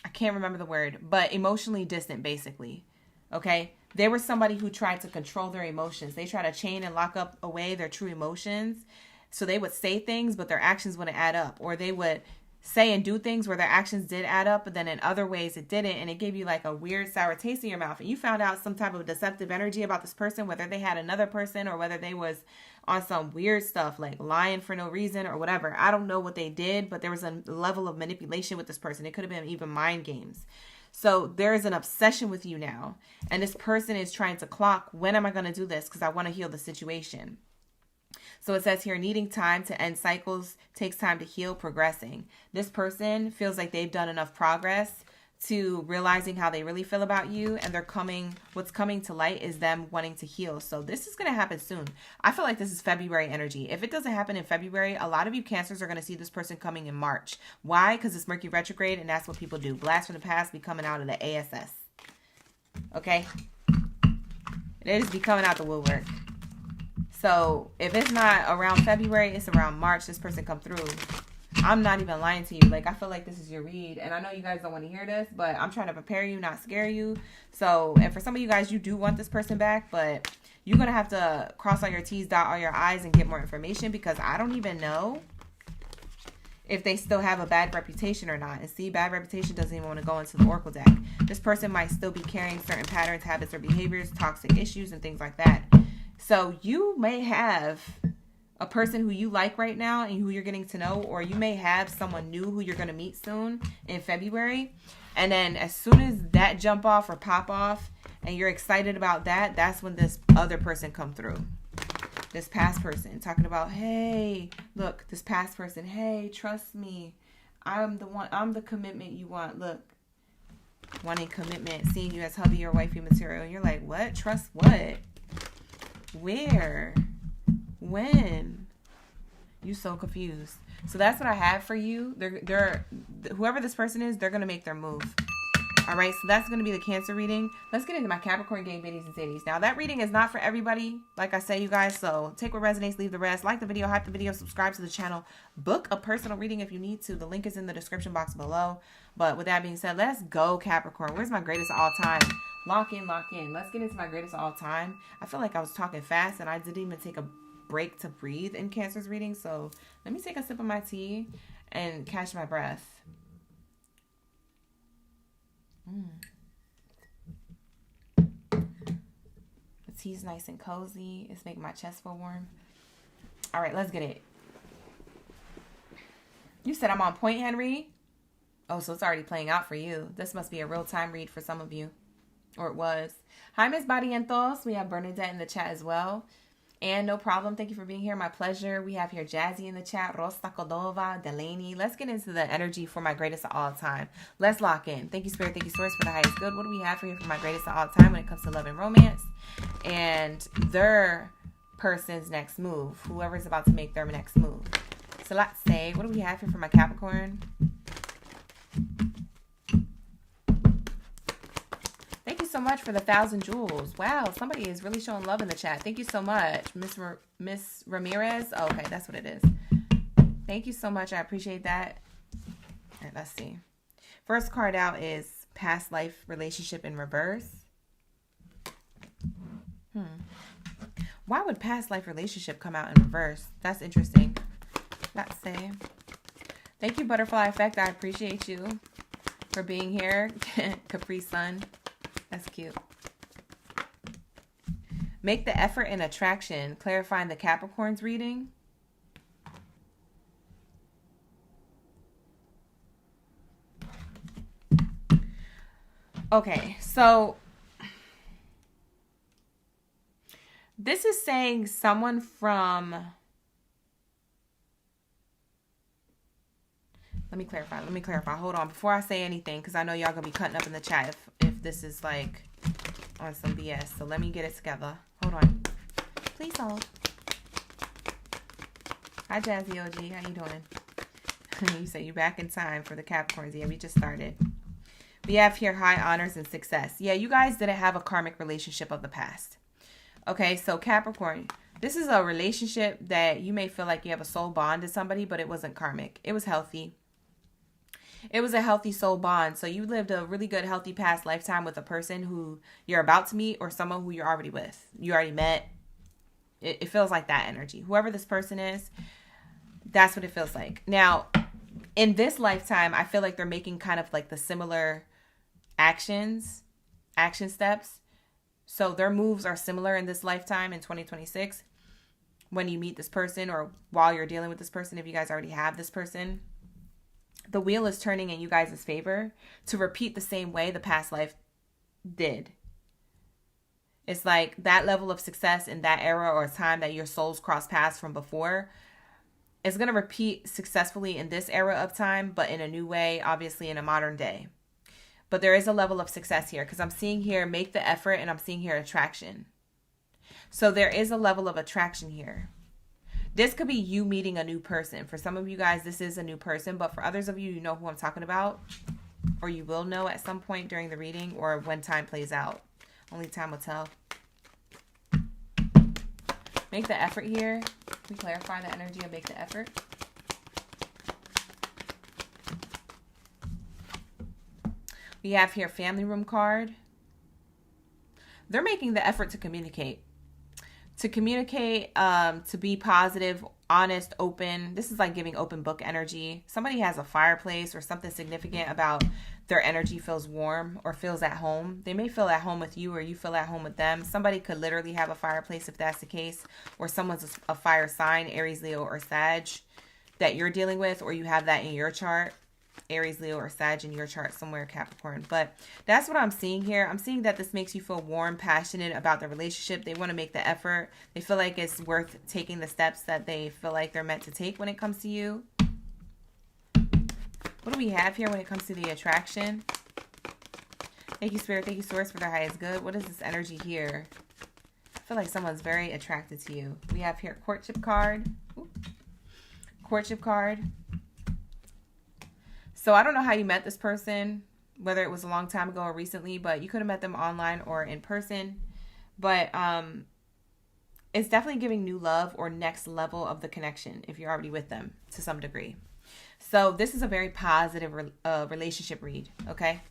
I can't remember the word, but emotionally distant, basically. Okay. They were somebody who tried to control their emotions. They try to chain and lock up away their true emotions. So they would say things, but their actions wouldn't add up. Or they would say and do things where their actions did add up, but then in other ways it didn't. And it gave you like a weird sour taste in your mouth. And you found out some type of deceptive energy about this person, whether they had another person or whether they was on some weird stuff like lying for no reason or whatever. I don't know what they did, but there was a level of manipulation with this person. It could have been even mind games. So there is an obsession with you now. And this person is trying to clock, when am I going to do this? Because I want to heal the situation. So it says here, needing time to end cycles, takes time to heal, progressing. This person feels like they've done enough progress to realizing how they really feel about you. And what's coming to light is them wanting to heal. So this is going to happen soon. I feel like this is February energy. If it doesn't happen in February, a lot of you Cancers are going to see this person coming in March. Why? Because it's Mercury retrograde and that's what people do. Blast from the past be coming out of the ASS. Okay? They just be coming out the woodwork. So if it's not around February, it's around March, this person come through. I'm not even lying to you. Like, I feel like this is your read. And I know you guys don't want to hear this, but I'm trying to prepare you, not scare you. So, and for some of you guys, you do want this person back, but you're going to have to cross all your T's, dot all your I's, and get more information because I don't even know if they still have a bad reputation or not. And see, bad reputation doesn't even want to go into the Oracle deck. This person might still be carrying certain patterns, habits, or behaviors, toxic issues, and things like that. So you may have a person who you like right now and who you're getting to know, or you may have someone new who you're going to meet soon in February. And then as soon as that jump off or pop off and you're excited about that, that's when this other person come through. This past person talking about, hey, look, this past person, hey, trust me. I'm the one, I'm the commitment you want. Look, wanting commitment, seeing you as hubby or wifey material. And you're like, what? Trust what? Where? When? You so confused. So that's what I have for you. They're whoever this person is, they're gonna make their move. All right, so that's gonna be the Cancer reading. Let's get into my Capricorn game, Baddies and Zadies. Now that reading is not for everybody, like I say, you guys. So take what resonates, leave the rest. Like the video, hype the video, subscribe to the channel, book a personal reading if you need to. The link is in the description box below. But with that being said, let's go Capricorn. Where's my greatest of all time? Lock in, lock in. Let's get into my greatest of all time. I feel like I was talking fast and I didn't even take a break to breathe in Cancer's reading. So let me take a sip of my tea and catch my breath. The tea's nice and cozy. It's making my chest feel warm. All right, let's get it. You said I'm on point, Henry? Oh, so it's already playing out for you. This must be a real-time read for some of you. Or it was. Hi, Miss Baddie. We have Bernadette in the chat as well. And no problem. Thank you for being here. My pleasure. We have here Jazzy in the chat. Rosta Cordova, Delaney. Let's get into the energy for my greatest of all time. Let's lock in. Thank you, Spirit. Thank you, Source, for the highest good. What do we have for you for my greatest of all time when it comes to love and romance? And their person's next move. Whoever's about to make their next move. So let's say, what do we have here for my Capricorn? Thank you so much for the 1,000 jewels. Wow, somebody is really showing love in the chat. Thank you so much, Miss Ramirez. Oh, okay, that's what it is. Thank you so much. I appreciate that. All right, let's see. First card out is past life relationship in reverse. Why would past life relationship come out in reverse? That's interesting. Let's see. Thank you, Butterfly Effect. I appreciate you for being here. Capri Sun. That's cute. Make the effort in attraction. Clarifying the Capricorn's reading. Okay, so this is saying someone from... Let me clarify. Hold on. Before I say anything, because I know y'all going to be cutting up in the chat if this is like on some BS. So let me get it together. Hold on. Please hold. Hi, Jazzy OG. How you doing? You say you back in time for the Capricorns. Yeah, we just started. We have here high honors and success. Yeah, you guys didn't have a karmic relationship of the past. Okay, so Capricorn, this is a relationship that you may feel like you have a soul bond to somebody, but it wasn't karmic. It was healthy. It was a healthy soul bond. So you lived a really good, healthy past lifetime with a person who you're about to meet or someone who you're already with. You already met. It feels like that energy. Whoever this person is, that's what it feels like. Now, in this lifetime, I feel like they're making kind of like the similar action steps. So their moves are similar in this lifetime in 2026 when you meet this person or while you're dealing with this person, if you guys already have this person. The wheel is turning in you guys' favor to repeat the same way the past life did. It's like that level of success in that era or time that your souls crossed paths from before is going to repeat successfully in this era of time, but in a new way, obviously in a modern day. But there is a level of success here because I'm seeing here make the effort and I'm seeing here attraction. So there is a level of attraction here. This could be you meeting a new person. For some of you guys, this is a new person. But for others of you, you know who I'm talking about. Or you will know at some point during the reading or when time plays out. Only time will tell. Make the effort here. We clarify the energy of make the effort. We have here family room card. They're making the effort to communicate. To be positive, honest, open. This is like giving open book energy. Somebody has a fireplace or something significant about their energy feels warm or feels at home. They may feel at home with you or you feel at home with them. Somebody could literally have a fireplace if that's the case. Or someone's a fire sign, Aries, Leo, or Sag that you're dealing with, or you have that in your chart. Aries, Leo, or Sag in your chart somewhere, Capricorn. But that's what I'm seeing here. I'm seeing that this makes you feel warm, passionate about the relationship. They want to make the effort. They feel like it's worth taking the steps that they feel like they're meant to take when it comes to you. What do we have here when it comes to the attraction? Thank you, Spirit. Thank you, Source, for their highest good. What is this energy here? I feel like someone's very attracted to you. We have here courtship card. Ooh. Courtship card. So I don't know how you met this person, whether it was a long time ago or recently, but you could have met them online or in person. But it's definitely giving new love or next level of the connection if you're already with them to some degree. So this is a very positive relationship read, okay?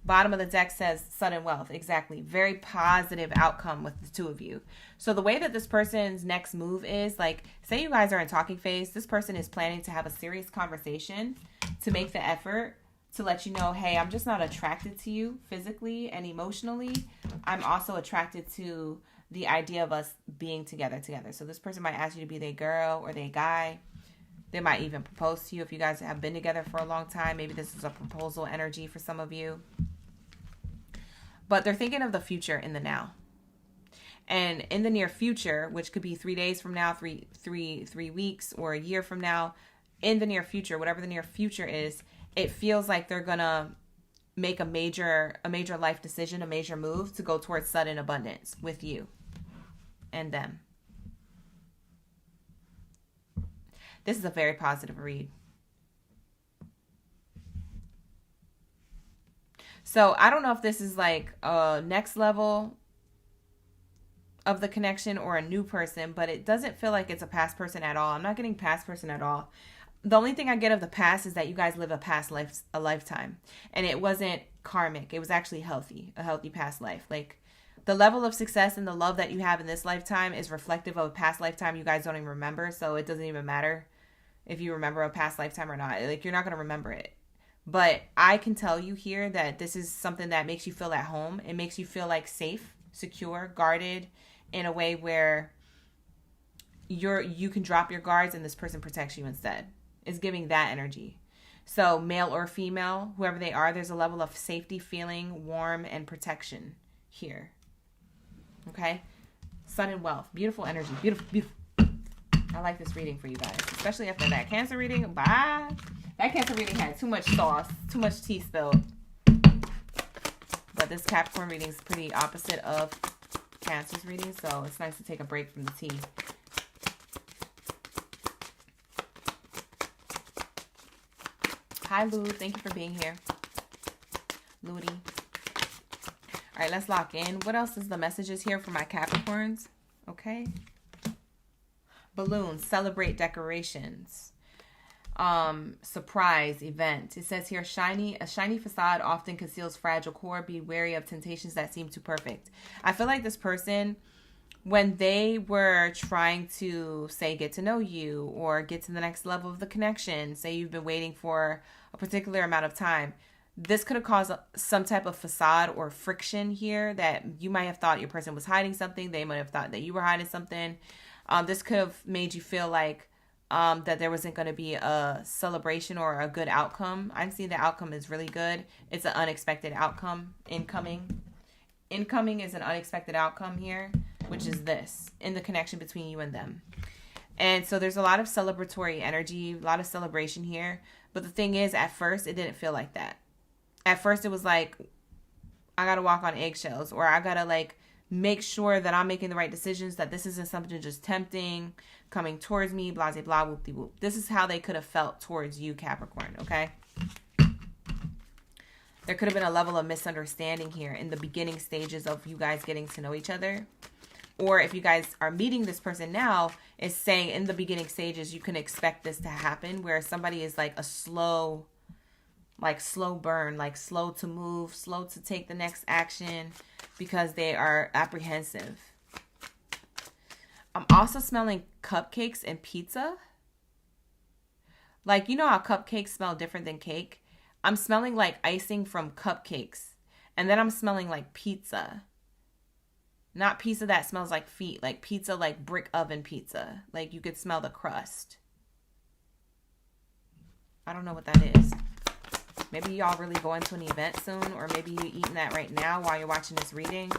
Bottom of the deck says sudden wealth. Exactly. Very positive outcome with the two of you. So the way that this person's next move is, like, say you guys are in talking phase. This person is planning to have a serious conversation to make the effort to let you know, hey, I'm just not attracted to you physically and emotionally. I'm also attracted to the idea of us being together. So this person might ask you to be their girl or their guy. They might even propose to you if you guys have been together for a long time. Maybe this is a proposal energy for some of you. But they're thinking of the future in the now. And in the near future, which could be 3 days from now, three weeks, or a year from now, in the near future, whatever the near future is, it feels like they're gonna make a major life decision, a major move to go towards sudden abundance with you and them. This is a very positive read. So I don't know if this is like a next level of the connection or a new person, but it doesn't feel like it's a past person at all. I'm not getting past person at all. The only thing I get of the past is that you guys live a lifetime, and it wasn't karmic. It was actually a healthy past life. Like, the level of success and the love that you have in this lifetime is reflective of a past lifetime you guys don't even remember. So it doesn't even matter if you remember a past lifetime or not. Like, you're not going to remember it. But I can tell you here that this is something that makes you feel at home. It makes you feel like safe, secure, guarded, in a way where you can drop your guards and this person protects you instead. Is giving that energy. So male or female, whoever they are, there's a level of safety, feeling warm, and protection here. Okay? Sudden wealth. Beautiful energy. Beautiful. I like this reading for you guys. Especially after that Cancer reading. Bye. That Cancer reading had too much sauce. Too much tea spilled. But this Capricorn reading is pretty opposite of Cancer's reading. So it's nice to take a break from the tea. Hi, Lou. Thank you for being here. Ludi. All right, let's lock in. What else is the messages here for my Capricorns? Okay. Balloons. Celebrate decorations. Surprise event. It says here, a shiny facade often conceals fragile core. Be wary of temptations that seem too perfect. I feel like this person, when they were trying to, say, get to know you or get to the next level of the connection, say you've been waiting for a particular amount of time, this could have caused some type of facade or friction here that you might have thought your person was hiding something. They might have thought that you were hiding something. This could have made you feel like that there wasn't going to be a celebration or a good outcome. I'm seeing the outcome is really good. It's an unexpected outcome incoming. Incoming is an unexpected outcome here, which is this, in the connection between you and them. And so there's a lot of celebratory energy, a lot of celebration here. But the thing is, at first, it didn't feel like that. At first, it was like, I got to walk on eggshells, or I got to, like, make sure that I'm making the right decisions, that this isn't something just tempting, coming towards me, blah, blah, blah, whoop-de-whoop. This is how they could have felt towards you, Capricorn, okay? There could have been a level of misunderstanding here in the beginning stages of you guys getting to know each other. Or if you guys are meeting this person now, it's saying in the beginning stages, you can expect this to happen, where somebody is like a slow burn, like slow to move, slow to take the next action because they are apprehensive. I'm also smelling cupcakes and pizza. Like, you know how cupcakes smell different than cake? I'm smelling like icing from cupcakes. And then I'm smelling like pizza. Not pizza that smells like feet, like pizza, like brick oven pizza. Like you could smell the crust. I don't know what that is. Maybe y'all really going to an event soon, or maybe you're eating that right now while you're watching this reading.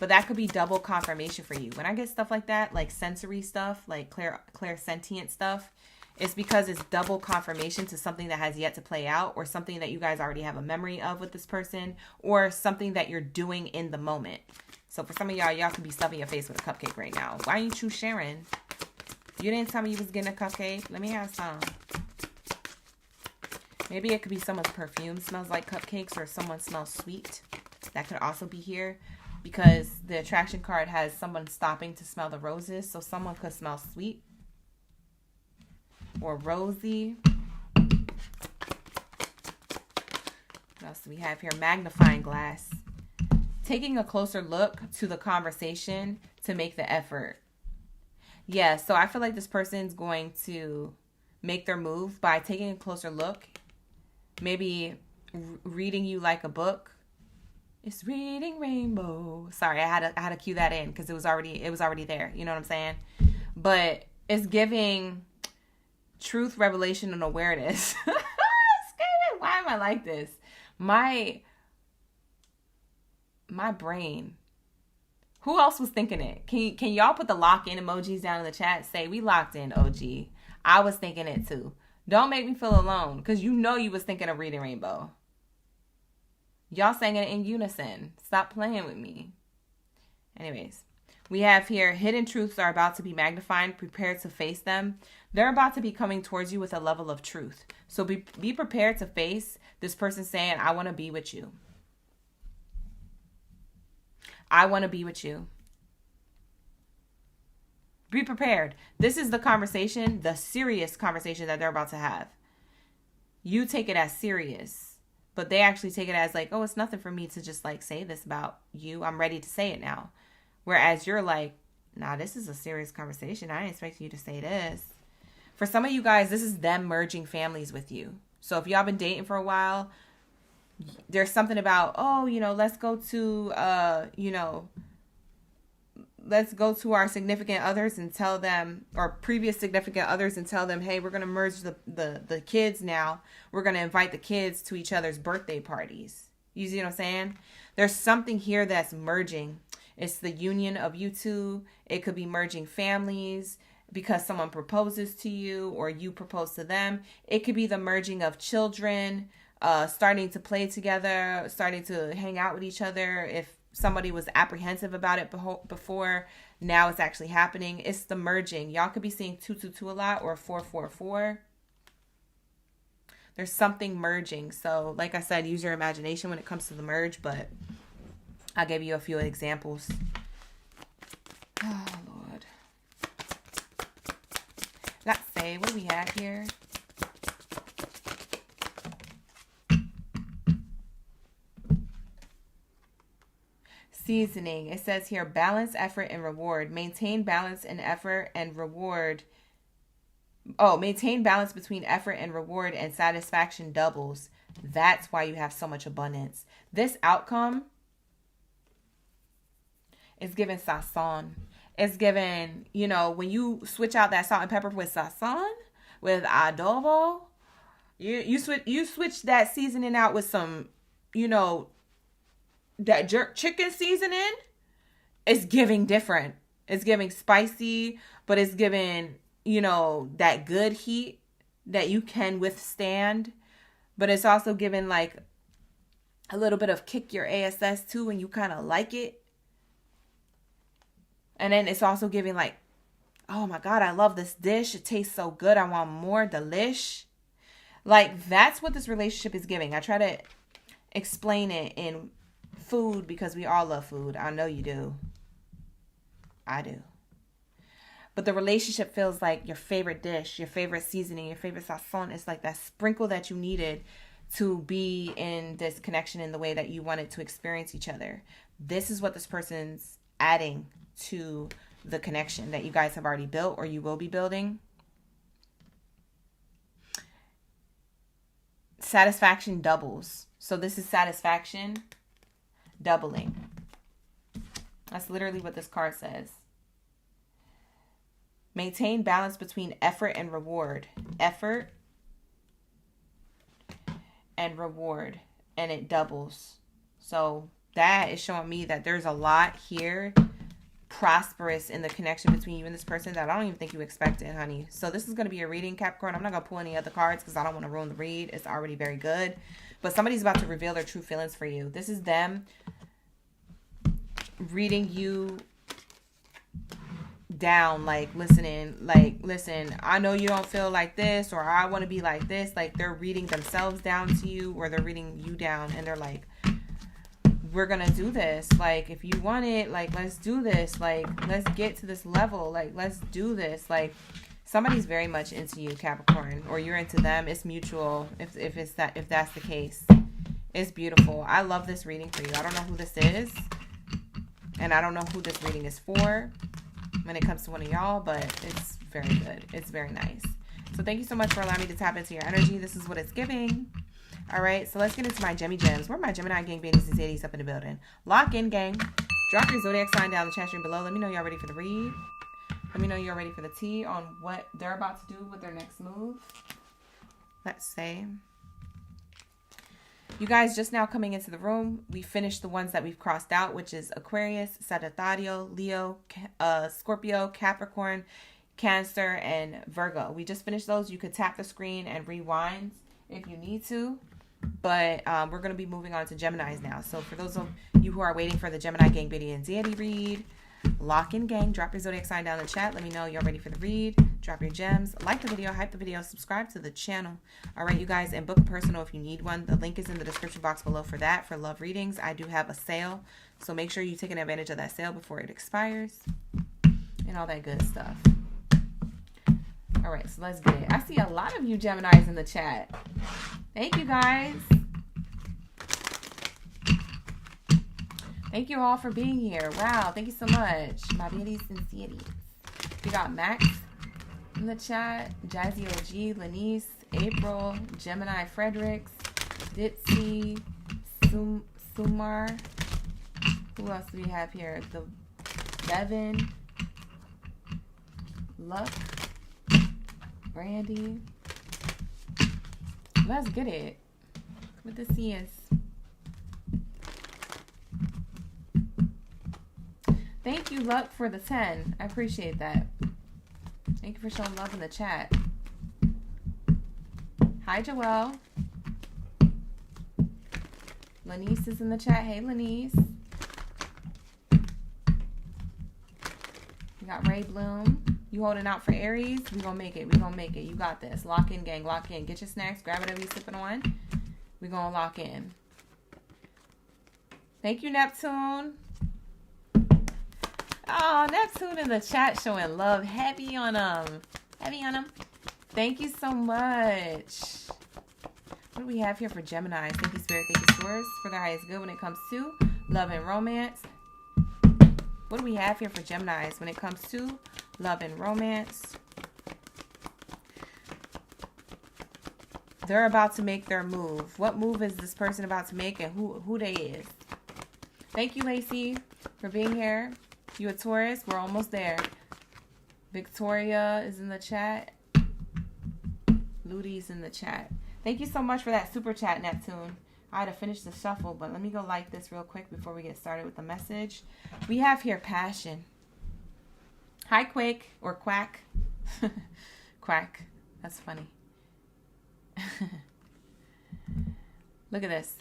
But that could be double confirmation for you. When I get stuff like that, like sensory stuff, like clairsentient stuff, it's because it's double confirmation to something that has yet to play out, or something that you guys already have a memory of with this person, or something that you're doing in the moment. So for some of y'all could be stuffing your face with a cupcake right now. Why aren't you sharing? You didn't tell me you was getting a cupcake. Let me have some. Maybe it could be someone's perfume smells like cupcakes, or someone smells sweet. That could also be here, because the attraction card has someone stopping to smell the roses. So someone could smell sweet or rosy. What else We have here magnifying glass. Taking a closer look to the conversation to make the effort. Yeah, so I feel like this person's going to make their move by taking a closer look. Maybe reading you like a book. It's reading rainbow. Sorry, I had to cue that in because it was already there. You know what I'm saying? But it's giving truth, revelation, and awareness. Why am I like this? My brain. Who else was thinking it? Can y'all put the lock in emojis down in the chat? Say we locked in, OG. I was thinking it too. Don't make me feel alone because you know you was thinking of reading rainbow. Y'all sang it in unison. Stop playing with me. Anyways, we have here hidden truths are about to be magnified. Prepare to face them. They're about to be coming towards you with a level of truth. So be prepared to face this person saying, I want to be with you. I want to be with you. Be prepared. This is the conversation, the serious conversation that they're about to have. You take it as serious, but they actually take it as like, oh, it's nothing for me to just like say this about you. I'm ready to say it now. Whereas you're like, nah, this is a serious conversation. I didn't expect you to say this. For some of you guys, this is them merging families with you. So if y'all been dating for a while, there's something about, oh, let's go to, let's go to our significant others and tell them, or previous significant others and tell them, hey, we're going to merge the kids now. We're going to invite the kids to each other's birthday parties. You see what I'm saying? There's something here that's merging. It's the union of you two. It could be merging families because someone proposes to you or you propose to them. It could be the merging of children, starting to play together, starting to hang out with each other. If somebody was apprehensive about it before, now it's actually happening. It's the merging. Y'all could be seeing 222 a lot or 444. There's something merging. So like I said, use your imagination when it comes to the merge, but I'll give you a few examples. Oh, Lord. Let's say, what do we have here? Seasoning. It says here, balance, effort, and reward. Maintain balance and effort and reward. Oh, maintain balance between effort and reward, and satisfaction doubles. That's why you have so much abundance. This outcome is given sazon. It's given, when you switch out that salt and pepper with sazon, with adobo, you switch that seasoning out with some, that jerk chicken seasoning. It's giving different. It's giving spicy, but it's giving, that good heat that you can withstand. But it's also giving like a little bit of kick your ass too when you kind of like it. And then it's also giving like, oh my God, I love this dish. It tastes so good. I want more. Delish. Like, that's what this relationship is giving. I try to explain it in food because we all love food. I know you do. I do. But the relationship feels like your favorite dish, your favorite seasoning, your favorite sazon. It's like that sprinkle that you needed to be in this connection in the way that you wanted to experience each other. This is what this person's adding to the connection that you guys have already built or you will be building. Satisfaction doubles. So this is satisfaction doubling. That's literally what this card says. Maintain balance between effort and reward. Effort and reward. And it doubles. So that is showing me that there's a lot here prosperous in the connection between you and this person that I don't even think you expected, honey. So this is going to be a reading, Capricorn. I'm not going to pull any other cards because I don't want to ruin the read. It's already very good. But somebody's about to reveal their true feelings for you. This is them reading you down, like listening, like, listen, I know you don't feel like this, or I want to be like this. Like, they're reading themselves down to you, or they're reading you down, and they're like, we're gonna do this. Like, if you want it, like, let's do this. Like, let's get to this level. Like, let's do this. Like, somebody's very much into you, Capricorn, or you're into them. It's mutual. If that's the case, It's beautiful. I love this reading for you. I don't know who this is, and I don't know who this reading is for when it comes to one of y'all, but it's very good. It's very nice. So thank you so much for allowing me to tap into your energy. This is what it's giving. All right, so let's get into my Gemmy Gems. Where are my Gemini gang baddies and zaddies up in the building? Lock in, gang. Drop your zodiac sign down in the chat stream below. Let me know y'all ready for the read. Let me know you're ready for the tea on what they're about to do with their next move. Let's say. You guys just now coming into the room, we finished the ones that we've crossed out, which is Aquarius, Sagittario, Leo, Scorpio, Capricorn, Cancer, and Virgo. We just finished those. You could tap the screen and rewind if you need to. But we're going to be moving on to Geminis now. So for those of you who are waiting for the Gemini gang, Baddie, and Zaddy read, lock in, gang. Drop your zodiac sign down in the chat. Let me know you're ready for the read. Drop your gems. Like the video, hype the video, subscribe to the channel. All right, you guys, and book a personal if you need one. The link is in the description box below for that. For love readings, I do have a sale. So make sure you're taking advantage of that sale before it expires. And all that good stuff. All right, so let's get it. I see a lot of you Geminis in the chat. Thank you, guys. Thank you all for being here. Wow, thank you so much. My baddies and zaddies. We got Max in the chat. Jazzy OG, Lanice, April, Gemini Fredericks, Ditzy, Sumar. Who else do we have here? The Devin, Luck, Randy. Let's get it. What this is. Thank you, Luck, for the 10. I appreciate that. Thank you for showing love in the chat. Hi, Joelle. Lanice is in the chat. Hey, Lanice. We got Ray Bloom. You holding out for Aries? We gonna make it. We gonna make it. You got this. Lock in, gang. Lock in. Get your snacks. Grab whatever you're sipping on. We gonna lock in. Thank you, Neptune. Oh, Neptune in the chat showing love. Heavy on them. Heavy on them. Thank you so much. What do we have here for Gemini? Thank you, Spirit. Thank you, Source, for the highest good when it comes to love and romance. What do we have here for Geminis when it comes to love and romance? They're about to make their move. What move is this person about to make and who they is? Thank you, Lacey, for being here. You a Taurus? We're almost there. Victoria is in the chat. Ludi's in the chat. Thank you so much for that super chat, Neptune. I had to finish the shuffle, but let me go like this real quick before we get started with the message. We have here passion. Hi, Quake, or Quack. Quack. That's funny. Look at this.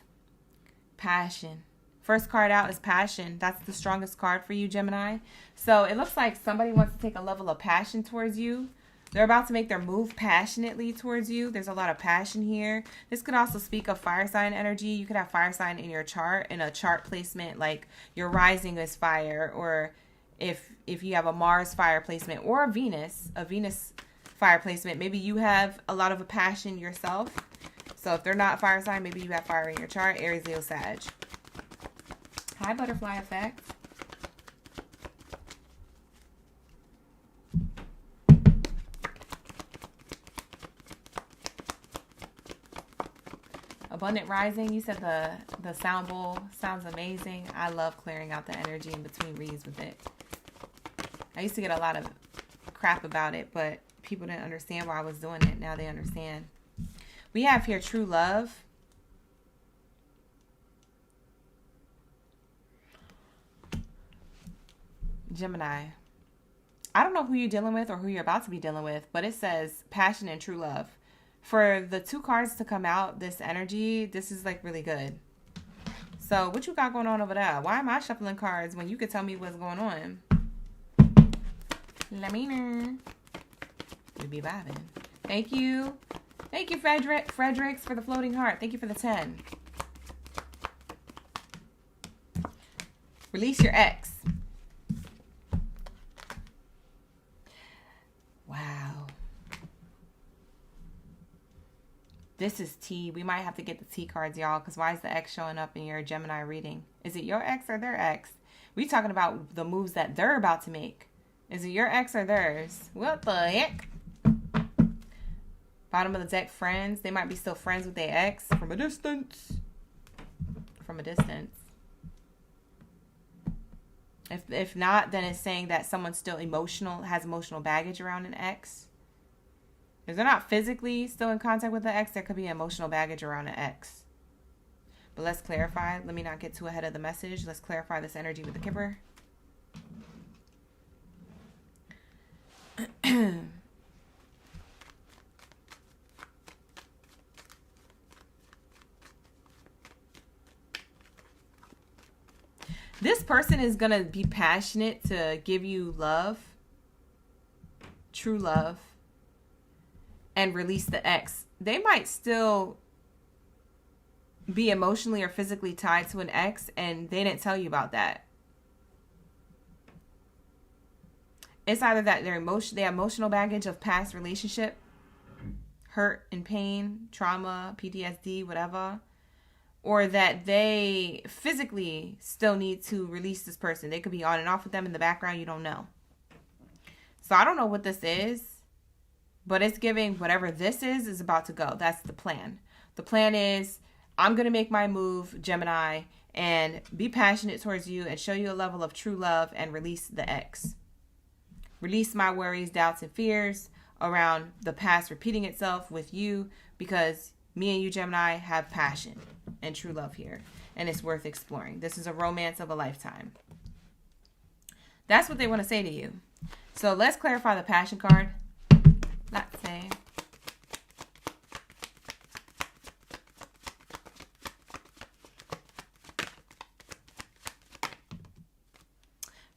Passion. First card out is passion. That's the strongest card for you, Gemini. So it looks like somebody wants to take a level of passion towards you. They're about to make their move passionately towards you. There's a lot of passion here. This could also speak of fire sign energy. You could have fire sign in your chart, in a chart placement, like your rising is fire, or if you have a Mars fire placement or a Venus fire placement, maybe you have a lot of a passion yourself. So if they're not fire sign, maybe you have fire in your chart. Aries, Leo, Sag. Hi, Butterfly Effect. Abundant Rising, you said the sound bowl sounds amazing. I love clearing out the energy in between reads with it. I used to get a lot of crap about it, but people didn't understand why I was doing it. Now they understand. We have here true love. Gemini. I don't know who you're dealing with or who you're about to be dealing with, but it says passion and true love. For the two cards to come out, this energy, this is like really good. So what you got going on over there? Why am I shuffling cards when you could tell me what's going on? Let me know. We be vibing. Thank you. Thank you, Fredericks, for the floating heart. Thank you for the 10. Release your ex. Wow. This is T. We might have to get the T cards, y'all, because why is the X showing up in your Gemini reading? Is it your ex or their ex? We talking about the moves that they're about to make. Is it your ex or theirs? What the heck? Bottom of the deck, friends. They might be still friends with their ex from a distance. From a distance. If not, then it's saying that someone's still has emotional baggage around an ex. If they're not physically still in contact with the ex, there could be emotional baggage around an ex. But let's clarify. Let me not get too ahead of the message. Let's clarify this energy with the Kipper. This person is going to be passionate to give you love, true love, and release the ex. They might still be emotionally or physically tied to an ex, and they didn't tell you about that. It's either that they have emotional baggage of past relationship, hurt and pain, trauma, PTSD, whatever, or that they physically still need to release this person. They could be on and off with them in the background. You don't know. So I don't know what this is, but it's giving whatever this is about to go. That's the plan. The plan is I'm going to make my move, Gemini, and be passionate towards you and show you a level of true love and release the ex. Release my worries, doubts, and fears around the past repeating itself with you, because me and you, Gemini, have passion and true love here, and it's worth exploring. This is a romance of a lifetime. That's what they want to say to you. So let's clarify the passion card. Let's say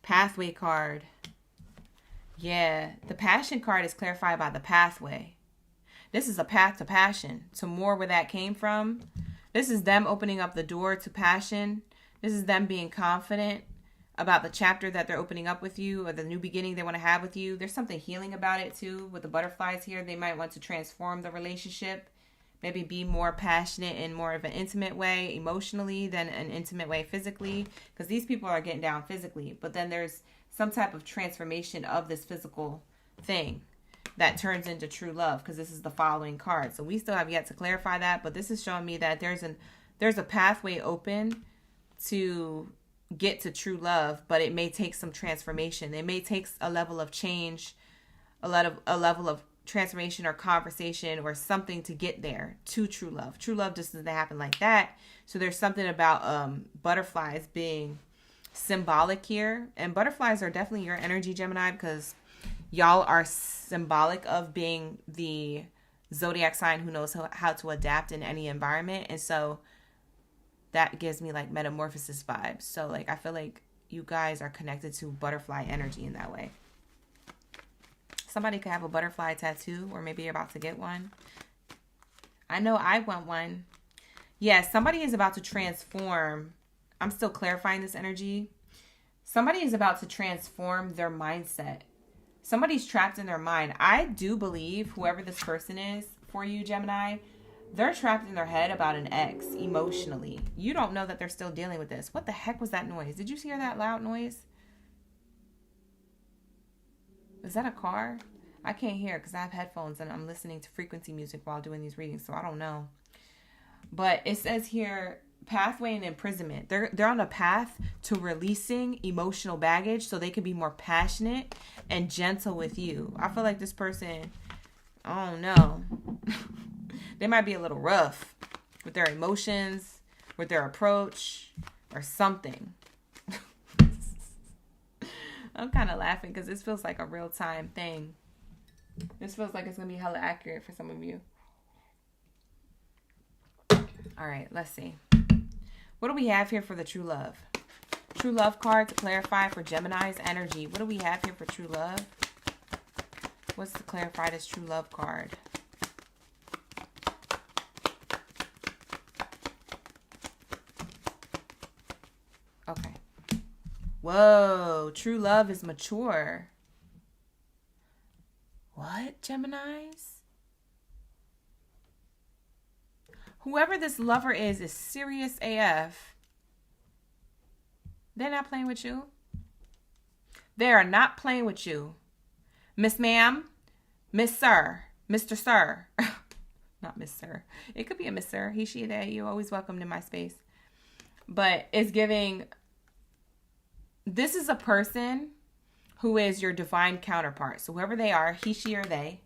pathway card. Yeah, the passion card is clarified by the pathway. This is a path to passion, to more where that came from. This is them opening up the door to passion. This is them being confident about the chapter that they're opening up with you, or the new beginning they want to have with you. There's something healing about it too. With the butterflies here, they might want to transform the relationship. Maybe be more passionate in more of an intimate way emotionally than an intimate way physically. Because these people are getting down physically. But then there's some type of transformation of this physical thing that turns into true love, because this is the following card. So we still have yet to clarify that, but this is showing me that there's a pathway open to get to true love, but it may take some transformation. It may take a level of change, a level of transformation or conversation or something to get there to true love. True love just doesn't happen like that. So there's something about butterflies being symbolic here, and butterflies are definitely your energy, Gemini, because y'all are symbolic of being the zodiac sign who knows how to adapt in any environment. And so that gives me like metamorphosis vibes. So like I feel like you guys are connected to butterfly energy in that way. Somebody could have a butterfly tattoo, or maybe you're about to get one. I know I want one. Yes, somebody is about to transform. I'm still clarifying this energy. Somebody is about to transform their mindset. Somebody's trapped in their mind. I do believe whoever this person is for you, Gemini, they're trapped in their head about an ex emotionally. You don't know that they're still dealing with this. What the heck was that noise? Did you hear that loud noise? Is that a car? I can't hear because I have headphones and I'm listening to frequency music while doing these readings, so I don't know. But it says here, pathway and imprisonment. They're on a path to releasing emotional baggage so they can be more passionate and gentle with you. I feel like this person, I don't know, they might be a little rough with their emotions, with their approach, or something. I'm kind of laughing because this feels like a real-time thing. This feels like it's going to be hella accurate for some of you. All right, let's see. What do we have here for the true love? True love card to clarify for Gemini's energy. What do we have here for true love? What's to clarify this true love card? Okay. Whoa, true love is mature. What, Geminis? Whoever this lover is serious AF. They're not playing with you. They are not playing with you. Miss Ma'am, Miss Sir, Mr. Sir. Not Miss Sir. It could be a Miss Sir. He, she, they. You're always welcomed in my space. But it's giving... This is a person who is your divine counterpart. So whoever they are, he, she, or they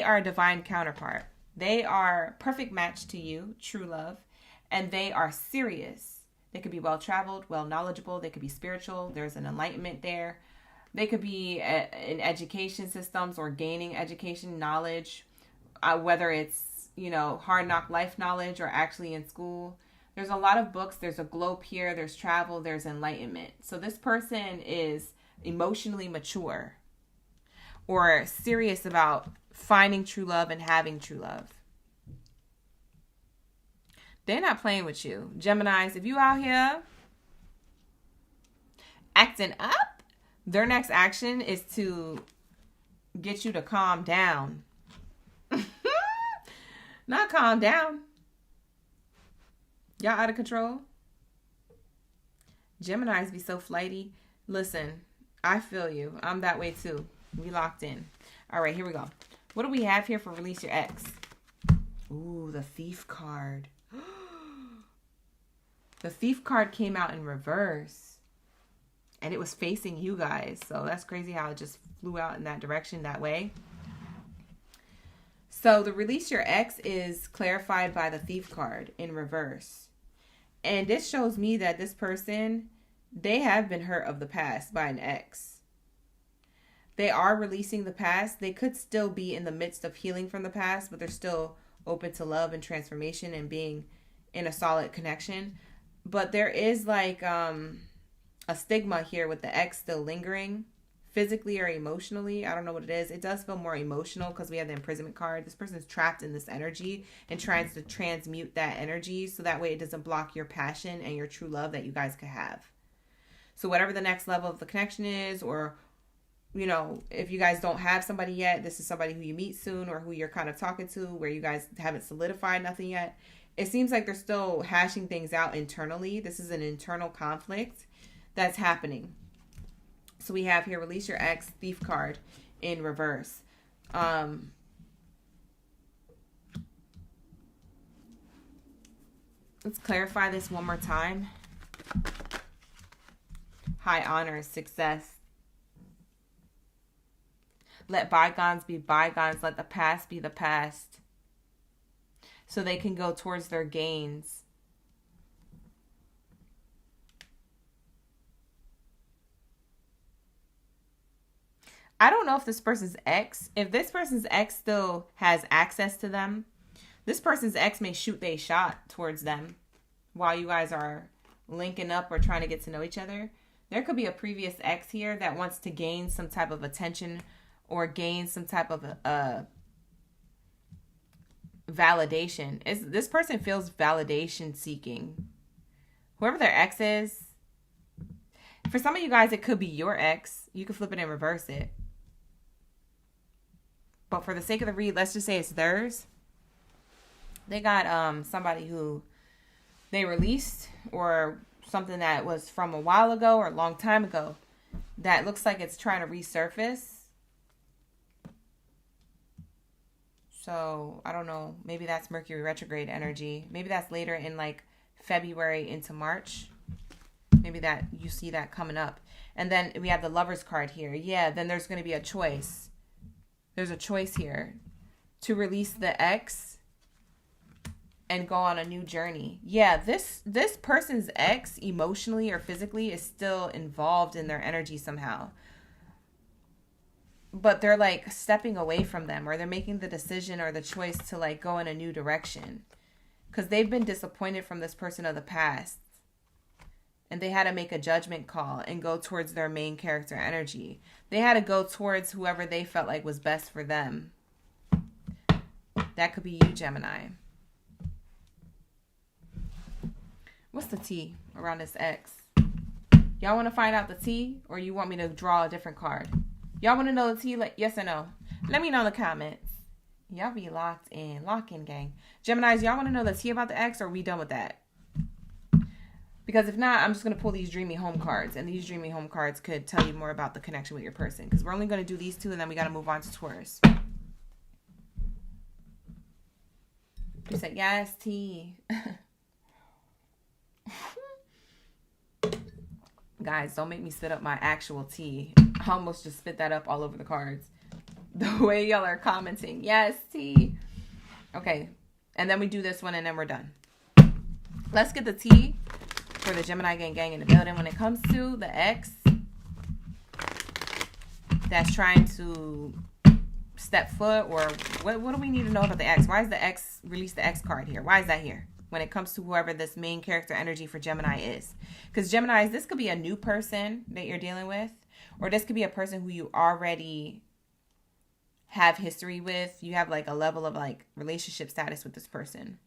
are a divine counterpart. They are perfect match to you, true love, and they are serious. They could be well-traveled, well-knowledgeable. They could be spiritual. There's an enlightenment there. They could be in education systems or gaining education knowledge, whether it's, hard knock life knowledge or actually in school. There's a lot of books. There's a globe here. There's travel. There's enlightenment. So this person is emotionally mature or serious about finding true love and having true love. They're not playing with you. Geminis, if you out here acting up, their next action is to get you to calm down. Not calm down. Y'all out of control. Geminis be so flighty. Listen, I feel you. I'm that way too. We locked in. All right, here we go. What do we have here for release your ex? Ooh, the Thief card. The Thief card came out in reverse. And it was facing you guys. So that's crazy how it just flew out in that direction that way. So the release your ex is clarified by the Thief card in reverse. And this shows me that this person, they have been hurt of the past by an ex. They are releasing the past. They could still be in the midst of healing from the past, but they're still open to love and transformation and being in a solid connection. But there is like a stigma here with the ex still lingering, physically or emotionally. I don't know what it is. It does feel more emotional because we have the imprisonment card. This person's trapped in this energy and tries to transmute that energy so that way it doesn't block your passion and your true love that you guys could have. So whatever the next level of the connection is, or if you guys don't have somebody yet, this is somebody who you meet soon or who you're kind of talking to where you guys haven't solidified nothing yet. It seems like they're still hashing things out internally. This is an internal conflict that's happening. So we have here, release your ex, Thief card in reverse. Let's clarify this one more time. High honor, success. Let bygones be bygones. Let the past be the past. So they can go towards their gains. I don't know if this person's ex, if this person's ex still has access to them, this person's ex may shoot their shot towards them while you guys are linking up or trying to get to know each other. There could be a previous ex here that wants to gain some type of attention or gain some type of validation. This person feels validation seeking. Whoever their ex is, for some of you guys, it could be your ex. You could flip it and reverse it. But for the sake of the read, let's just say it's theirs. They got somebody who they released or something that was from a while ago or a long time ago that looks like it's trying to resurface. So, I don't know. Maybe that's Mercury retrograde energy. Maybe that's later in like February into March. Maybe that you see that coming up. And then we have the Lover's card here. Yeah, then there's going to be a choice. There's a choice here to release the ex and go on a new journey. Yeah, this person's ex emotionally or physically is still involved in their energy somehow. But they're like stepping away from them, or they're making the decision or the choice to like go in a new direction because they've been disappointed from this person of the past. And they had to make a judgment call and go towards their main character energy. They had to go towards whoever they felt like was best for them. That could be you, Gemini. What's the T around this X? Y'all want to find out the T, or you want me to draw a different card? Y'all want to know the T? Like, yes or no? Let me know in the comments. Y'all be locked in. Lock in, gang. Geminis, y'all want to know the tea about the ex, or are we done with that? Because if not, I'm just going to pull these dreamy home cards. And these dreamy home cards could tell you more about the connection with your person. Because we're only going to do these two, and then we got to move on to Taurus. You said, yes, tea. Guys, don't make me spit up my actual tea. I almost just spit that up all over the cards. The way y'all are commenting. Yes, tea. Okay. And then we do this one and then we're done. Let's get the tea for the Gemini gang in the building. When it comes to the ex that's trying to step foot, or what do we need to know about the ex? Why is the ex, release the ex card here? Why is that here? When it comes to whoever this main character energy for Gemini is. Because Geminis, this could be a new person that you're dealing with. Or this could be a person who you already have history with. You have like a level of like relationship status with this person.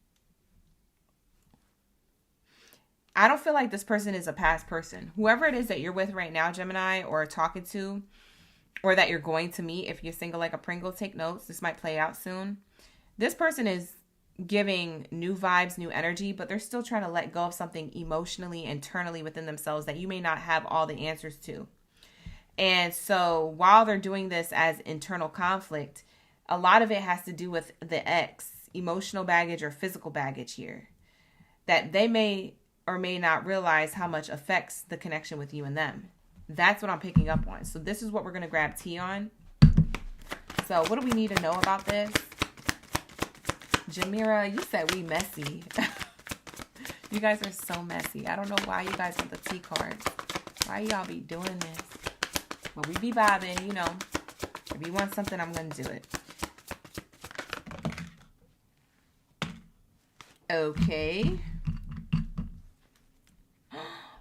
I don't feel like this person is a past person. Whoever it is that you're with right now, Gemini, or talking to, or that you're going to meet, if you're single like a Pringle, take notes. This might play out soon. This person is giving new vibes, new energy, but they're still trying to let go of something emotionally, internally within themselves that you may not have all the answers to. And so while they're doing this as internal conflict, a lot of it has to do with the ex, emotional baggage or physical baggage here, that they may or may not realize how much affects the connection with you and them. That's what I'm picking up on. So this is what we're going to grab tea on. So what do we need to know about this? Jamira, you said we messy. You guys are so messy. I don't know why you guys want the tea cards. Why y'all be doing this? But we be vibing, you know. If you want something, I'm going to do it. Okay.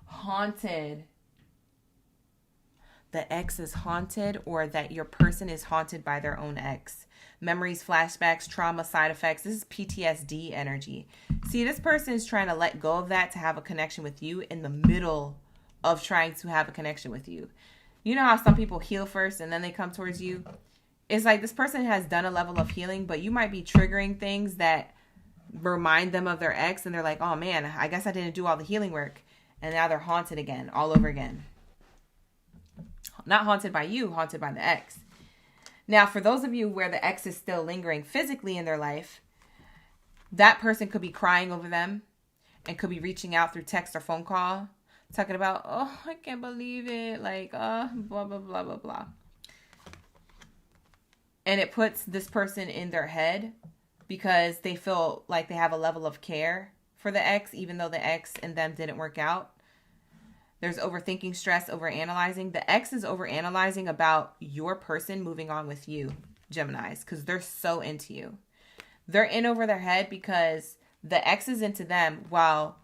Haunted. The ex is haunted, or that your person is haunted by their own ex. Memories, flashbacks, trauma, side effects. This is PTSD energy. See, this person is trying to let go of that to have a connection with you in the middle of trying to have a connection with you. You know how some people heal first and then they come towards you? It's like this person has done a level of healing, but you might be triggering things that remind them of their ex, and they're like, oh man, I guess I didn't do all the healing work. And now they're haunted again, all over again. Not haunted by you, haunted by the ex. Now, for those of you where the ex is still lingering physically in their life, that person could be crying over them and could be reaching out through text or phone call, talking about, oh, I can't believe it, like, blah, blah, blah, blah, blah. And it puts this person in their head because they feel like they have a level of care for the ex, even though the ex and them didn't work out. There's overthinking, stress, overanalyzing. The ex is overanalyzing about your person moving on with you, Geminis, because they're so into you. They're in over their head because the ex is into them while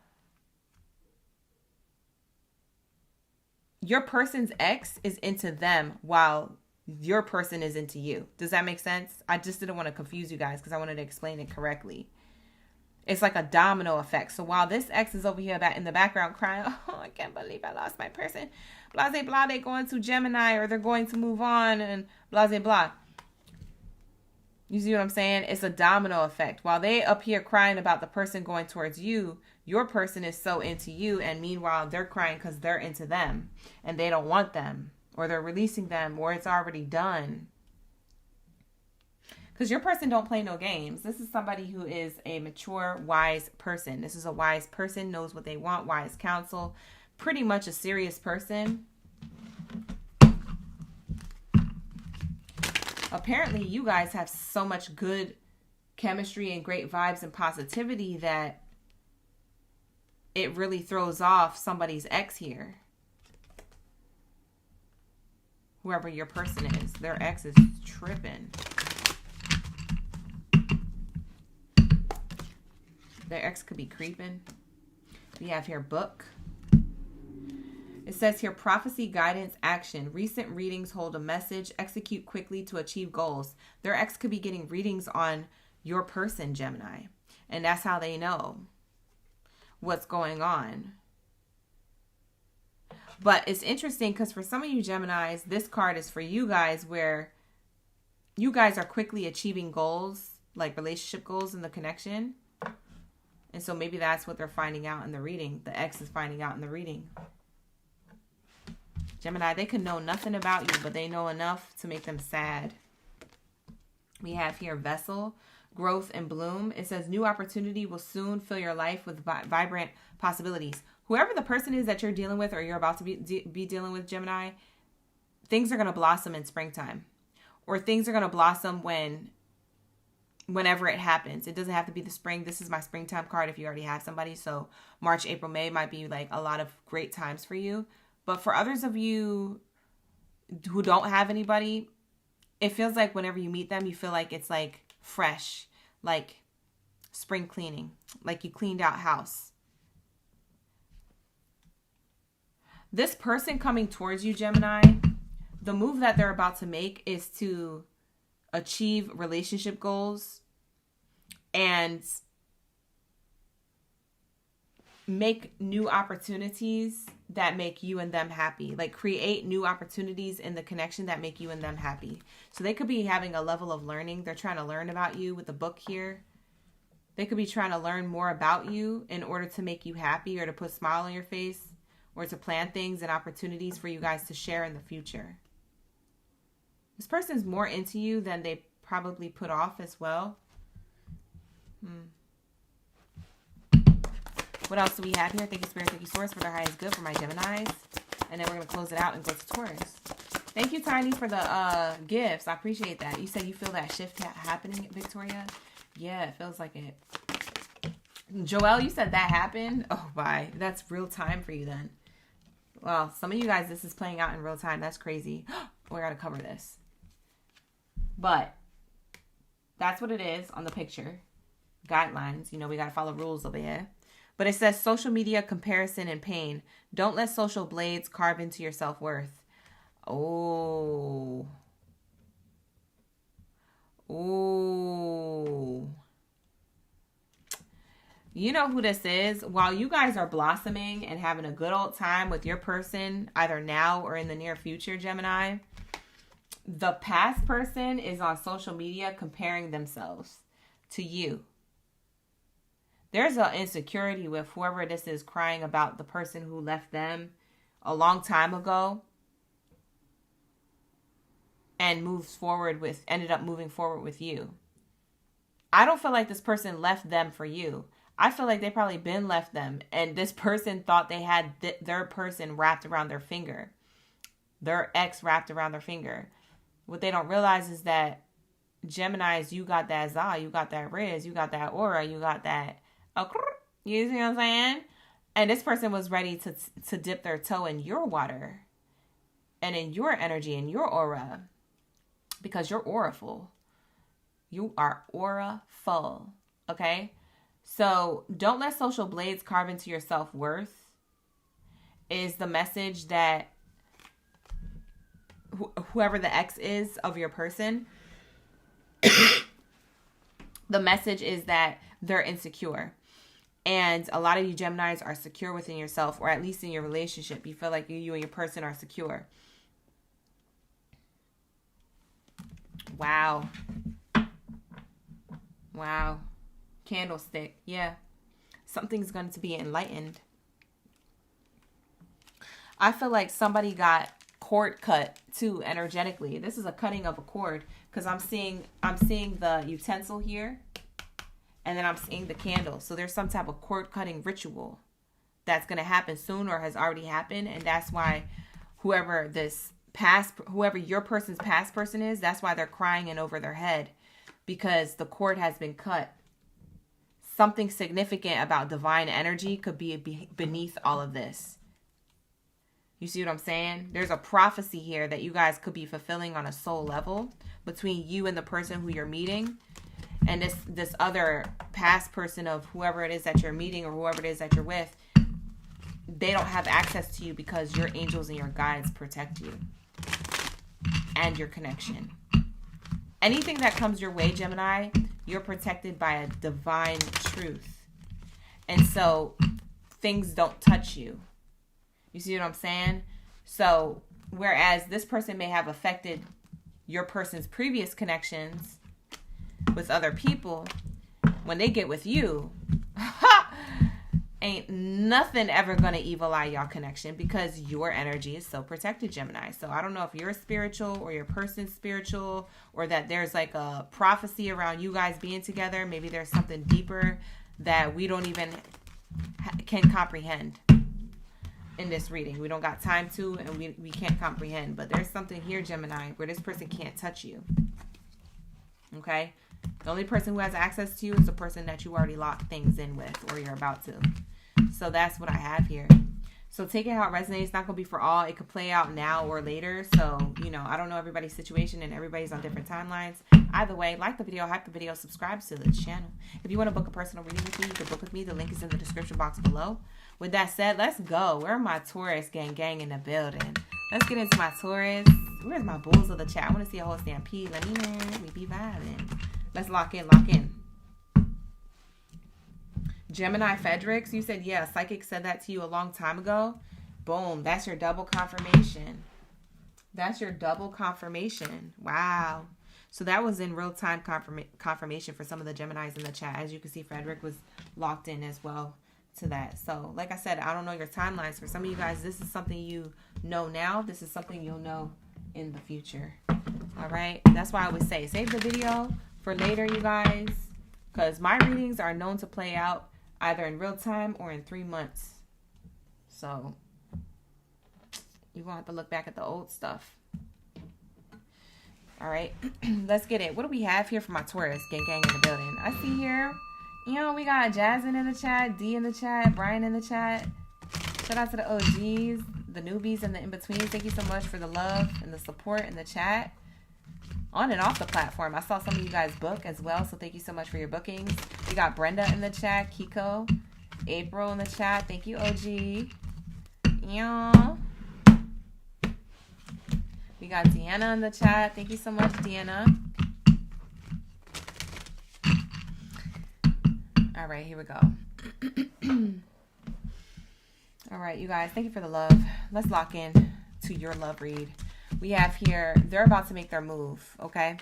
your person's ex is into them while your person is into you. Does that make sense? I just didn't want to confuse you guys because I wanted to explain it correctly. It's like a domino effect. So while this ex is over here in the background crying, oh, I can't believe I lost my person, blah, blah, blah, they're going to Gemini, or they're going to move on, and blah, blah, blah. You see what I'm saying? It's a domino effect. While they up here crying about the person going towards you, your person is so into you, and meanwhile they're crying because they're into them and they don't want them, or they're releasing them, or it's already done. Because your person don't play no games. This is somebody who is a mature, wise person. This is a wise person, knows what they want, wise counsel. Pretty much a serious person. Apparently, you guys have so much good chemistry and great vibes and positivity that it really throws off somebody's ex here. Whoever your person is, their ex is tripping. Their ex could be creeping. We have here book. It says here prophecy, guidance, action. Recent readings hold a message. Execute quickly to achieve goals. Their ex could be getting readings on your person, Gemini. And that's how they know what's going on. But it's interesting because for some of you Geminis, this card is for you guys where you guys are quickly achieving goals, like relationship goals in the connection. And so maybe that's what they're finding out in the reading. The ex is finding out in the reading. Gemini, they could know nothing about you, but they know enough to make them sad. We have here vessel, growth and bloom. It says new opportunity will soon fill your life with vibrant possibilities. Whoever the person is that you're dealing with or you're about to be dealing with, Gemini, things are going to blossom in springtime. Or things are going to blossom whenever it happens. It doesn't have to be the spring. This is my springtime card if you already have somebody. So March, April, May might be like a lot of great times for you. But for others of you who don't have anybody, it feels like whenever you meet them, you feel like it's like fresh, like spring cleaning, like you cleaned out house. This person coming towards you, Gemini, the move that they're about to make is to achieve relationship goals and make new opportunities that make you and them happy. Like create new opportunities in the connection that make you and them happy. So they could be having a level of learning. They're trying to learn about you with the book here. They could be trying to learn more about you in order to make you happy or to put a smile on your face or to plan things and opportunities for you guys to share in the future. This person's more into you than they probably put off as well. What else do we have here? Thank you, Spirit. Thank you, Source, for their highest good for my Geminis. And then we're going to close it out and go to Taurus. Thank you, Tiny, for the gifts. I appreciate that. You said you feel that shift happening, Victoria? Yeah, it feels like it. Joelle, you said that happened? Oh, bye. That's real time for you then. Well, some of you guys, this is playing out in real time. That's crazy. We got to cover this. But that's what it is on the picture. Guidelines. You know, we got to follow rules over here. But it says social media comparison and pain. Don't let social blades carve into your self-worth. Oh. Ooh. You know who this is? While you guys are blossoming and having a good old time with your person, either now or in the near future, Gemini, the past person is on social media comparing themselves to you. There's an insecurity with whoever this is crying about the person who left them a long time ago and ended up moving forward with you. I don't feel like this person left them for you. I feel like they probably been left them and this person thought they had their person wrapped around their finger. Their ex wrapped around their finger. What they don't realize is that Geminis, you got that za, you got that riz, you got that aura, you got that, you see what I'm saying? And this person was ready to dip their toe in your water and in your energy, in your aura, because you're auraful. You are aura-full, okay? So don't let social blades carve into your self-worth is the message that whoever the ex is of your person, the message is that they're insecure. And a lot of you Geminis are secure within yourself, or at least in your relationship. You feel like you and your person are secure. Wow. Wow. Candlestick. Yeah. Something's going to be enlightened. I feel like somebody got cord cut too energetically. This is a cutting of a cord because I'm seeing the utensil here and then I'm seeing the candle. So there's some type of cord cutting ritual that's going to happen soon or has already happened, and that's why whoever your person's past person is, that's why they're crying in over their head, because the cord has been cut. Something significant about divine energy could be beneath all of this. You see what I'm saying? There's a prophecy here that you guys could be fulfilling on a soul level between you and the person who you're meeting. And this other past person of whoever it is that you're meeting or whoever it is that you're with, they don't have access to you because your angels and your guides protect you and your connection. Anything that comes your way, Gemini, you're protected by a divine truth. And so things don't touch you. You see what I'm saying? So whereas this person may have affected your person's previous connections with other people, when they get with you, ain't nothing ever gonna evil eye y'all connection, because your energy is so protected, Gemini. So I don't know if you're spiritual or your person's spiritual, or that there's like a prophecy around you guys being together. Maybe there's something deeper that we don't even can comprehend in this reading. We don't got time to, and we can't comprehend. But there's something here, Gemini, where this person can't touch you. Okay? The only person who has access to you is the person that you already locked things in with, or you're about to. So that's what I have here. So take it how it resonates. It's not going to be for all. It could play out now or later. So, you know, I don't know everybody's situation, and everybody's on different timelines. Either way, like the video, hype the video, subscribe to the channel. If you want to book a personal reading with me, you can book with me. The link is in the description box below. With that said, let's go. Where are my Taurus gang in the building? Let's get into my Taurus. Where's my bulls of the chat? I want to see a whole stampede. Let me know. We be vibing. Let's lock in. Gemini Fedrix, you said, yeah, Psychic said that to you a long time ago. Boom. That's your double confirmation. That's your double confirmation. Wow. So that was in real time confirmation for some of the Geminis in the chat. As you can see, Frederick was locked in as well to that. So like I said, I don't know your timelines. For some of you guys, this is something you know now. This is something you'll know in the future. All right. That's why I would say save the video for later, you guys, because my readings are known to play out either in real time or in 3 months. So you're going to have to look back at the old stuff. All right, let's get it. What do we have here for my Taurus gang in the building? I see here, you know, we got Jasmine in the chat, D in the chat, Brian in the chat. Shout out to the OGs, the newbies, and the in-betweens. Thank you so much for the love and the support in the chat. On and off the platform. I saw some of you guys book as well, so thank you so much for your bookings. We got Brenda in the chat, Kiko, April in the chat. Thank you, OG. Yeah. We got Deanna in the chat. Thank you so much, Deanna. All right, here we go. All right, you guys, thank you for the love. Let's lock in to your love read. We have here, they're about to make their move, okay?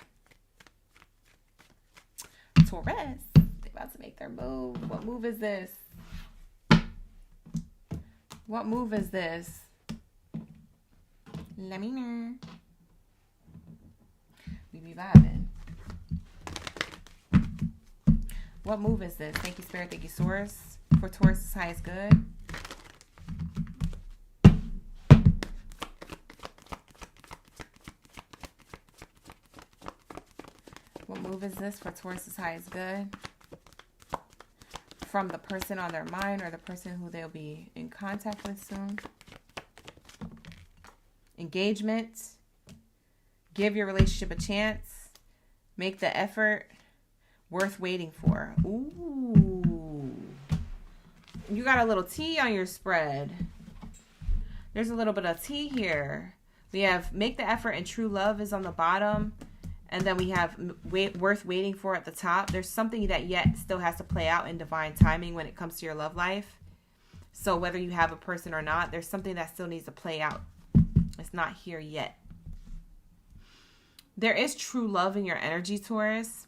Taurus, they're about to make their move. What move is this? What move is this? Let me know. We be vibing. What move is this? Thank you, Spirit. Thank you, Source. For Taurus' highest good. What move is this for Taurus' highest good? From the person on their mind, or the person who they'll be in contact with soon. Engagement. Give your relationship a chance. Make the effort worth waiting for. Ooh. You got a little tea on your spread. There's a little bit of tea here. We have make the effort and true love is on the bottom. And then we have worth waiting for at the top. There's something that yet still has to play out in divine timing when it comes to your love life. So whether you have a person or not, there's something that still needs to play out. It's not here yet. There is true love in your energy, Taurus.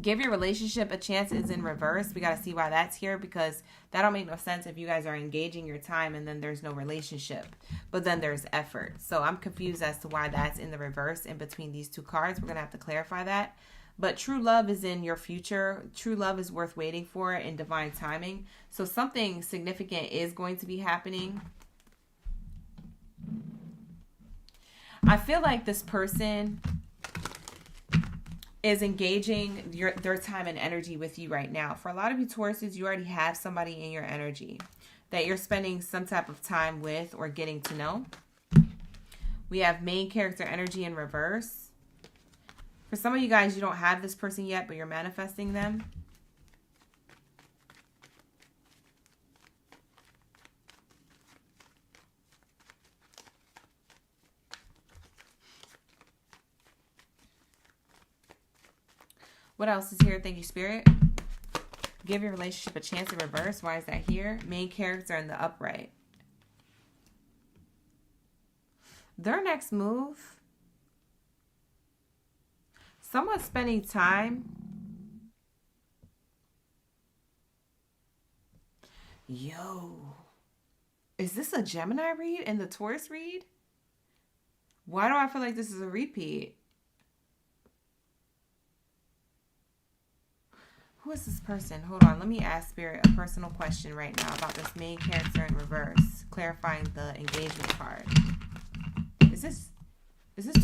Give your relationship a chance is in reverse. We got to see why that's here, because that don't make no sense if you guys are engaging your time and then there's no relationship, but then there's effort. So I'm confused as to why that's in the reverse in between these two cards. We're going to have to clarify that. But true love is in your future. True love is worth waiting for in divine timing. So something significant is going to be happening. I feel like this person is engaging their time and energy with you right now. For a lot of you Tauruses, you already have somebody in your energy that you're spending some type of time with or getting to know. We have main character energy in reverse. For some of you guys, you don't have this person yet, but you're manifesting them. What else is here? Thank you, Spirit. Give your relationship a chance in reverse. Why is that here? Main character in the upright. Their next move Someone's spending time. Yo. Is this a Gemini read and the Taurus read? Why do I feel like this is a repeat? Who is this person? Hold on. Let me ask Spirit a personal question right now about this main character in reverse. Clarifying the engagement card. Is this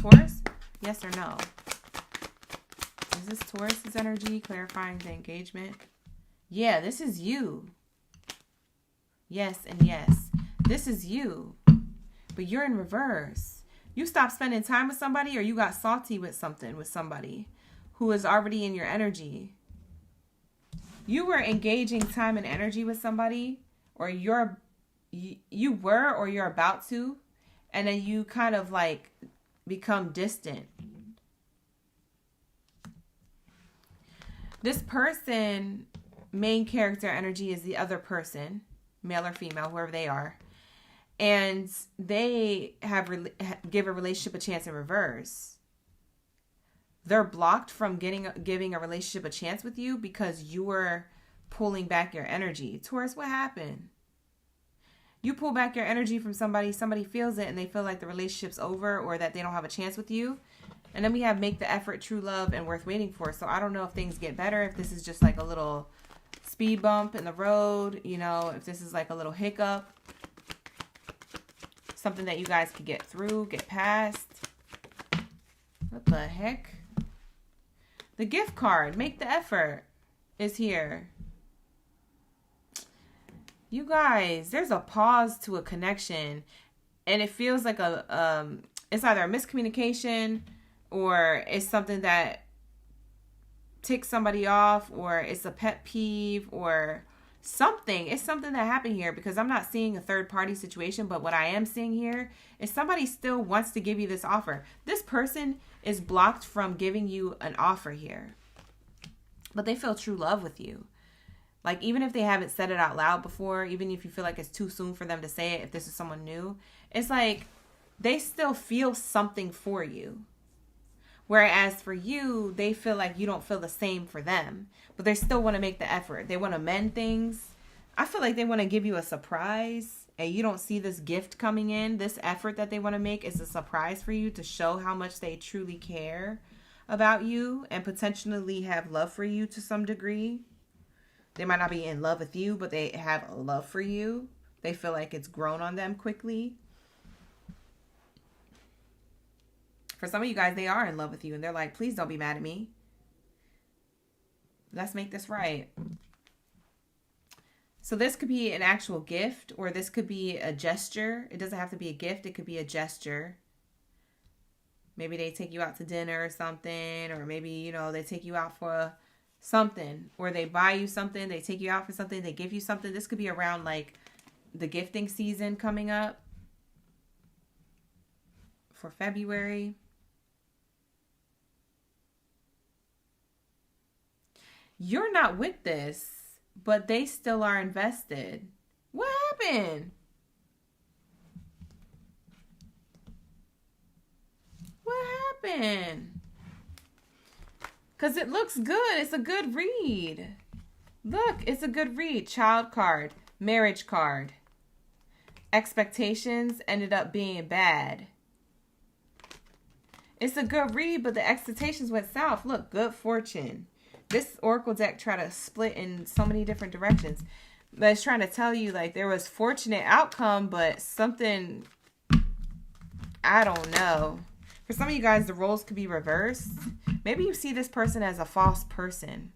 Taurus? Yes or no? Is this Taurus's energy? Clarifying the engagement. Yeah, this is you. Yes and yes. This is you. But you're in reverse. You stopped spending time with somebody, or you got salty with somebody who is already in your energy. You were engaging time and energy with somebody, or you were, or you're about to, and then you kind of like become distant. This person, main character energy, is the other person, male or female, whoever they are. And they give a relationship a chance in reverse. They're blocked from giving a relationship a chance with you because you were pulling back your energy. Taurus, what happened? You pull back your energy from somebody feels it, and they feel like the relationship's over or that they don't have a chance with you. And then we have make the effort, true love, and worth waiting for. So I don't know if things get better, if this is just like a little speed bump in the road, you know, if this is like a little hiccup. Something that you guys could get through, get past. What the heck? The gift card, make the effort, is here. You guys, there's a pause to a connection. And it feels like it's either a miscommunication, or it's something that ticks somebody off, or it's a pet peeve, or something. It's something that happened here, because I'm not seeing a third party situation, but what I am seeing here is somebody still wants to give you this offer. This person is blocked from giving you an offer here, but they feel true love with you. Like, even if they haven't said it out loud before, even if you feel like it's too soon for them to say it, if this is someone new, it's like they still feel something for you. Whereas for you, they feel like you don't feel the same for them, but they still want to make the effort. They want to mend things. I feel like they want to give you a surprise, and you don't see this gift coming in. This effort that they want to make is a surprise for you to show how much they truly care about you and potentially have love for you to some degree. They might not be in love with you, but they have a love for you. They feel like it's grown on them quickly. For some of you guys, they are in love with you, and they're like, please don't be mad at me. Let's make this right. So this could be an actual gift, or this could be a gesture. It doesn't have to be a gift. It could be a gesture. Maybe they take you out to dinner or something, or maybe, you know, they take you out for something, or they buy you something, they take you out for something, they give you something. This could be around like the gifting season coming up for February. You're not with this, but they still are invested. What happened? What happened? Because it looks good. It's a good read. Look, it's a good read. Child card. Marriage card. Expectations ended up being bad. It's a good read, but the expectations went south. Look, good fortune. This Oracle deck tried to split in so many different directions. But it's trying to tell you, like, there was fortunate outcome, but something, I don't know. For some of you guys, the roles could be reversed. Maybe you see this person as a false person.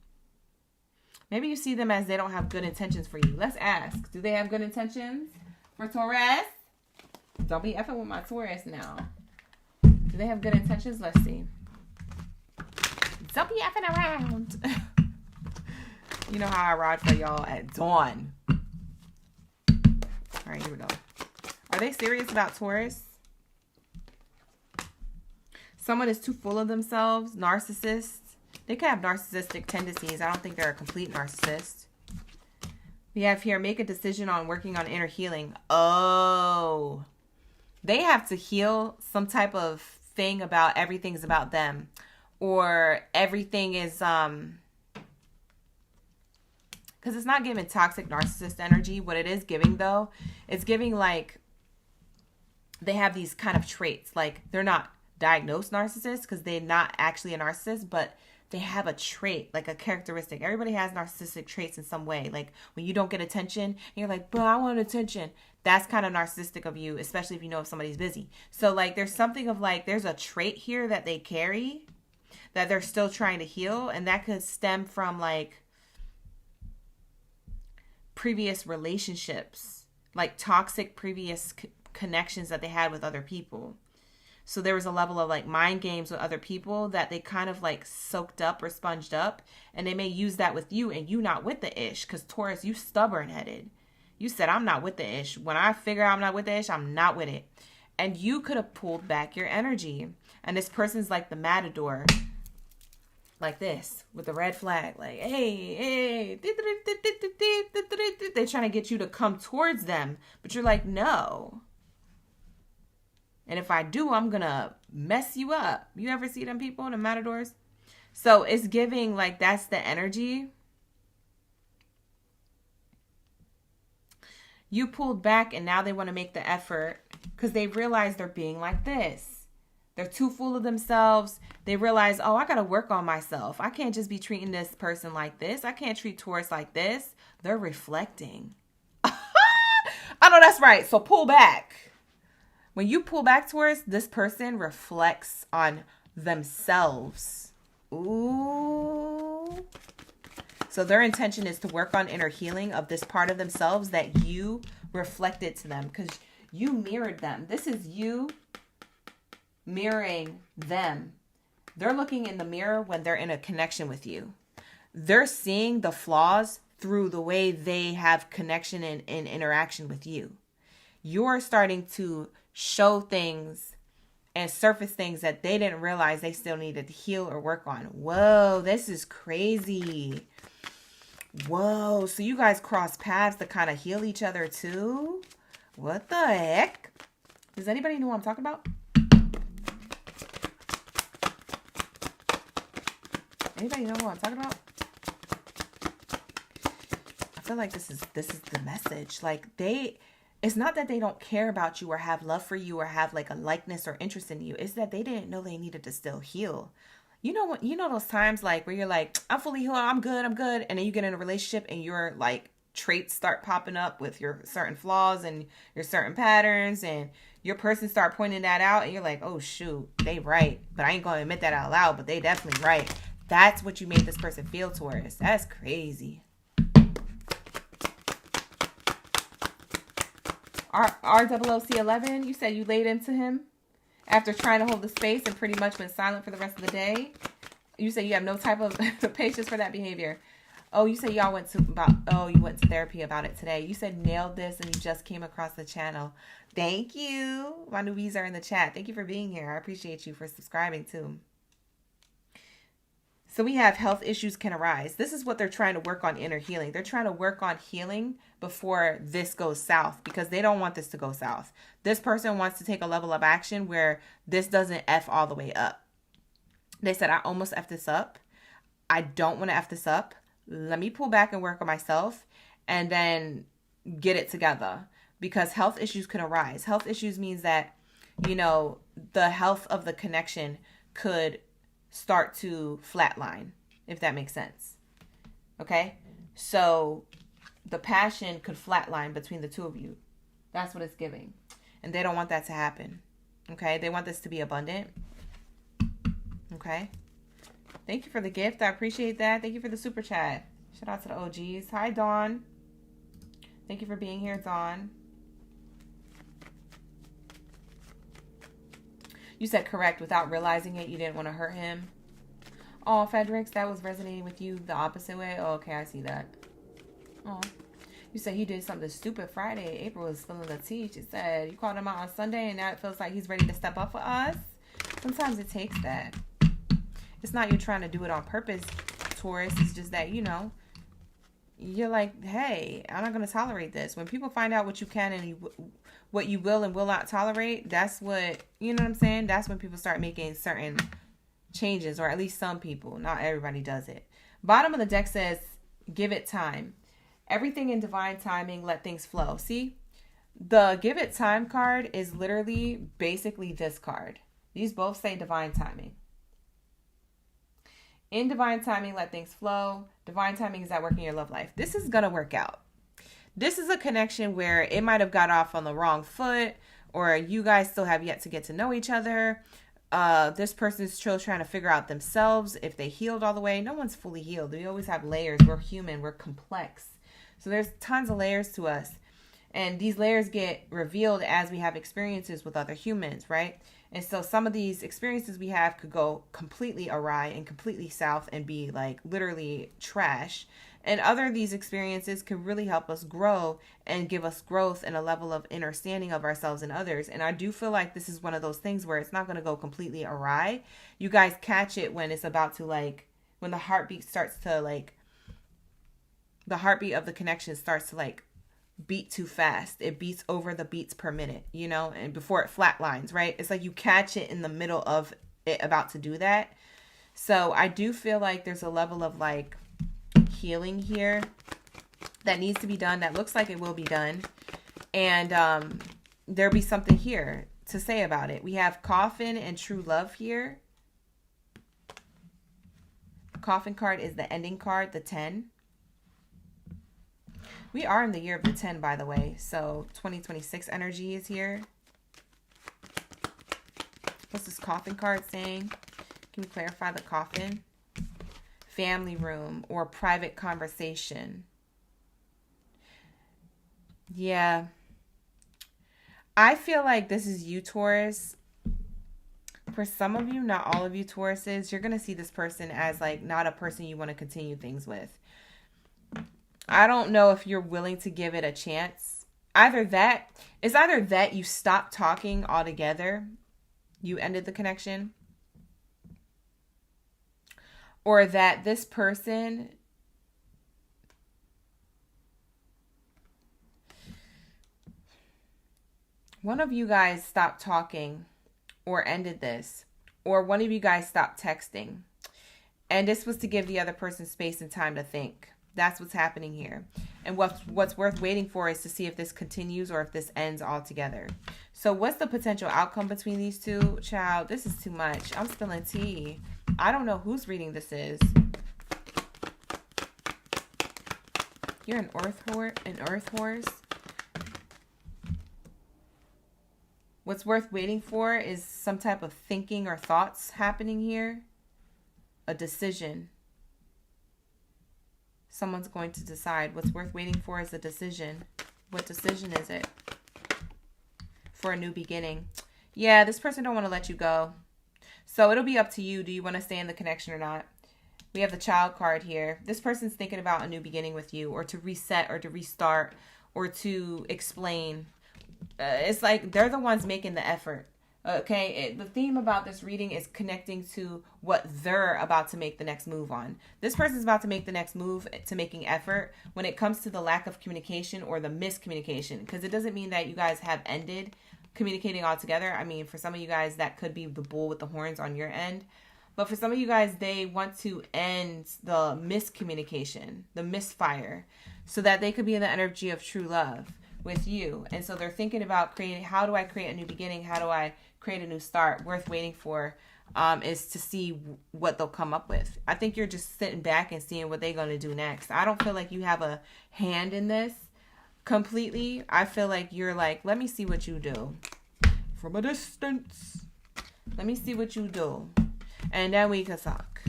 Maybe you see them as they don't have good intentions for you. Let's ask. Do they have good intentions for Taurus? Don't be effing with my Taurus now. Do they have good intentions? Let's see. Don't be effing around. You know how I ride for y'all at dawn. All right, here we go. Are they serious about Taurus? Someone is too full of themselves. Narcissists. They could have narcissistic tendencies. I don't think they're a complete narcissist. We have here, make a decision on working on inner healing. Oh. They have to heal some type of thing about everything's about them. or everything is because it's not giving toxic narcissist energy. What it is giving though, it's giving like they have these kind of traits. Like they're not diagnosed narcissists because they're not actually a narcissist, but they have a trait, like a characteristic. Everybody has narcissistic traits in some way. Like when you don't get attention and you're like, but I want attention. That's kind of narcissistic of you, especially if you know if somebody's busy. So like there's something of like, there's a trait here that they carry that they're still trying to heal. And that could stem from like previous relationships, like toxic previous connections that they had with other people. So there was a level of like mind games with other people that they kind of like soaked up or sponged up. And they may use that with you and you not with the ish. Because Taurus, you stubborn headed. You said, I'm not with the ish. When I figure out I'm not with the ish, I'm not with it. And you could have pulled back your energy. And this person's like the matador. Like this. With the red flag. Like, hey. They're trying to get you to come towards them. But you're like, no. And if I do, I'm going to mess you up. You ever see them people, the matadors? So it's giving like that's the energy. You pulled back and now they want to make the effort because they realize they're being like this. They're too full of themselves. They realize, oh, I got to work on myself. I can't just be treating this person like this. I can't treat Taurus like this. They're reflecting. I know that's right. So pull back. When you pull back towards this person reflects on themselves. Ooh. So their intention is to work on inner healing of this part of themselves that you reflected to them because you mirrored them. This is you mirroring them. They're looking in the mirror when they're in a connection with you. They're seeing the flaws through the way they have connection and interaction with you. You're starting to show things and surface things that they didn't realize they still needed to heal or work on. Whoa, this is crazy. Whoa, so you guys cross paths to kind of heal each other too? What the heck? Does anybody know what I'm talking about? Anybody know what I'm talking about? I feel like this is the message. Like it's not that they don't care about you or have love for you or have like a likeness or interest in you. It's that they didn't know they needed to still heal. You know what? You know those times like where you're like, I'm fully healed, I'm good. And then you get in a relationship and your like traits start popping up with your certain flaws and your certain patterns, and your person start pointing that out, and you're like, oh shoot, they right. But I ain't gonna admit that out loud, but they definitely right. That's what you made this person feel towards. That's crazy. ROOC11, you said you laid into him after trying to hold the space and pretty much been silent for the rest of the day. You said you have no type of patience for that behavior. Oh, you said y'all went to therapy about it today. You said nailed this and you just came across the channel. Thank you. My newbies are in the chat. Thank you for being here. I appreciate you for subscribing too. So we have health issues can arise. This is what they're trying to work on, inner healing. They're trying to work on healing before this goes south because they don't want this to go south. This person wants to take a level of action where this doesn't F all the way up. They said, I almost F this up. I don't want to F this up. Let me pull back and work on myself and then get it together because health issues can arise. Health issues means that, you know, the health of the connection could start to flatline, if that makes sense. Okay? So the passion could flatline between the two of you. That's what it's giving. And they don't want that to happen. Okay? They want this to be abundant. Okay? Thank you for the gift. I appreciate that. Thank you for the super chat. Shout out to the OGs. Hi, Dawn. Thank you for being here, Dawn. You said correct without realizing it. You didn't want to hurt him. Oh, Fredericks, that was resonating with you the opposite way. Oh, okay, I see that. Oh, you said he did something stupid Friday. April was spilling the tea. She said you called him out on Sunday and now it feels like he's ready to step up for us. Sometimes it takes that. It's not you trying to do it on purpose, Taurus. It's just that, you know, you're like, hey, I'm not going to tolerate this. When people find out what you can and what you will and will not tolerate, that's what, you know what I'm saying? That's when people start making certain changes, or at least some people. Not everybody does it. Bottom of the deck says, give it time. Everything in divine timing, let things flow. See, the give it time card is literally basically this card. These both say divine timing. In divine timing, let things flow. Divine timing is at work in your love life. This is going to work out. This is a connection where it might have got off on the wrong foot, or you guys still have yet to get to know each other. This person is still trying to figure out themselves if they healed all the way. No one's fully healed. We always have layers. We're human. We're complex. So there's tons of layers to us. And these layers get revealed as we have experiences with other humans, right? And so some of these experiences we have could go completely awry and completely south and be like literally trash. And other of these experiences can really help us grow and give us growth and a level of understanding of ourselves and others. And I do feel like this is one of those things where it's not going to go completely awry. You guys catch it when it's about to like, when the heartbeat starts to like, the heartbeat of the connection starts to like beat too fast. It beats over the beats per minute, you know, and before it flatlines, right? It's like you catch it in the middle of it about to do that. So I do feel like there's a level of like healing here that needs to be done, that looks like it will be done. And there'll be something here to say about it. We have coffin and true love here. Coffin card is the ending card, the 10. We are in the year of the 10, by the way. So 2026 energy is here. What's this coffin card saying? Can you clarify the coffin? Family room or private conversation. Yeah. I feel like this is you, Taurus. For some of you, not all of you Tauruses, you're going to see this person as like not a person you want to continue things with. I don't know if you're willing to give it a chance. Either that you stop talking altogether, you ended the connection, or that this person one of you guys stopped talking or ended this, or one of you guys stopped texting, and this was to give the other person space and time to think. That's what's happening here. And what's worth waiting for is to see if this continues or if this ends altogether. So what's the potential outcome between these two? Child, this is too much. I'm spilling tea. I don't know whose reading this is. You're an earth horse. What's worth waiting for is some type of thinking or thoughts happening here. A decision. Someone's going to decide. What's worth waiting for is a decision. What decision is it? For a new beginning. Yeah, this person don't want to let you go. So it'll be up to you. Do you want to stay in the connection or not? We have the child card here. This person's thinking about a new beginning with you, or to reset, or to restart, or to explain. It's like they're the ones making the effort. Okay, the theme about this reading is connecting to what they're about to make the next move on. This person's about to make the next move to making effort when it comes to the lack of communication or the miscommunication. Because it doesn't mean that you guys have ended communicating altogether. I mean, for some of you guys, that could be the bull with the horns on your end. But for some of you guys, they want to end the miscommunication, the misfire, so that they could be in the energy of true love with you. And so they're thinking about creating, how do I create a new beginning? How do I create a new start? Worth waiting for is to see what they'll come up with. I think you're just sitting back and seeing what they're going to do next. I don't feel like you have a hand in this completely. I feel like you're like, let me see what you do from a distance. Let me see what you do, and then we can talk.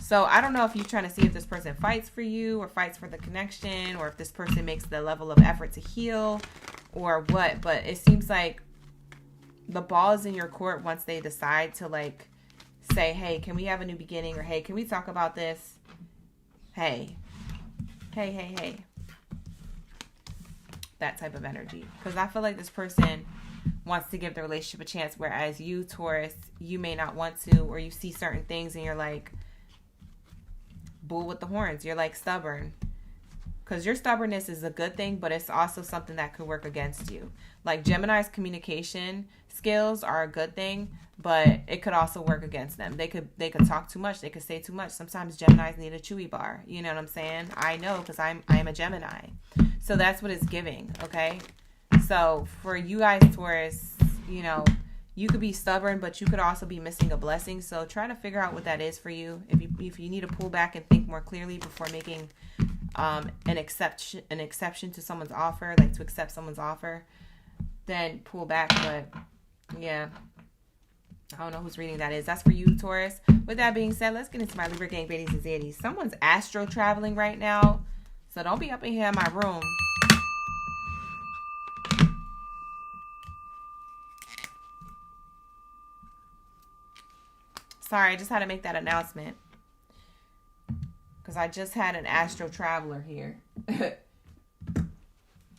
So I don't know if you're trying to see if this person fights for you or fights for the connection, or if this person makes the level of effort to heal or what. But it seems like the ball is in your court once they decide to like say, hey, can we have a new beginning? Or hey, can we talk about this? Hey. That type of energy. Because I feel like this person wants to give the relationship a chance, whereas you, Taurus, you may not want to, or you see certain things and you're like, bull with the horns. You're like stubborn. Because your stubbornness is a good thing, but it's also something that could work against you. Like Gemini's communication skills are a good thing, but it could also work against them. They could talk too much. They could say too much. Sometimes Geminis need a chewy bar. You know what I'm saying? I know, because I am a Gemini. So that's what it's giving, okay? So for you guys, Taurus, you know, you could be stubborn, but you could also be missing a blessing. So try to figure out what that is for you. If you need to pull back and think more clearly before making an exception to someone's offer, like to accept someone's offer, then pull back. But yeah, I don't know whose reading that is. That's for you, Taurus. With that being said, let's get into my Libra gang, Baddies and Zaddies. Someone's astro traveling right now, so don't be up in here in my room. Sorry, I just had to make that announcement because I just had an astro traveler here.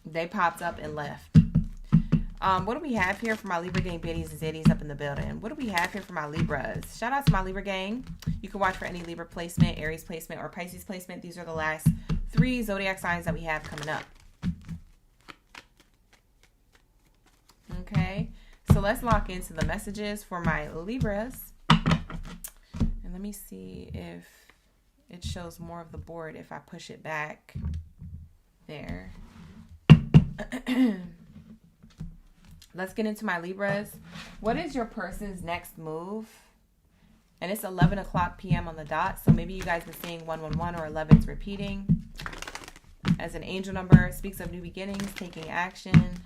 They popped up and left. What do we have here for my Libra gang, Baddies and Zaddies up in the building? What do we have here for my Libras? Shout out to my Libra gang. You can watch for any Libra placement, Aries placement, or Pisces placement. These are the last 3 zodiac signs that we have coming up. Okay, so let's lock into the messages for my Libras. And let me see if it shows more of the board if I push it back there. Let's get into my Libras. What is your person's next move? And it's 11 o'clock p.m. on the dot. So maybe you guys are seeing 111 or 11's repeating. As an angel number, it speaks of new beginnings, taking action.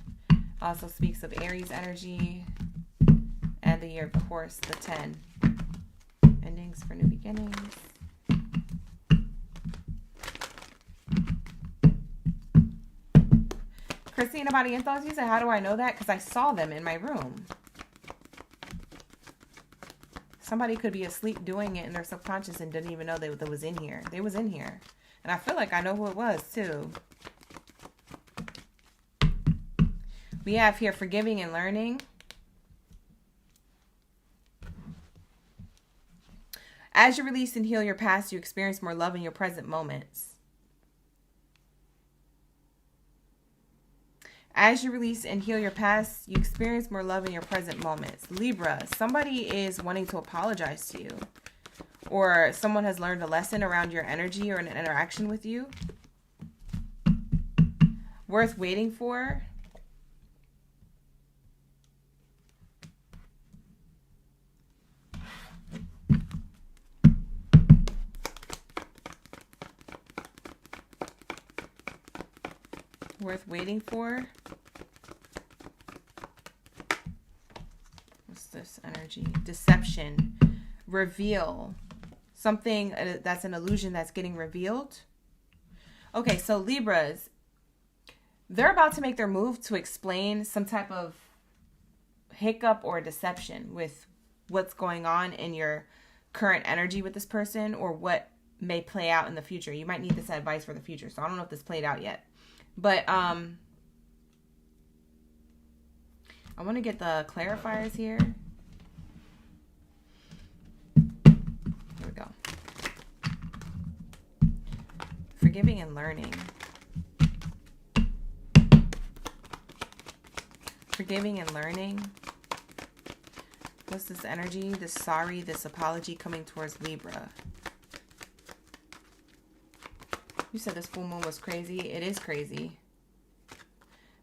Also speaks of Aries energy. And the year of the horse, the 10. Endings for new beginnings. Christina Barrientos, you said, how do I know that? Because I saw them in my room. Somebody could be asleep doing it in their subconscious and didn't even know they was in here. They was in here. And I feel like I know who it was, too. We have here forgiving and learning. As you release and heal your past, you experience more love in your present moments. As you release and heal your past, you experience more love in your present moments. Libra, somebody is wanting to apologize to you. Or someone has learned a lesson around your energy or an interaction with you. Worth waiting for. Worth waiting for. What's this energy? Deception. Reveal. Something that's an illusion that's getting revealed. Okay, so Libras, they're about to make their move to explain some type of hiccup or deception with what's going on in your current energy with this person, or what may play out in the future. You might need this advice for the future. So I don't know if this played out yet. But I want to get the clarifiers here. Here we go. Forgiving and learning. Forgiving and learning. What's this energy? This sorry, this apology coming towards Libra. You said this full moon was crazy. It is crazy.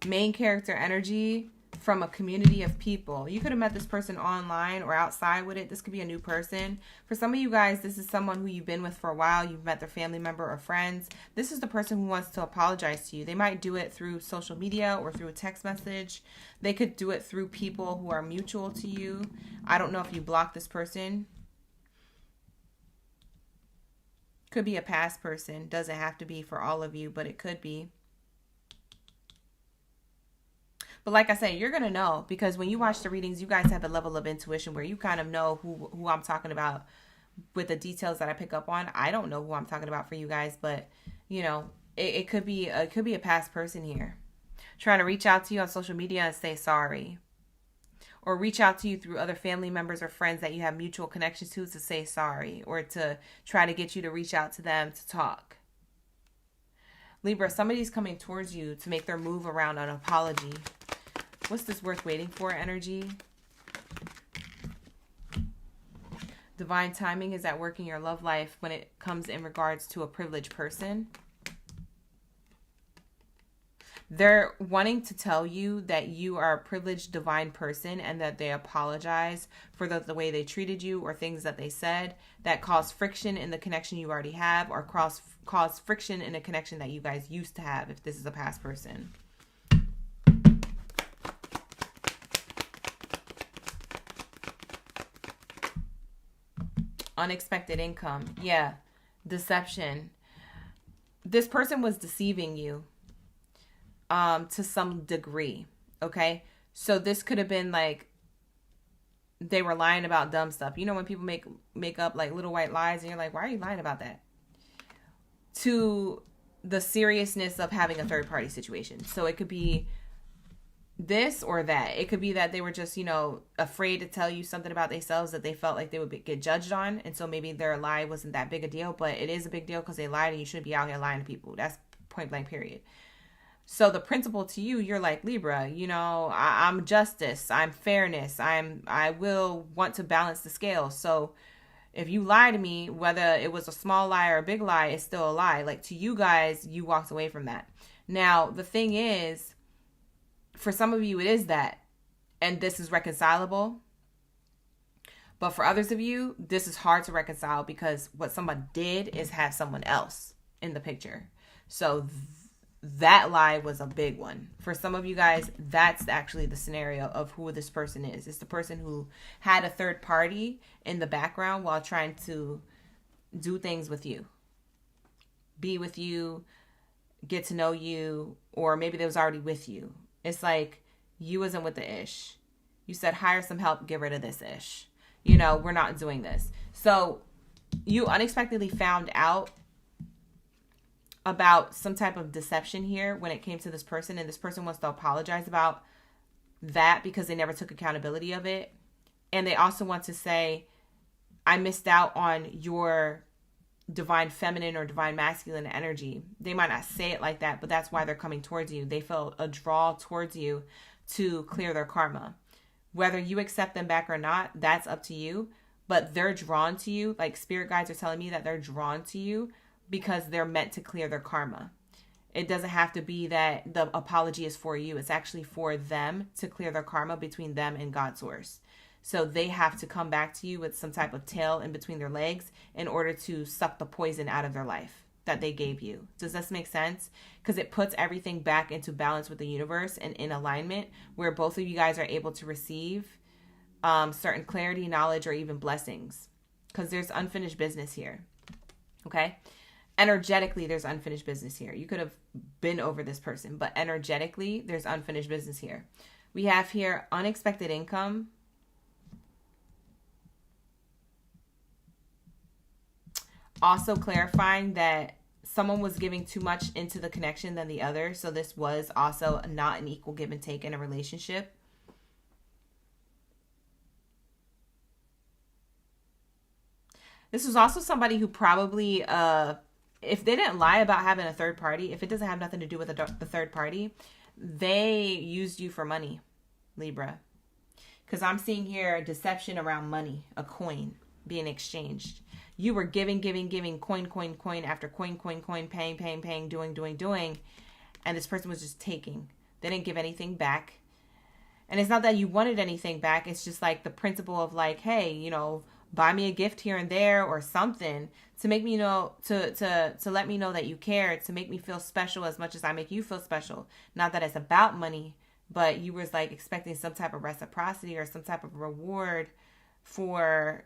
Main character energy from a community of people. You could have met this person online or outside with it. This could be a new person. For some of you guys, this is someone who you've been with for a while. You've met their family member or friends. This is the person who wants to apologize to you. They might do it through social media or through a text message. They could do it through people who are mutual to you. I don't know if you block this person. Could be a past person. Doesn't have to be for all of you, but it could be. But like I said, you're going to know, because when you watch the readings, you guys have a level of intuition where you kind of know who I'm talking about with the details that I pick up on. I don't know who I'm talking about for you guys, but you know, it could be a past person here trying to reach out to you on social media and say sorry, or reach out to you through other family members or friends that you have mutual connections to say sorry, or to try to get you to reach out to them to talk. Libra, somebody's coming towards you to make their move around an apology. What's this worth waiting for energy? Divine timing is at work in your love life when it comes in regards to a privileged person. They're wanting to tell you that you are a privileged divine person and that they apologize for the way they treated you or things that they said that caused friction in the connection you already have, or cause friction in a connection that you guys used to have if this is a past person. Unexpected income. Yeah. Deception. This person was deceiving you to some degree. Okay. So this could have been like they were lying about dumb stuff. You know, when people make up like little white lies and you're like, why are you lying about that? To the seriousness of having a third party situation. So it could be this or that. It could be that they were just, you know, afraid to tell you something about themselves that they felt like they would get judged on. And so maybe their lie wasn't that big a deal, but it is a big deal because they lied, and you shouldn't be out here lying to people. That's point blank period. So the principle to you, you're like, Libra, you know, I'm justice, I'm fairness, I will want to balance the scale. So if you lie to me, whether it was a small lie or a big lie, it's still a lie. Like, to you guys, you walked away from that. Now, the thing is, for some of you, it is that, and this is reconcilable. But for others of you, this is hard to reconcile because what someone did is have someone else in the picture. So that lie was a big one. For some of you guys, that's actually the scenario of who this person is. It's the person who had a third party in the background while trying to do things with you. Be with you, get to know you, or maybe they was already with you. It's like you wasn't with the ish. You said, hire some help, get rid of this ish. You know, we're not doing this. So you unexpectedly found out about some type of deception here when it came to this person, and this person wants to apologize about that because they never took accountability of it. And they also want to say, I missed out on your divine feminine or divine masculine energy. They might not say it like that, but that's why they're coming towards you. They felt a draw towards you to clear their karma. Whether you accept them back or not, that's up to you. But they're drawn to you. Like, spirit guides are telling me that they're drawn to you because they're meant to clear their karma. It doesn't have to be that the apology is for you. It's actually for them to clear their karma between them and God's source. So they have to come back to you with some type of tail in between their legs in order to suck the poison out of their life that they gave you. Does this make sense? Because it puts everything back into balance with the universe and in alignment where both of you guys are able to receive certain clarity, knowledge, or even blessings. Because there's unfinished business here. Okay? Energetically, there's unfinished business here. You could have been over this person, but energetically, there's unfinished business here. We have here unexpected income. Also clarifying that someone was giving too much into the connection than the other. So this was also not an equal give and take in a relationship. This was also somebody who probably, if they didn't lie about having a third party, if it doesn't have nothing to do with the third party, they used you for money, Libra. Because I'm seeing here deception around money, a coin being exchanged. You were giving, coin after coin, paying, doing. And this person was just taking. They didn't give anything back. And it's not that you wanted anything back. It's just like the principle of like, hey, you know, buy me a gift here and there or something to make me know, to let me know that you care, to make me feel special as much as I make you feel special. Not that it's about money, but you was like expecting some type of reciprocity or some type of reward for,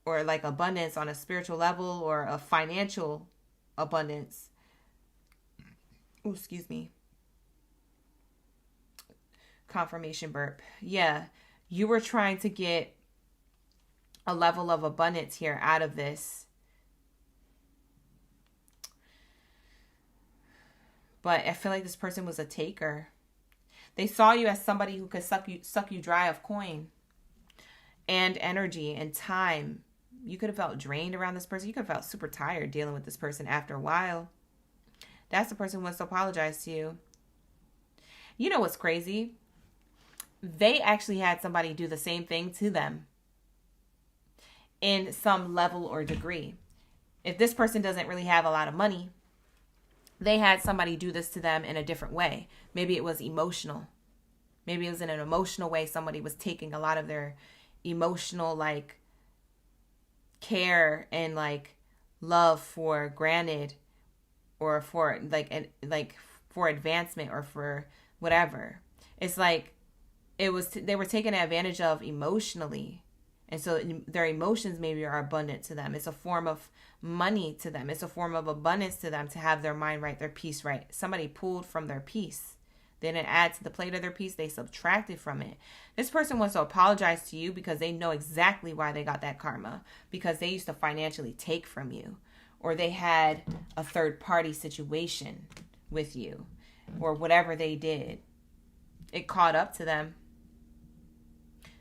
or like abundance on a spiritual level or a financial abundance. Oh, excuse me. Confirmation burp. Yeah. You were trying to get a level of abundance here out of this. But I feel like this person was a taker. They saw you as somebody who could suck you dry of coin and energy and time. You could have felt drained around this person. You could have felt super tired dealing with this person after a while. That's the person who wants to apologize to you. You know what's crazy? They actually had somebody do the same thing to them in some level or degree. If this person doesn't really have a lot of money, they had somebody do this to them in a different way. Maybe it was emotional. Maybe it was in an emotional way. Somebody was taking a lot of their emotional, like, care and, like, love for granted, or for, like for advancement, or for whatever. It's like they were taken advantage of emotionally. And so their emotions maybe are abundant to them. It's a form of money to them. It's a form of abundance to them to have their mind right, their peace right. Somebody pulled from their peace. They didn't add to the plate of their peace. They subtracted from it. This person wants to apologize to you because they know exactly why they got that karma. Because they used to financially take from you. Or they had a third party situation with you. Or whatever they did. It caught up to them.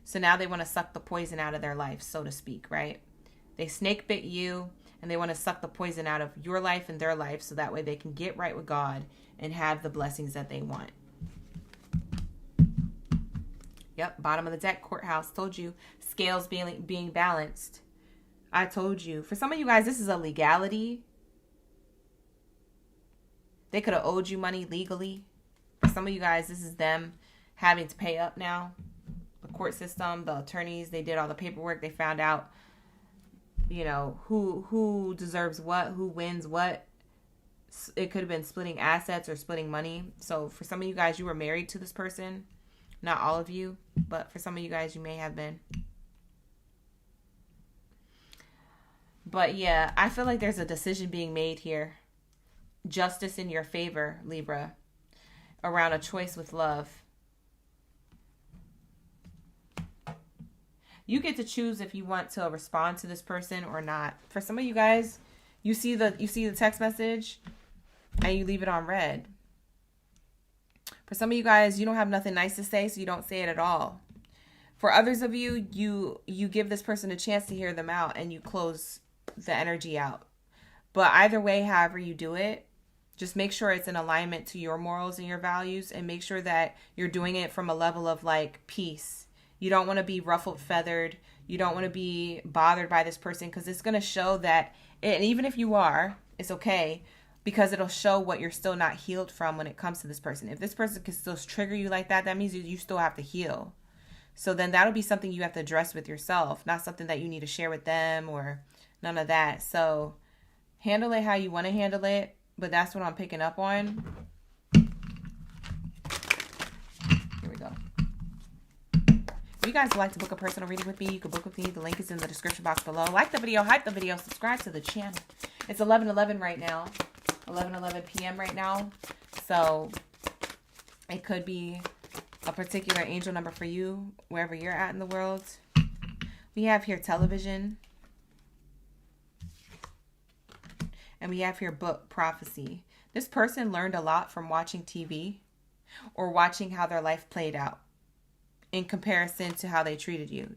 So now they want to suck the poison out of their life, so to speak, right? They snake bit you, and they want to suck the poison out of your life and their life, so that way they can get right with God and have the blessings that they want. Yep, bottom of the deck, courthouse. Told you, scales being balanced. I told you. For some of you guys, this is a legality. They could have owed you money legally. For some of you guys, this is them having to pay up now. The court system, the attorneys, they did all the paperwork. They found out, you know, who deserves what, who wins what. It could have been splitting assets or splitting money. So for some of you guys, you were married to this person. Not all of you, but for some of you guys, you may have been. But yeah, I feel like there's a decision being made here. Justice in your favor, Libra, around a choice with love. You get to choose if you want to respond to this person or not. For some of you guys, you see the text message and you leave it on read. For some of you guys, you don't have nothing nice to say, so you don't say it at all. For others of you, you give this person a chance to hear them out and you close the energy out. But either way, however you do it, just make sure it's in alignment to your morals and your values, and make sure that you're doing it from a level of, like, peace. You don't want to be ruffled, feathered. You don't want to be bothered by this person, because it's going to show that, and even if you are, it's okay, because it'll show what you're still not healed from when it comes to this person. If this person can still trigger you like that, that means you still have to heal. So then that'll be something you have to address with yourself, not something that you need to share with them or none of that. So handle it how you want to handle it, but that's what I'm picking up on. If you guys would like to book a personal reading with me, you can book with me. The link is in the description box below. Like the video, hype the video, subscribe to the channel. It's 11:11 right now. 11:11 p.m. right now. So it could be a particular angel number for you, wherever you're at in the world. We have here television. And we have here book, prophecy. This person learned a lot from watching TV or watching how their life played out in comparison to how they treated you.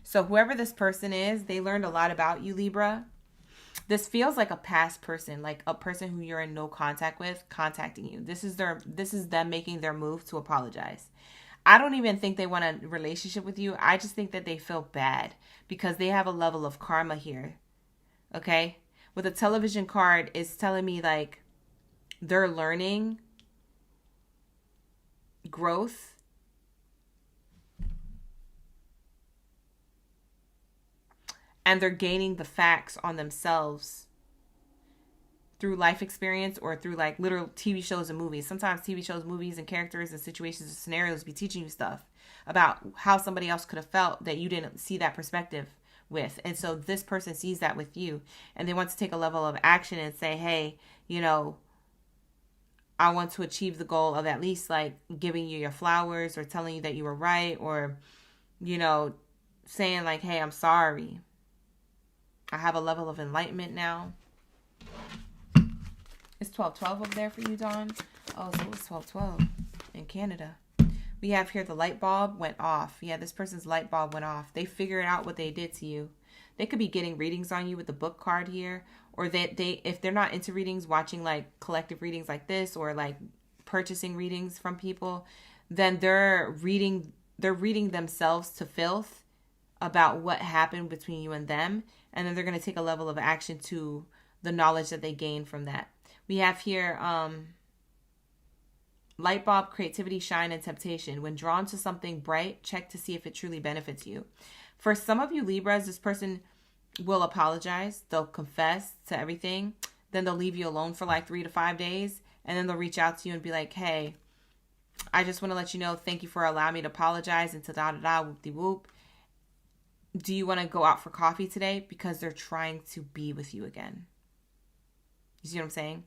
So whoever this person is, they learned a lot about you, Libra. This feels like a past person, like a person who you're in no contact with, contacting you. This is them making their move to apologize. I don't even think they want a relationship with you. I just think that they feel bad because they have a level of karma here. Okay? With a television card, it's telling me, like, they're learning growth. And they're gaining the facts on themselves through life experience or through, like, literal TV shows and movies. Sometimes TV shows, movies, and characters and situations and scenarios be teaching you stuff about how somebody else could have felt that you didn't see that perspective with. And so this person sees that with you, and they want to take a level of action and say, hey, you know, I want to achieve the goal of at least, like, giving you your flowers or telling you that you were right, or, you know, saying, like, hey, I'm sorry. I have a level of enlightenment now. It's 12:12 over there for you, Dawn. Oh, so it's 12:12 in Canada. We have here the light bulb went off. Yeah, this person's light bulb went off. They figured out what they did to you. They could be getting readings on you with the book card here, or that if they're not into readings, watching like collective readings like this, or like purchasing readings from people, then they're reading themselves to filth about what happened between you and them, and then they're going to take a level of action to the knowledge that they gain from that. We have here light bulb, creativity, shine, and temptation. When drawn to something bright, check to see if it truly benefits you. For some of you Libras, this person will apologize. They'll confess to everything. Then they'll leave you alone for like 3 to 5 days. And then they'll reach out to you and be like, hey, I just want to let you know, thank you for allowing me to apologize, and ta-da-da-da, whoop-de-whoop. Do you want to go out for coffee today? Because they're trying to be with you again. You see what I'm saying?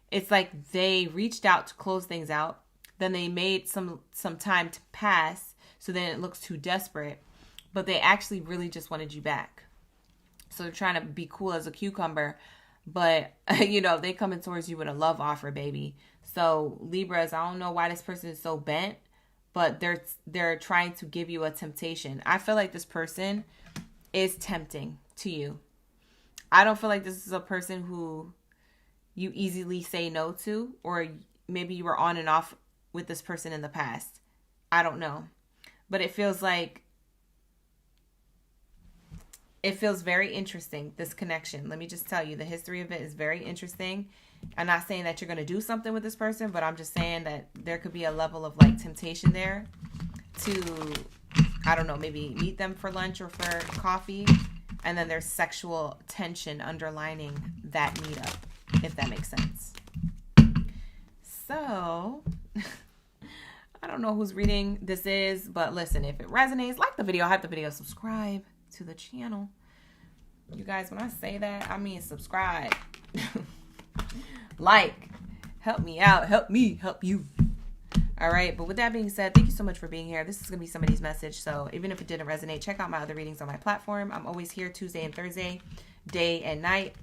It's like they reached out to close things out. Then they made some time to pass. So then it looks too desperate. But they actually really just wanted you back. So they're trying to be cool as a cucumber. But, you know, they coming towards you with a love offer, baby. So Libras, I don't know why this person is so bent, but they're trying to give you a temptation. I feel like this person is tempting to you. I don't feel like this is a person who you easily say no to, or maybe you were on and off with this person in the past. I don't know. But it feels very interesting, this connection. Let me just tell you, the history of it is very interesting. I'm not saying that you're going to do something with this person, but I'm just saying that there could be a level of like temptation there to, I don't know, maybe meet them for lunch or for coffee. And then there's sexual tension underlining that meetup, if that makes sense. So, I don't know whose reading this is, but listen, if it resonates, like the video, hype the video, subscribe to the channel. You guys, when I say that, I mean subscribe. Like, help me out, help me, help you. All right, but with that being said, thank you so much for being here. This is going to be somebody's message, so even if it didn't resonate, check out my other readings on my platform. I'm always here Tuesday and Thursday, day and night,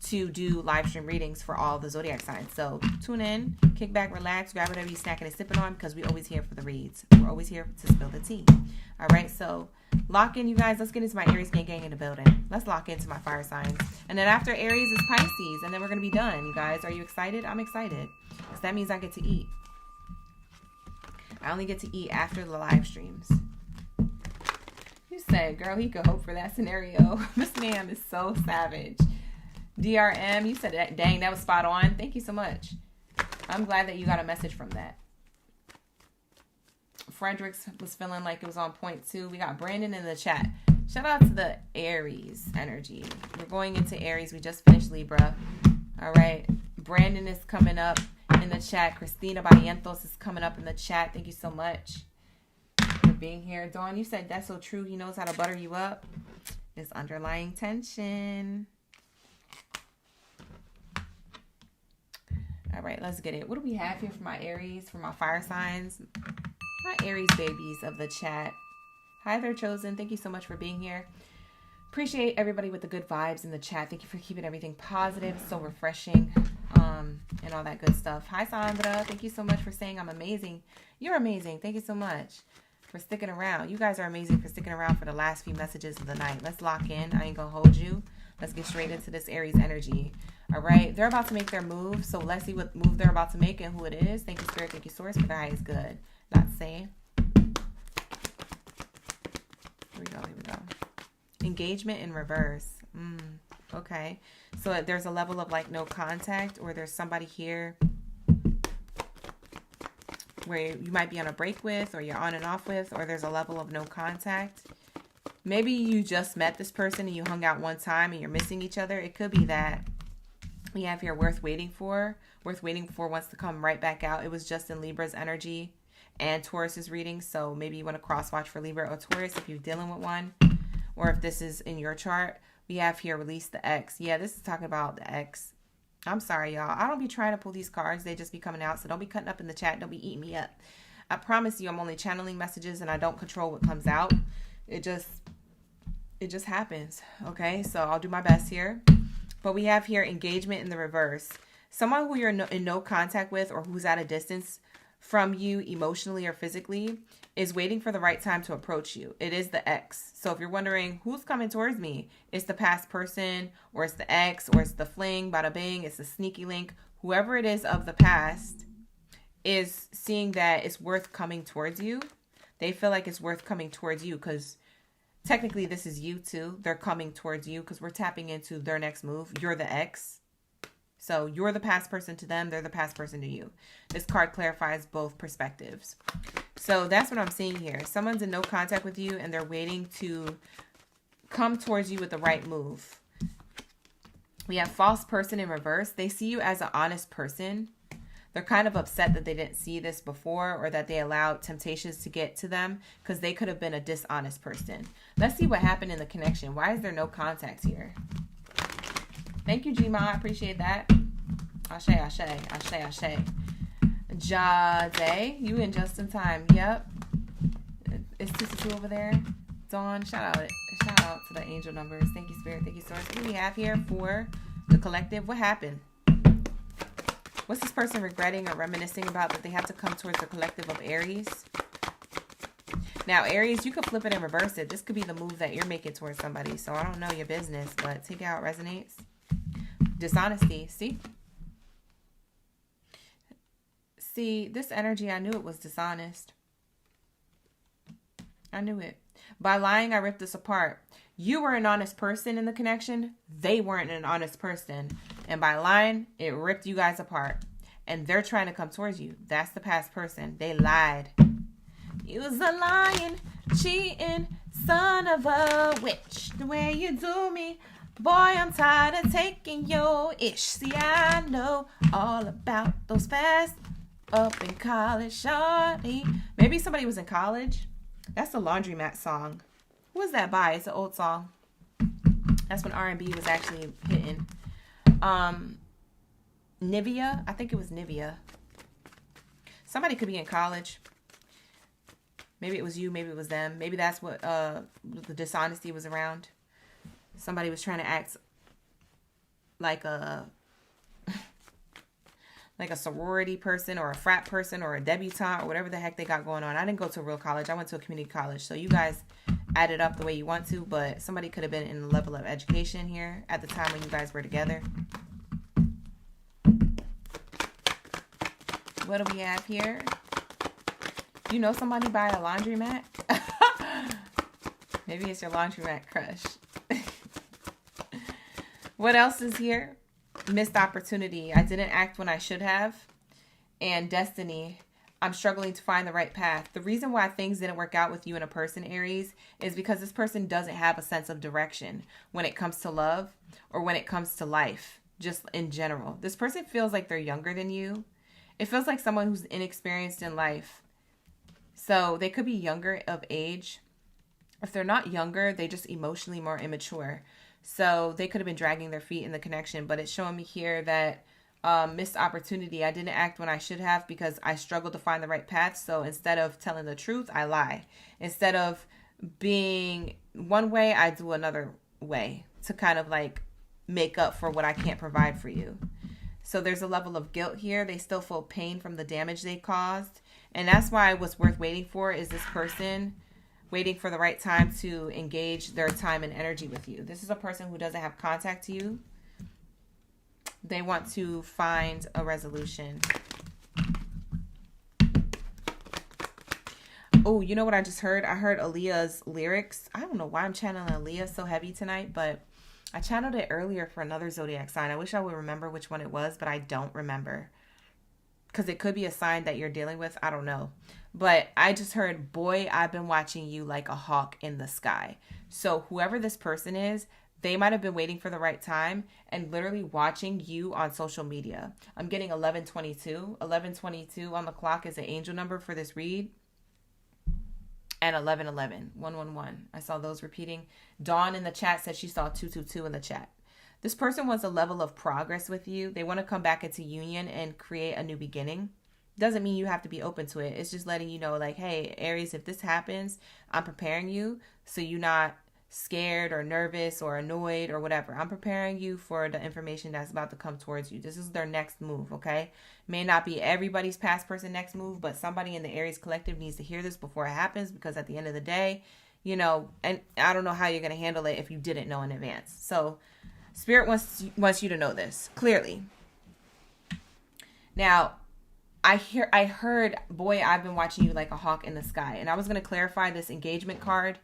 to do live stream readings for all the zodiac signs. So tune in, kick back, relax, grab whatever you're snacking and sipping on, because we're always here for the reads. We're always here to spill the tea. All right, so lock in, you guys. Let's get into my Aries gang in the building. Let's lock into my fire signs. And then after Aries is Pisces, and then we're going to be done, you guys. Are you excited? I'm excited, because that means I get to eat. I only get to eat after the live streams. You said, girl, he could hope for that scenario. This man is so savage. DRM, you said that. Dang, that was spot on. Thank you so much. I'm glad that you got a message from that. Fredericks was feeling like it was on point too. We got Brandon in the chat. Shout out to the Aries energy. We're going into Aries. We just finished Libra. All right. Brandon is coming up in the chat. Christina Barrientos is coming up in the chat. Thank you so much for being here. Dawn, you said that's so true. He knows how to butter you up. There's underlying tension. All right, let's get it. What do we have here for my Aries, for my fire signs? My Aries babies of the chat. Hi there, Chosen. Thank you so much for being here. Appreciate everybody with the good vibes in the chat. Thank you for keeping everything positive, so refreshing, and all that good stuff. Hi, Sandra. Thank you so much for saying I'm amazing. You're amazing. Thank you so much for sticking around. You guys are amazing for sticking around for the last few messages of the night. Let's lock in. I ain't gonna hold you. Let's get straight into this Aries energy. All right. They're about to make their move, so let's see what move they're about to make and who it is. Thank you, Spirit. Thank you, Source, for the highest good. Not saying. Here we go. Here we go. Engagement in reverse. Okay. So there's a level of like no contact, or there's somebody here where you might be on a break with, or you're on and off with, or there's a level of no contact. Maybe you just met this person and you hung out one time and you're missing each other. It could be that. We have here worth waiting for. Worth waiting for wants to come right back out. It was just in Libra's energy and Taurus's reading. So maybe you want to cross watch for Libra or Taurus if you're dealing with one, or if this is in your chart. We have here release the X. Yeah, this is talking about the X. I'm sorry, y'all. I don't be trying to pull these cards. They just be coming out. So don't be cutting up in the chat. Don't be eating me up. I promise you I'm only channeling messages and I don't control what comes out. It just happens. Okay, so I'll do my best here. But we have here engagement in the reverse. Someone who you're in no contact with, or who's at a distance from you emotionally or physically is waiting for the right time to approach you. It is the ex. So if you're wondering who's coming towards me, it's the past person, or it's the ex, or it's the fling, bada bing, it's the sneaky link. Whoever it is of the past is seeing that it's worth coming towards you. They feel like it's worth coming towards you because technically this is you too. They're coming towards you because we're tapping into their next move. You're the ex. So you're the past person to them. They're the past person to you. This card clarifies both perspectives. So that's what I'm seeing here. Someone's in no contact with you and they're waiting to come towards you with the right move. We have false person in reverse. They see you as an honest person. They're kind of upset that they didn't see this before or that they allowed temptations to get to them because they could have been a dishonest person. Let's see what happened in the connection. Why is there no contact here? Thank you, Gma. I appreciate that. Ashe, ashe, ashe, ashe. Jade, you in just in time. Yep. Is 222 over there? Dawn, shout out to the angel numbers. Thank you, Spirit. Thank you, Source. What do we have here for the collective? What happened? What's this person regretting or reminiscing about that they have to come towards the collective of Aries? Now, Aries, you could flip it and reverse it. This could be the move that you're making towards somebody. So I don't know your business, but take it how it resonates. Dishonesty. See, this energy, I knew it was dishonest. I knew it. By lying, I ripped this apart. You were an honest person in the connection. They weren't an honest person. And by lying, it ripped you guys apart. And they're trying to come towards you. That's the past person. They lied. You was a lying, cheating, son of a witch. The way you do me, boy, I'm tired of taking your ish. See, I know all about those fast up in college, shorty. Maybe somebody was in college. That's a Laundromat song. Who was that by? It's an old song. That's when R&B was actually hitting. Nivea. I think it was Nivea. Somebody could be in college. Maybe it was you. Maybe it was them. Maybe that's what the dishonesty was around. Somebody was trying to act like a sorority person or a frat person or a debutante or whatever the heck they got going on. I didn't go to a real college. I went to a community college. So you guys add it up the way you want to, but somebody could have been in the level of education here at the time when you guys were together. What do we have here? You know somebody by a laundromat? Maybe it's your laundromat crush. What else is here? Missed opportunity. I didn't act when I should have. And destiny. I'm struggling to find the right path. The reason why things didn't work out with you and a person, Aries, is because this person doesn't have a sense of direction when it comes to love or when it comes to life, just in general. This person feels like they're younger than you. It feels like someone who's inexperienced in life. So they could be younger of age. If they're not younger, they just emotionally more immature. So they could have been dragging their feet in the connection, but it's showing me here that missed opportunity. I didn't act when I should have because I struggled to find the right path. So instead of telling the truth, I lie. Instead of being one way, I do another way to kind of like make up for what I can't provide for you. So there's a level of guilt here. They still feel pain from the damage they caused. And that's why what's worth waiting for is this person waiting for the right time to engage their time and energy with you. This is a person who doesn't have contact to you. They want to find a resolution. Oh, you know what I just heard? I heard Aaliyah's lyrics. I don't know why I'm channeling Aaliyah so heavy tonight, but I channeled it earlier for another zodiac sign. I wish I would remember which one it was, but I don't remember. Because it could be a sign that you're dealing with. I don't know. But I just heard, boy, I've been watching you like a hawk in the sky. So whoever this person is, they might have been waiting for the right time and literally watching you on social media. I'm getting 1122. 1122 on the clock is an angel number for this read. And 1111, 111. I saw those repeating. Dawn in the chat said she saw 222 in the chat. This person wants a level of progress with you. They want to come back into union and create a new beginning. Doesn't mean you have to be open to it. It's just letting you know, like, hey, Aries, if this happens, I'm preparing you so you're not scared or nervous or annoyed or whatever. I'm preparing you for the information that's about to come towards you. This is their next move, okay? May not be everybody's past person next move, but somebody in the Aries collective needs to hear this before it happens, because at the end of the day, you know, and I don't know how you're going to handle it if you didn't know in advance. So Spirit wants you to know this clearly. Now, I heard, boy, I've been watching you like a hawk in the sky. And I was going to clarify this engagement card,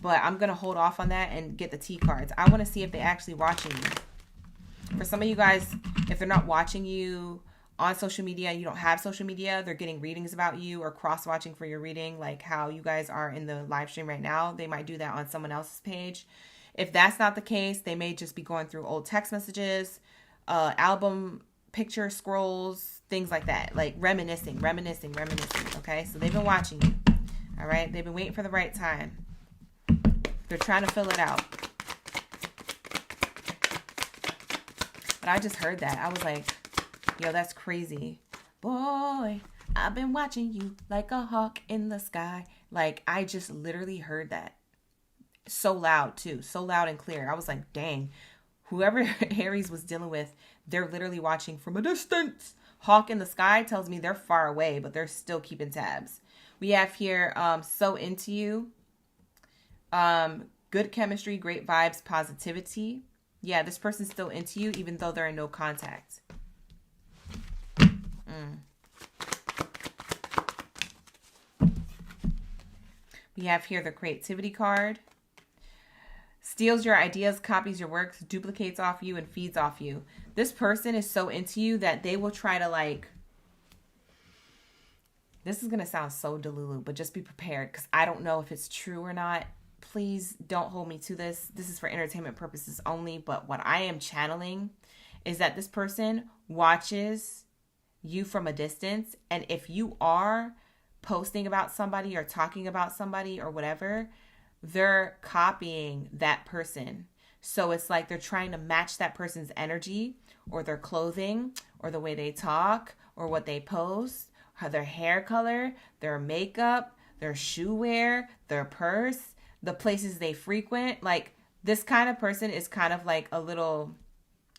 but I'm going to hold off on that and get the T cards. I want to see if they're actually watching you. For some of you guys, if they're not watching you on social media, you don't have social media, they're getting readings about you or cross-watching for your reading, like how you guys are in the live stream right now. They might do that on someone else's page. If that's not the case, they may just be going through old text messages, album picture scrolls, things like that, like reminiscing, okay? So they've been watching you, all right? They've been waiting for the right time. They're trying to fill it out. But I just heard that. I was like, yo, that's crazy. Boy, I've been watching you like a hawk in the sky. Like, I just literally heard that. So loud, too. So loud and clear. I was like, dang. Whoever Aries was dealing with, they're literally watching from a distance. Hawk in the sky tells me they're far away, but they're still keeping tabs. We have here, so into you. Good chemistry, great vibes, positivity. Yeah, this person's still into you, even though they're in no contact. We have here the creativity card. Steals your ideas, copies your works, duplicates off you, and feeds off you. This person is so into you that they will try to, like, this is going to sound so delulu, but just be prepared, because I don't know if it's true or not. Please don't hold me to this. This is for entertainment purposes only, but what I am channeling is that this person watches you from a distance, and if you are posting about somebody or talking about somebody or whatever, they're copying that person. So it's like they're trying to match that person's energy or their clothing or the way they talk or what they post, or their hair color, their makeup, their shoe wear, their purse, the places they frequent. Like, this kind of person is kind of like a little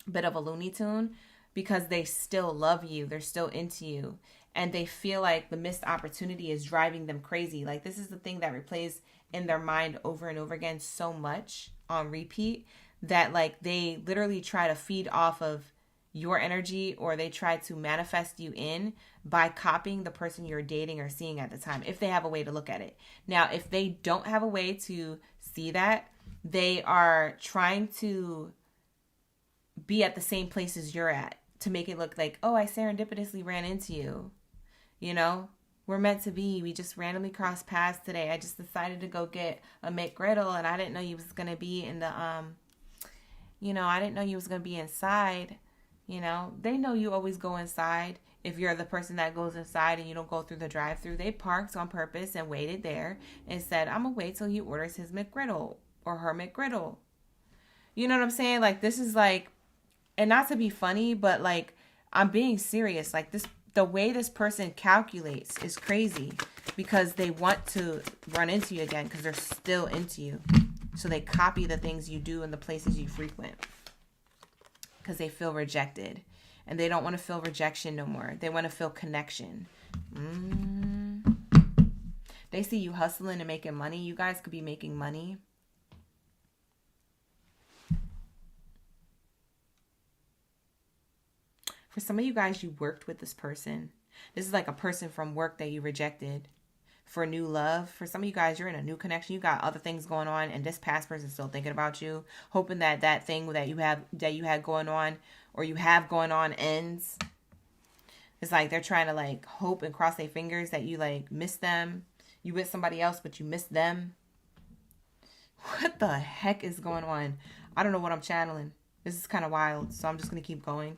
bit of a Looney Tune, because they still love you. They're still into you. And they feel like the missed opportunity is driving them crazy. Like, this is the thing that replays in their mind over and over again so much on repeat, that like they literally try to feed off of your energy, or they try to manifest you in by copying the person you're dating or seeing at the time, if they have a way to look at it. Now, if they don't have a way to see that, they are trying to be at the same places you're at to make it look like, oh, I serendipitously ran into you. You know, we're meant to be. We just randomly crossed paths today. I just decided to go get a McGriddle, and I didn't know you was going to be in the, I didn't know you was going to be inside. You know, they know you always go inside. If you're the person that goes inside and you don't go through the drive-thru, they parked on purpose and waited there and said, I'm going to wait till he orders his McGriddle or her McGriddle. You know what I'm saying? Like, this is like, and not to be funny, but like, I'm being serious. Like, this, the way this person calculates is crazy, because they want to run into you again because they're still into you. So they copy the things you do and the places you frequent because they feel rejected, and they don't want to feel rejection no more. They want to feel connection. They see you hustling and making money. You guys could be making money. For some of you guys, you worked with this person. This is like a person from work that you rejected for new love. For some of you guys, you're in a new connection. You got other things going on, and this past person is still thinking about you, hoping that that thing that you had going on, or you have going on, ends. It's like they're trying to like hope and cross their fingers that you like miss them. You with somebody else, but you miss them. What the heck is going on? I don't know what I'm channeling. This is kind of wild, so I'm just going to keep going.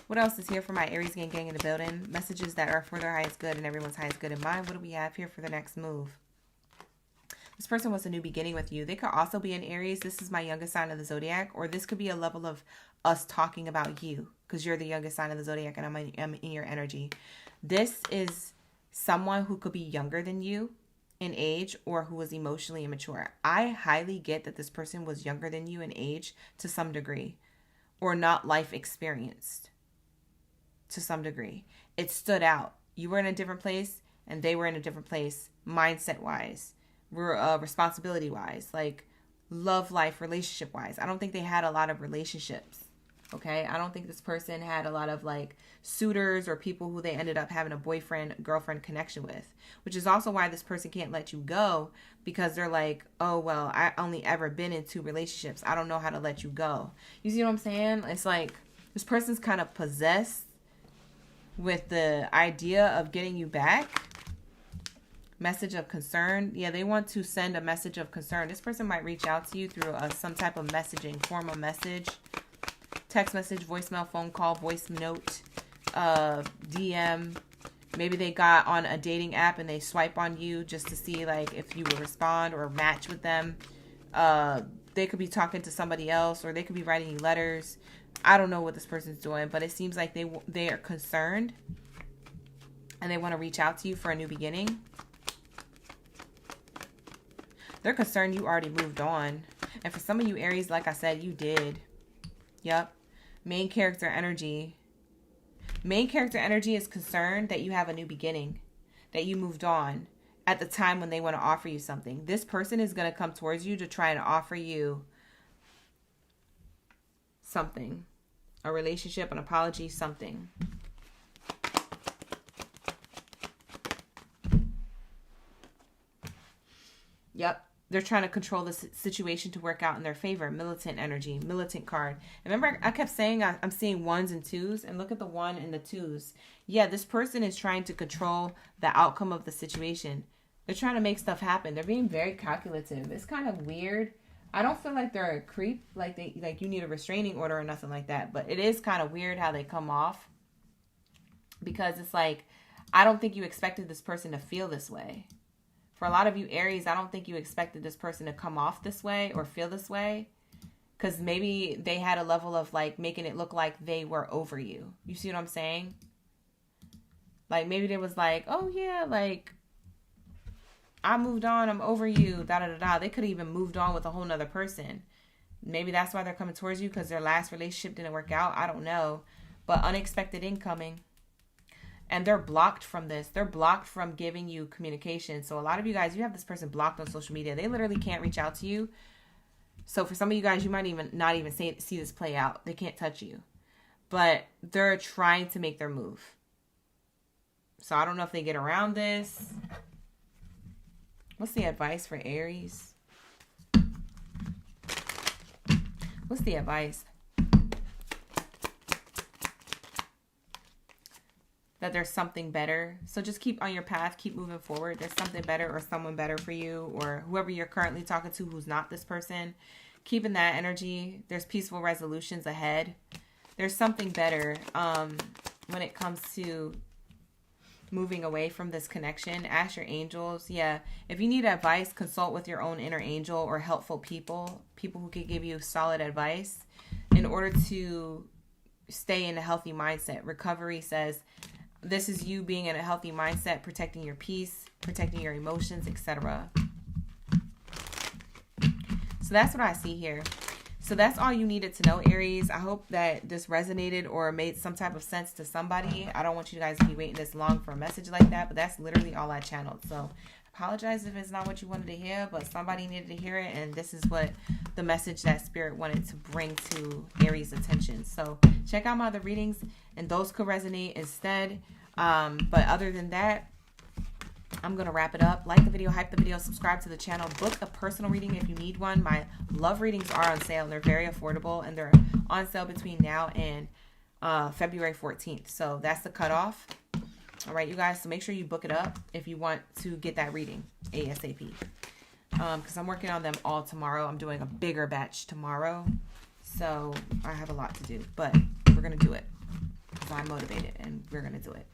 What else is here for my Aries gang in the building? Messages that are for their highest good and everyone's highest good in mind. What do we have here for the next move? This person wants a new beginning with you. They could also be an Aries. This is my youngest sign of the Zodiac. Or this could be a level of us talking about you, because you're the youngest sign of the Zodiac and I'm in your energy. This is someone who could be younger than you in age or who was emotionally immature. I highly get that this person was younger than you in age to some degree, or not life experienced to some degree. It stood out. You were in a different place and they were in a different place, mindset wise, responsibility wise, like love life, relationship wise. I don't think they had a lot of relationships. Okay, I don't think this person had a lot of like suitors or people who they ended up having a boyfriend, girlfriend connection with, which is also why this person can't let you go, because they're like, oh, well, I only ever been in 2 relationships. I don't know how to let you go. You see what I'm saying? It's like this person's kind of possessed with the idea of getting you back. Message of concern. Yeah, they want to send a message of concern. This person might reach out to you through some type of messaging, form of message. Text message, voicemail, phone call, voice note, DM. Maybe they got on a dating app and they swipe on you just to see like if you will respond or match with them. They could be talking to somebody else, or they could be writing you letters. I don't know what this person's doing, but it seems like they are concerned and they want to reach out to you for a new beginning. They're concerned you already moved on. And for some of you Aries, like I said, you did. Yep. Main character energy. Main character energy is concerned that you have a new beginning, that you moved on at the time when they want to offer you something. This person is going to come towards you to try and offer you something, a relationship, an apology, something. Yep. They're trying to control the situation to work out in their favor. Militant energy, militant card. Remember, I kept saying I'm seeing 1s and 2s, and look at the 1 and the 2s. Yeah, this person is trying to control the outcome of the situation. They're trying to make stuff happen. They're being very calculative. It's kind of weird. I don't feel like they're a creep, like you need a restraining order or nothing like that. But it is kind of weird how they come off, because it's like, I don't think you expected this person to feel this way. For a lot of you Aries, I don't think you expected this person to come off this way or feel this way, because maybe they had a level of like making it look like they were over you. You see what I'm saying? Like maybe they was like, oh yeah, like I moved on, I'm over you, da da da da. They could have even moved on with a whole nother person. Maybe that's why they're coming towards you, because their last relationship didn't work out. I don't know. But unexpected incoming. And they're blocked from this. They're blocked from giving you communication. So a lot of you guys, you have this person blocked on social media. They literally can't reach out to you. So for some of you guys, you might even not even see this play out. They can't touch you. But they're trying to make their move. So I don't know if they get around this. What's the advice for Aries? What's the advice? That there's something better. So just keep on your path, keep moving forward. There's something better or someone better for you, or whoever you're currently talking to who's not this person. Keep in that energy. There's peaceful resolutions ahead. There's something better when it comes to moving away from this connection. Ask your angels. Yeah, if you need advice, consult with your own inner angel or helpful people who can give you solid advice in order to stay in a healthy mindset. Recovery says this is you being in a healthy mindset, protecting your peace, protecting your emotions, etc. So that's what I see here. So that's all you needed to know, Aries. I hope that this resonated or made some type of sense to somebody. I don't want you guys to be waiting this long for a message like that, but that's literally all I channeled. So apologize if it's not what you wanted to hear, but somebody needed to hear it, and this is what the message that Spirit wanted to bring to Aries' attention. So check out my other readings, and those could resonate instead. But other than that, I'm going to wrap it up. Like the video, hype the video, subscribe to the channel, book a personal reading if you need one. My love readings are on sale, and they're very affordable, and they're on sale between now and February 14th. So that's the cutoff. All right, you guys, so make sure you book it up if you want to get that reading ASAP. Because I'm working on them all tomorrow. I'm doing a bigger batch tomorrow. So I have a lot to do, but we're going to do it because I'm motivated, and we're going to do it.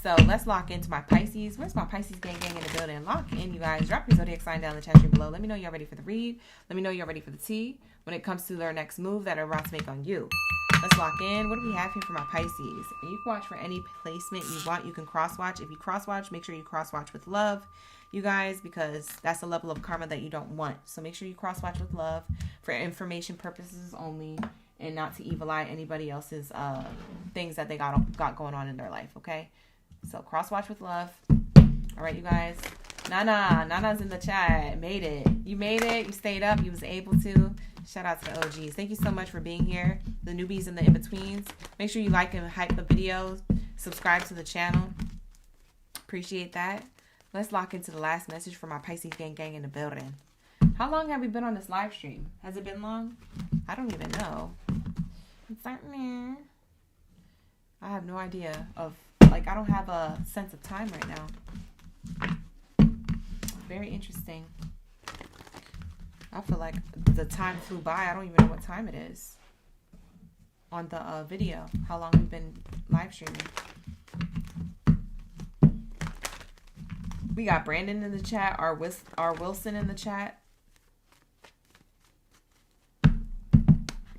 So let's lock into my Pisces. Where's my Pisces gang in the building? Lock in, you guys. Drop your zodiac sign down in the chat stream below. Let me know you're ready for the read. Let me know you're ready for the tea when it comes to their next move that are about to make on you. Let's Let's lock in. What do we have here for my Pisces? You can watch for any placement you want. You can cross watch. If you cross watch, make sure you cross watch with love, you guys, because that's a level of karma that you don't want. So make sure you cross watch with love for information purposes only, and not to evil eye anybody else's things that they got going on in their life. Okay, so cross watch with love. All right, you guys. Nana's in the chat. Made it. You made it. You stayed up. You was able to. Shout out to the OGs. Thank you so much for being here. The newbies and the in-betweens. Make sure you like and hype the videos. Subscribe to the channel. Appreciate that. Let's lock into the last message for my Pisces gang in the building. How long have we been on this live stream? Has it been long? I don't even know. It's starting. I have no idea of, like, I don't have a sense of time right now. Very interesting. I feel like the time flew by. I don't even know what time it is on the video. How long we've been live streaming. We got Brandon in the chat. R. Wilson in the chat.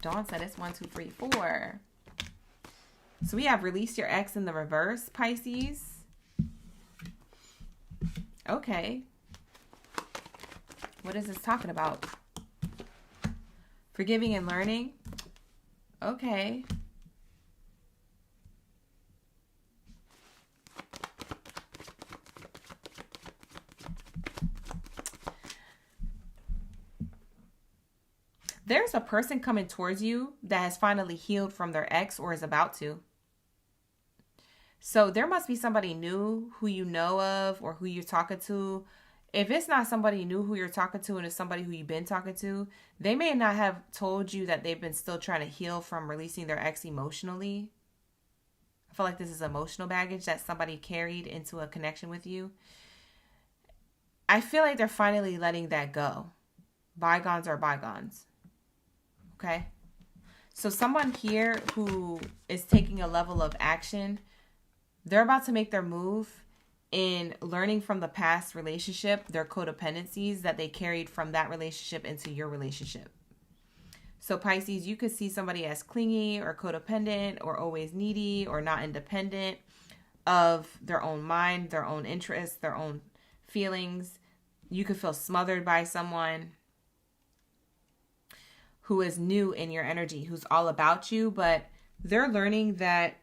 Dawn said it's 1, 2, 3, 4. So we have released your ex in the reverse, Pisces. Okay. What is this talking about? Forgiving and learning. Okay. There's a person coming towards you that has finally healed from their ex or is about to. So there must be somebody new who you know of or who you're talking to. If it's not somebody new who you're talking to and it's somebody who you've been talking to, they may not have told you that they've been still trying to heal from releasing their ex emotionally. I feel like this is emotional baggage that somebody carried into a connection with you. I feel like they're finally letting that go. Bygones are bygones. Okay? So someone here who is taking a level of action, they're about to make their move in learning from the past relationship, their codependencies that they carried from that relationship into your relationship. So Pisces, you could see somebody as clingy or codependent or always needy or not independent of their own mind, their own interests, their own feelings. You could feel smothered by someone who is new in your energy, who's all about you, but they're learning that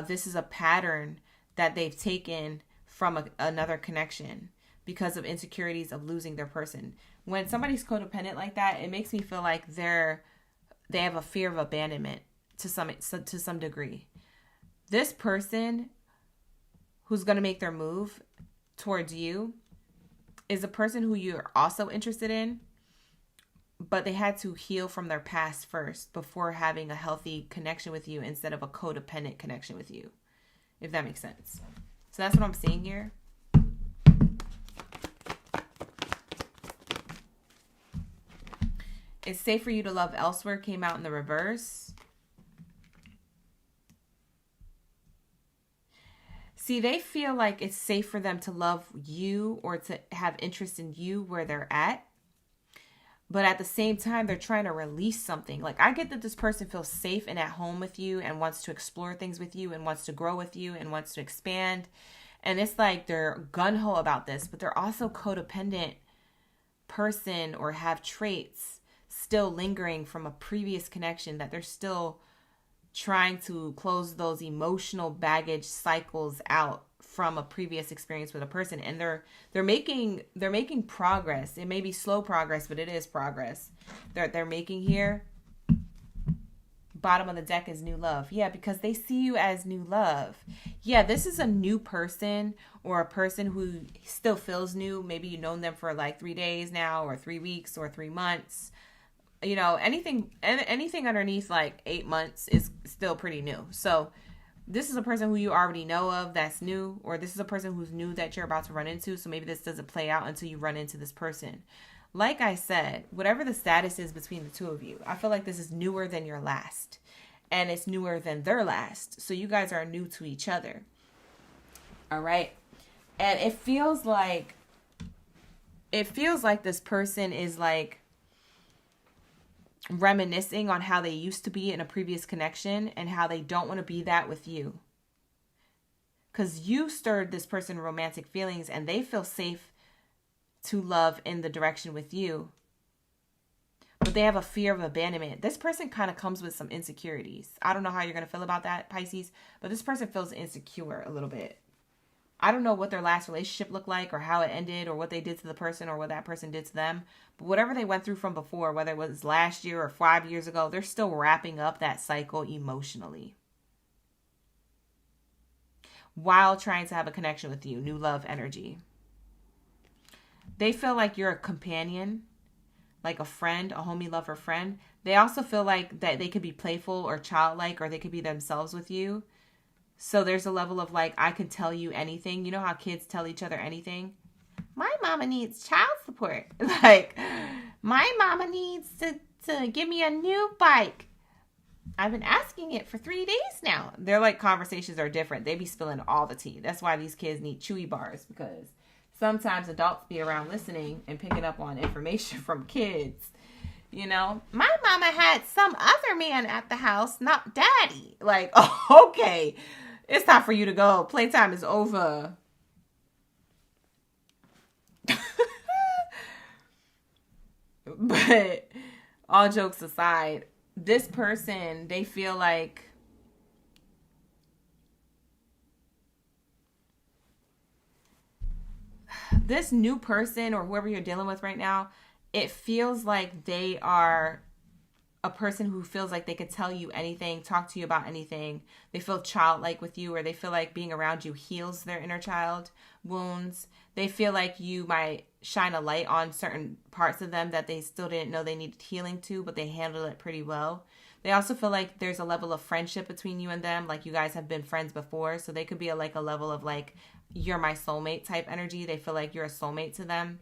this is a pattern that they've taken from another connection because of insecurities of losing their person. When somebody's codependent like that, it makes me feel like they have a fear of abandonment to some degree. This person who's going to make their move towards you is a person who you're also interested in, but they had to heal from their past first before having a healthy connection with you instead of a codependent connection with you, if that makes sense. So that's what I'm seeing here. It's safe for you to love elsewhere came out in the reverse. See, they feel like it's safe for them to love you or to have interest in you where they're at. But at the same time, they're trying to release something. Like, I get that this person feels safe and at home with you and wants to explore things with you and wants to grow with you and wants to expand. And it's like they're gung-ho about this, but they're also codependent person or have traits still lingering from a previous connection that they're still trying to close those emotional baggage cycles out from a previous experience with a person. And they're making progress. It may be slow progress, but it is progress they're making here. Bottom of the deck is new love. Yeah, because they see you as new love. Yeah, this is a new person or a person who still feels new. Maybe you've known them for like 3 days now or 3 weeks or 3 months. You know, anything underneath like 8 months is still pretty new. So this is a person who you already know of that's new, or this is a person who's new that you're about to run into. So maybe this doesn't play out until you run into this person. Like I said, whatever the status is between the two of you, I feel like this is newer than your last. And it's newer than their last. So you guys are new to each other. All right. And it feels like this person is like reminiscing on how they used to be in a previous connection and how they don't want to be that with you. Because you stirred this person romantic feelings and they feel safe to love in the direction with you. But they have a fear of abandonment. This person kind of comes with some insecurities. I don't know how you're going to feel about that, Pisces, but this person feels insecure a little bit. I don't know what their last relationship looked like or how it ended or what they did to the person or what that person did to them. But whatever they went through from before, whether it was last year or 5 years ago, they're still wrapping up that cycle emotionally while trying to have a connection with you, new love energy. They feel like you're a companion, like a friend, a homie, lover, friend. They also feel like that they could be playful or childlike, or they could be themselves with you. So there's a level of like, I could tell you anything. You know how kids tell each other anything? My mama needs child support. Like, my mama needs to give me a new bike. I've been asking it for 3 days now. They're like, conversations are different. They be spilling all the tea. That's why these kids need Chewy bars, because sometimes adults be around listening and picking up on information from kids. You know, my mama had some other man at the house, not daddy. Like, oh, okay. It's time for you to go. Playtime is over. But all jokes aside, this person, they feel like this new person or whoever you're dealing with right now, it feels like they are a person who feels like they could tell you anything, talk to you about anything. They feel childlike with you, or they feel like being around you heals their inner child wounds. They feel like you might shine a light on certain parts of them that they still didn't know they needed healing to, but they handle it pretty well. They also feel like there's a level of friendship between you and them, like you guys have been friends before. So they could be a level of like, you're my soulmate type energy. They feel like you're a soulmate to them.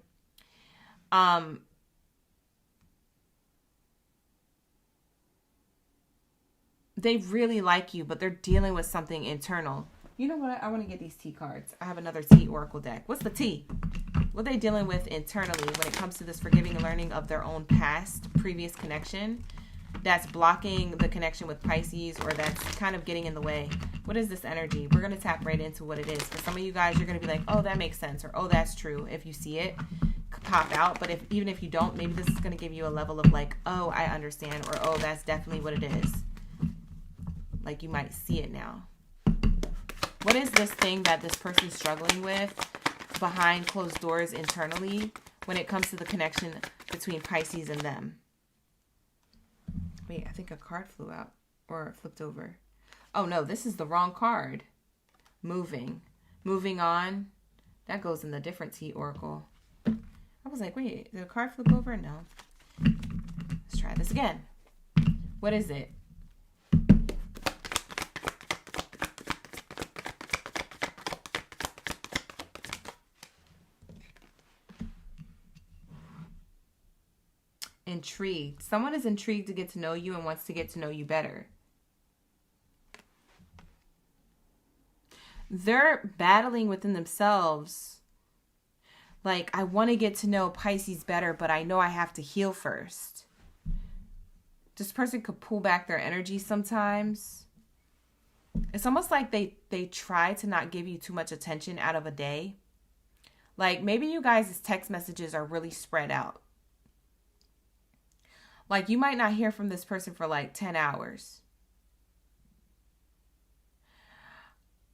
They really like you, but they're dealing with something internal. You know what? I want to get these T cards. I have another T Oracle deck. What's the T? What are they dealing with internally when it comes to this forgiving and learning of their own past, previous connection that's blocking the connection with Pisces, or that's kind of getting in the way? What is this energy? We're going to tap right into what it is. For some of you guys, you're going to be like, oh, that makes sense, or oh, that's true. If you see it pop out, but even if you don't, maybe this is going to give you a level of like, oh, I understand, or oh, that's definitely what it is. Like you might see it now. What is this thing that this person's struggling with behind closed doors internally when it comes to the connection between Pisces and them? Wait, I think a card flew out or flipped over. Oh no, this is the wrong card. Moving on. That goes in the different T Oracle. I was like, wait, did the card flip over? No. Let's try this again. What is it? Intrigued. Someone is intrigued to get to know you and wants to get to know you better. They're battling within themselves. Like, I want to get to know Pisces better, but I know I have to heal first. This person could pull back their energy sometimes. It's almost like they try to not give you too much attention out of a day. Like, maybe you guys' text messages are really spread out. Like, you might not hear from this person for like 10 hours.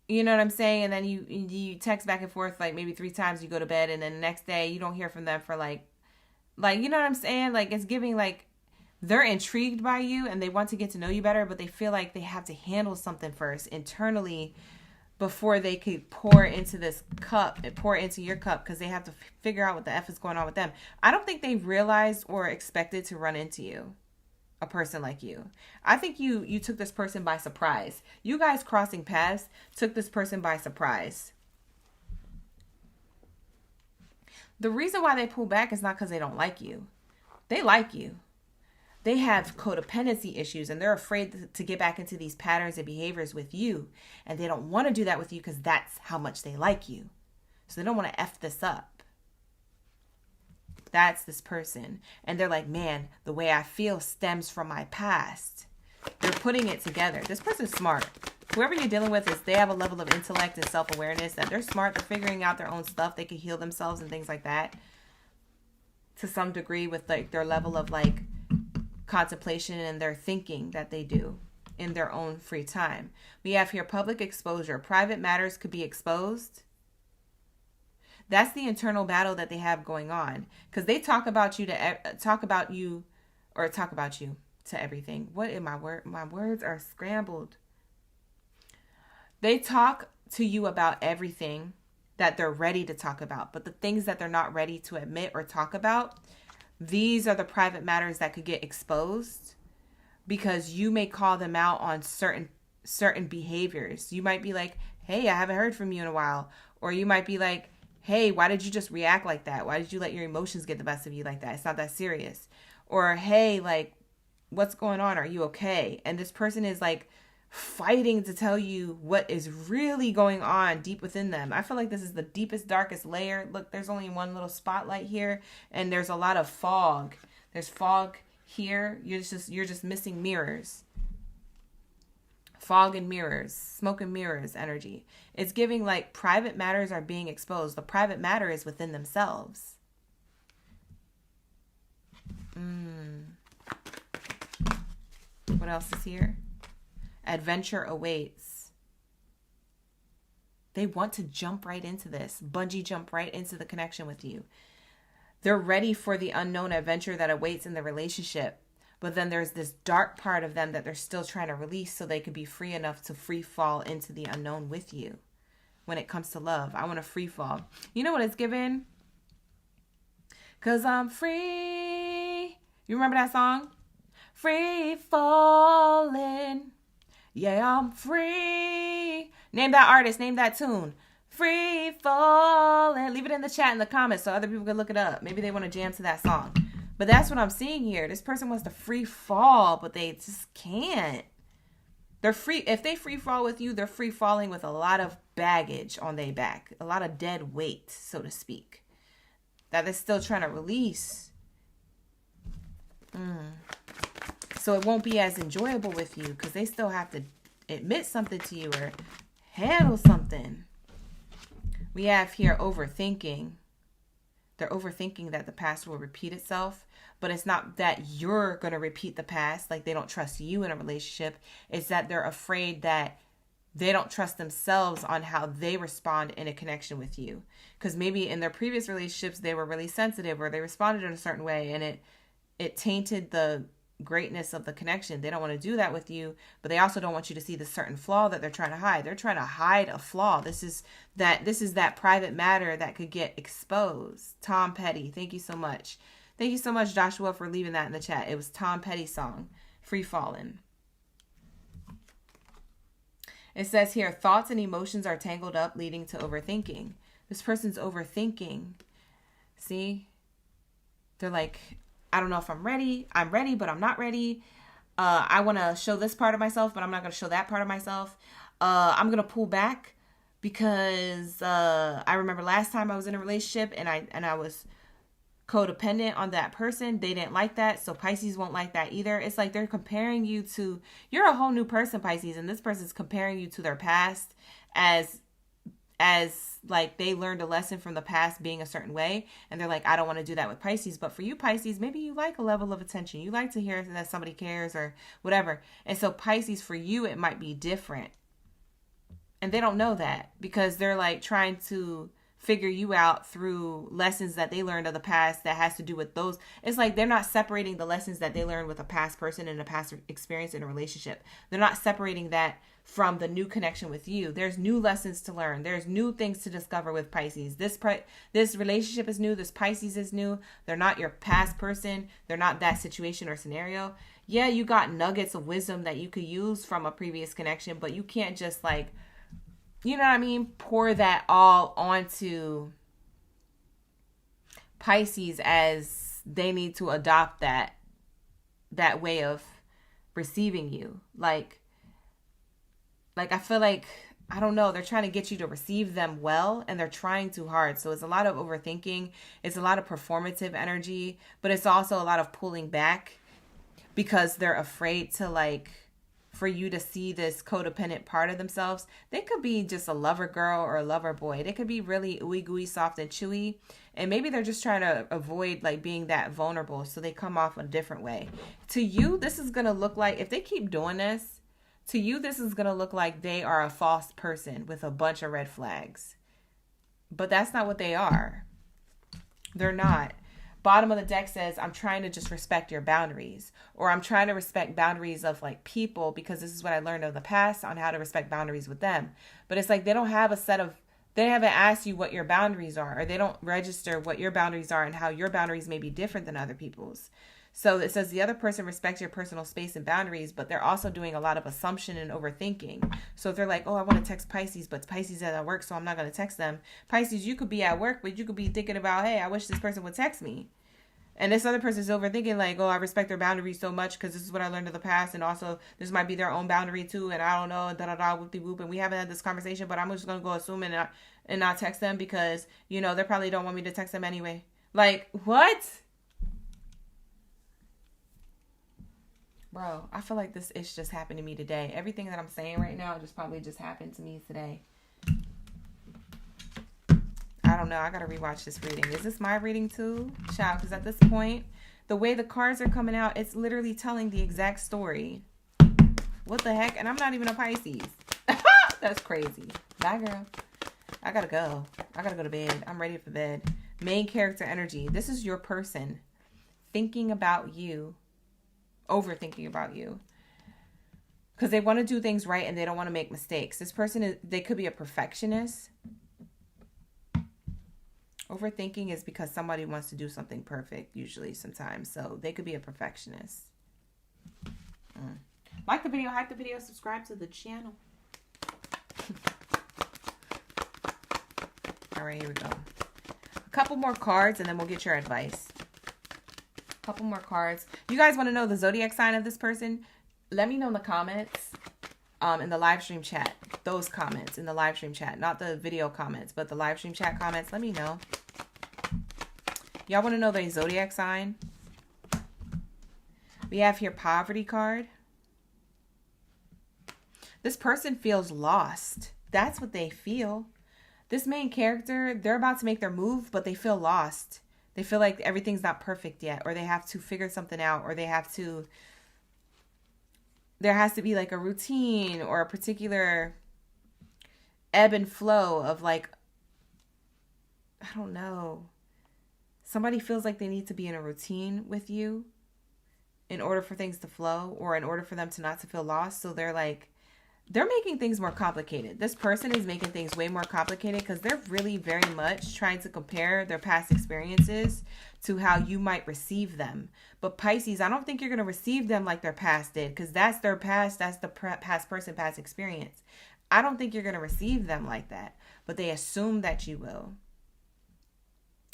You know what I'm saying? And then you text back and forth like maybe 3 times, you go to bed, and then the next day you don't hear from them for like, you know what I'm saying? Like, it's giving like they're intrigued by you and they want to get to know you better, but they feel like they have to handle something first internally before they could pour into this cup and pour into your cup, because they have to figure out what the F is going on with them. I don't think they realized or expected to run into you, a person like you. I think you took this person by surprise. You guys crossing paths took this person by surprise. The reason why they pull back is not because they don't like you. They like you. They have codependency issues and they're afraid to get back into these patterns and behaviors with you. And they don't want to do that with you because that's how much they like you. So they don't want to F this up. That's this person. And they're like, man, the way I feel stems from my past. They're putting it together. This person's smart. Whoever you're dealing with, they have a level of intellect and self-awareness that they're smart. They're figuring out their own stuff. They can heal themselves and things like that to some degree with like their level of like contemplation and their thinking that they do in their own free time. We have here public exposure. Private matters could be exposed. That's the internal battle that they have going on, because they talk about you to everything. What in my words are scrambled. They talk to you about everything that they're ready to talk about, but the things that they're not ready to admit or talk about, these are the private matters that could get exposed, because you may call them out on certain behaviors. You might be like, hey, I haven't heard from you in a while. Or you might be like, hey, why did you just react like that? Why did you let your emotions get the best of you like that? It's not that serious. Or, hey, like, what's going on? Are you okay? And this person is like fighting to tell you what is really going on deep within them. I feel like this is the deepest, darkest layer. Look, there's only one little spotlight here, and there's a lot of fog. There's fog here. You're just missing mirrors. Fog and mirrors, smoke and mirrors energy. It's giving like private matters are being exposed. The private matter is within themselves. What else is here? Adventure awaits. They want to jump right into this. Bungee jump right into the connection with you. They're ready for the unknown adventure that awaits in the relationship. But then there's this dark part of them that they're still trying to release so they can be free enough to free fall into the unknown with you. When it comes to love, I want to free fall. You know what it's given? 'Cause I'm free. You remember that song? Free falling. Yeah, I'm free. Name that artist. Name that tune. Free falling. Leave it in the chat in the comments so other people can look it up. Maybe they want to jam to that song. But that's what I'm seeing here. This person wants to free fall, but they just can't. They're free. If they free fall with you, they're free falling with a lot of baggage on their back. A lot of dead weight, so to speak. That they're still trying to release. So it won't be as enjoyable with you because they still have to admit something to you or handle something. We have here overthinking. They're overthinking that the past will repeat itself, but it's not that you're going to repeat the past. Like they don't trust you in a relationship. It's that they're afraid that they don't trust themselves on how they respond in a connection with you. Because maybe in their previous relationships, they were really sensitive or they responded in a certain way and it tainted the greatness of the connection. They don't want to do that with you, but they also don't want you to see the certain flaw that they're trying to hide. They're trying to hide a flaw. This is that private matter that could get exposed. Tom Petty, thank you so much. Thank you so much, Joshua, for leaving that in the chat. It was Tom Petty's song, Free Fallin'. It says here, thoughts and emotions are tangled up, leading to overthinking. This person's overthinking. See? They're like, I don't know if I'm ready. I'm ready, but I'm not ready. I want to show this part of myself, but I'm not going to show that part of myself. I'm going to pull back because I remember last time I was in a relationship and I was codependent on that person. They didn't like that. So Pisces won't like that either. It's like they're comparing you to, you're a whole new person, Pisces, and this person's comparing you to their past as like they learned a lesson from the past being a certain way. And they're like, I don't want to do that with Pisces. But for you, Pisces, maybe you like a level of attention. You like to hear that somebody cares or whatever. And so Pisces, for you, it might be different. And they don't know that because they're like trying to figure you out through lessons that they learned of the past that has to do with those. It's like they're not separating the lessons that they learned with a past person and a past experience in a relationship. They're not separating that from the new connection with you. There's new lessons to learn. There's new things to discover with Pisces. This relationship is new. This Pisces is new. They're not your past person. They're not that situation or scenario. Yeah, you got nuggets of wisdom that you could use from a previous connection, but you can't just like, you know what I mean, pour that all onto Pisces as they need to adopt that way of receiving you. Like I feel like I don't know, they're trying to get you to receive them well, and they're trying too hard. So it's a lot of overthinking. It's a lot of performative energy, but it's also a lot of pulling back because they're afraid to like for you to see this codependent part of themselves. They could be just a lover girl or a lover boy. They could be really ooey gooey, soft and chewy. And maybe they're just trying to avoid like being that vulnerable. So they come off a different way. To you, this is going to look like, if they keep doing this, to you, this is going to look like they are a false person with a bunch of red flags. But that's not what they are. They're not. Bottom of the deck says, I'm trying to just respect your boundaries, or I'm trying to respect boundaries of like people, because this is what I learned of the past on how to respect boundaries with them. But it's like they don't have a set of, they haven't asked you what your boundaries are, or they don't register what your boundaries are and how your boundaries may be different than other people's. So it says the other person respects your personal space and boundaries, but they're also doing a lot of assumption and overthinking. So if they're like, oh, I want to text Pisces, but Pisces is at work, so I'm not going to text them. Pisces, you could be at work, but you could be thinking about, hey, I wish this person would text me. And this other person's overthinking like, oh, I respect their boundaries so much because this is what I learned in the past. And also this might be their own boundary too. And I don't know, da-da-da, whoop-de-whoop. And we haven't had this conversation, but I'm just going to go assume and not text them because, you know, they probably don't want me to text them anyway. Like, what? Bro, I feel like this ish just happened to me today. Everything that I'm saying right now probably just happened to me today. I don't know. I got to rewatch this reading. Is this my reading too? Child, because at this point, the way the cards are coming out, it's literally telling the exact story. What the heck? And I'm not even a Pisces. That's crazy. Bye, girl. I got to go. I got to go to bed. I'm ready for bed. Main character energy. This is your person thinking about you. Overthinking about you. Because they want to do things right and they don't want to make mistakes. This person, they could be a perfectionist. Overthinking is because somebody wants to do something perfect, usually, sometimes. So they could be a perfectionist. Like the video, hype the video, subscribe to the channel. All right, here we go. A couple more cards and then we'll get your advice. A couple more cards. You guys want to know the zodiac sign of this person? Let me know in the comments, in the live stream chat. Those comments in the live stream chat. Not the video comments, but the live stream chat comments. Let me know. Y'all want to know the zodiac sign? We have here poverty card. This person feels lost. That's what they feel. This main character, they're about to make their move, but they feel lost. They feel like everything's not perfect yet, or they have to figure something out, or there has to be like a routine or a particular ebb and flow of like, I don't know. Somebody feels like they need to be in a routine with you in order for things to flow, or in order for them to not to feel lost. So they're making things more complicated. This person is making things way more complicated because they're really very much trying to compare their past experiences to how you might receive them. But Pisces, I don't think you're going to receive them like their past did, because that's their past. That's the past person, past experience. I don't think you're going to receive them like that, but they assume that you will.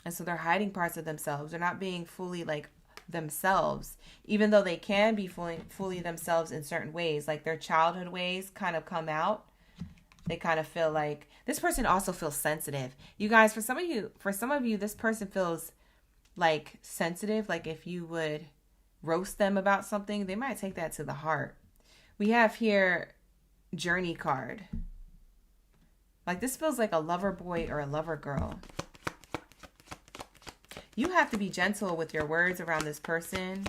And so they're hiding parts of themselves. They're not being fully like themselves, even though they can be fully themselves in certain ways. Like their childhood ways kind of come out. They kind of feel like this person also feels sensitive. You guys, for some of you, this person feels like sensitive. Like if you would roast them about something, they might take that to the heart. We have here journey card. Like this feels like a lover boy or a lover girl. You have to be gentle with your words around this person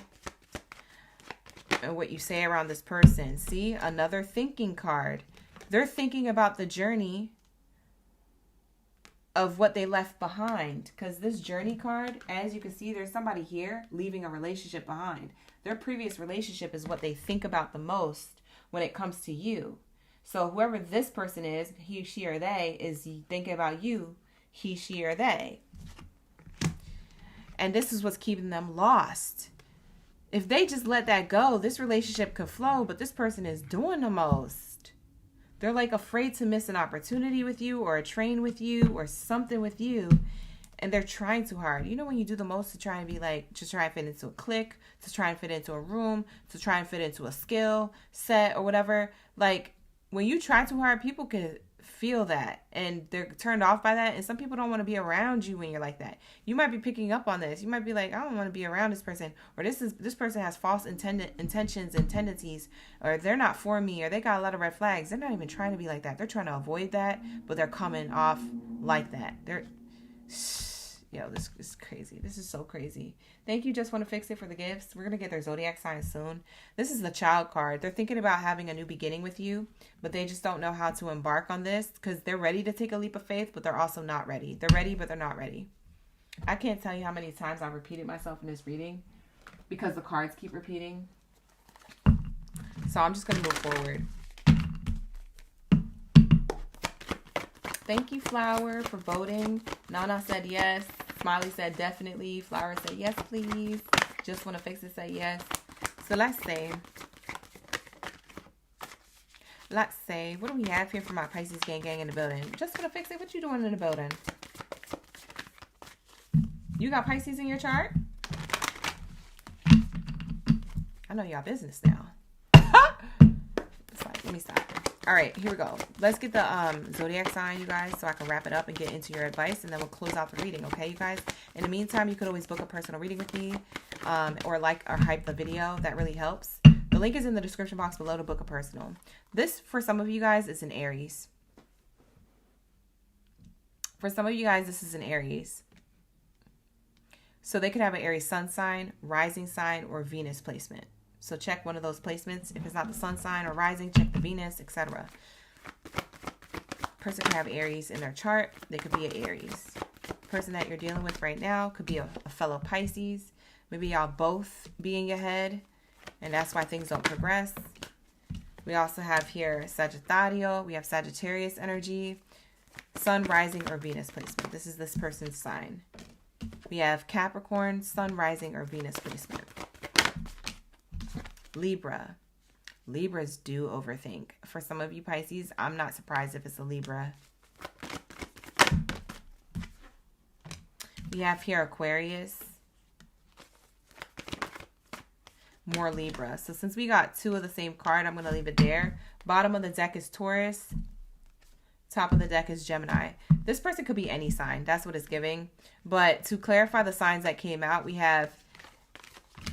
and what you say around this person. See, another thinking card. They're thinking about the journey of what they left behind. Because this journey card, as you can see, there's somebody here leaving a relationship behind. Their previous relationship is what they think about the most when it comes to you. So whoever this person is, he, she, or they, is thinking about you, he, she, or they. And this is what's keeping them lost. If they just let that go, this relationship could flow, but this person is doing the most. They're like afraid to miss an opportunity with you, or a train with you, or something with you. And they're trying too hard. You know when you do the most to try and be like, to try and fit into a clique, to try and fit into a room, to try and fit into a skill set or whatever. Like when you try too hard, people can feel that and they're turned off by that. And some people don't want to be around you when you're like that. You might be picking up on this. You might be like, I don't want to be around this person, or this person has false intentions and tendencies, or they're not for me, or they got a lot of red flags. They're not even trying to be like that. They're trying to avoid that, but they're coming off like that. This is crazy. This is so crazy. Thank you, Just Want to Fix It, for the gifts. We're going to get their Zodiac sign soon. This is the Child card. They're thinking about having a new beginning with you, but they just don't know how to embark on this because they're ready to take a leap of faith, but they're also not ready. They're ready, but they're not ready. I can't tell you how many times I've repeated myself in this reading because the cards keep repeating. So I'm just going to move forward. Thank you, Flower, for voting. Nana said yes. Smiley said definitely. Flower said yes, please. Just Want to Fix It said yes. So let's see. What do we have here for my Pisces gang in the building? Just Want to Fix It. What you doing in the building? You got Pisces in your chart? I know y'all business now. Let me stop. All right, here we go. Let's get the Zodiac sign, you guys, so I can wrap it up and get into your advice, and then we'll close out the reading, okay, you guys? In the meantime, you could always book a personal reading with me or like or hype the video. That really helps. The link is in the description box below to book a personal. This, for some of you guys, is an Aries. For some of you guys, this is an Aries. So they could have an Aries sun sign, rising sign, or Venus placement. So check one of those placements. If it's not the sun sign or rising, check the Venus, etc. Person could have Aries in their chart. They could be an Aries. Person that you're dealing with right now could be a fellow Pisces. Maybe y'all both be in your head, and that's why things don't progress. We also have here Sagittario. We have Sagittarius energy, sun, rising, or Venus placement. This is this person's sign. We have Capricorn, sun, rising, or Venus placement. Libra. Libras do overthink. For some of you Pisces, I'm not surprised if it's a Libra. We have here Aquarius. More Libra. So since we got two of the same card, I'm going to leave it there. Bottom of the deck is Taurus. Top of the deck is Gemini. This person could be any sign. That's what it's giving. But to clarify the signs that came out, we have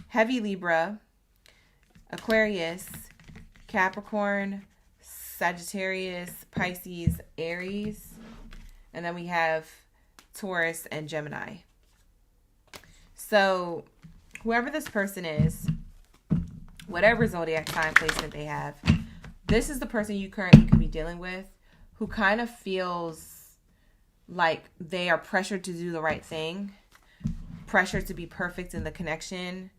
heavy Libra, Aquarius, Capricorn, Sagittarius, Pisces, Aries, and then we have Taurus and Gemini. So whoever this person is, whatever zodiac sign placement they have, this is the person you currently could be dealing with, who kind of feels like they are pressured to do the right thing, pressured to be perfect in the connection,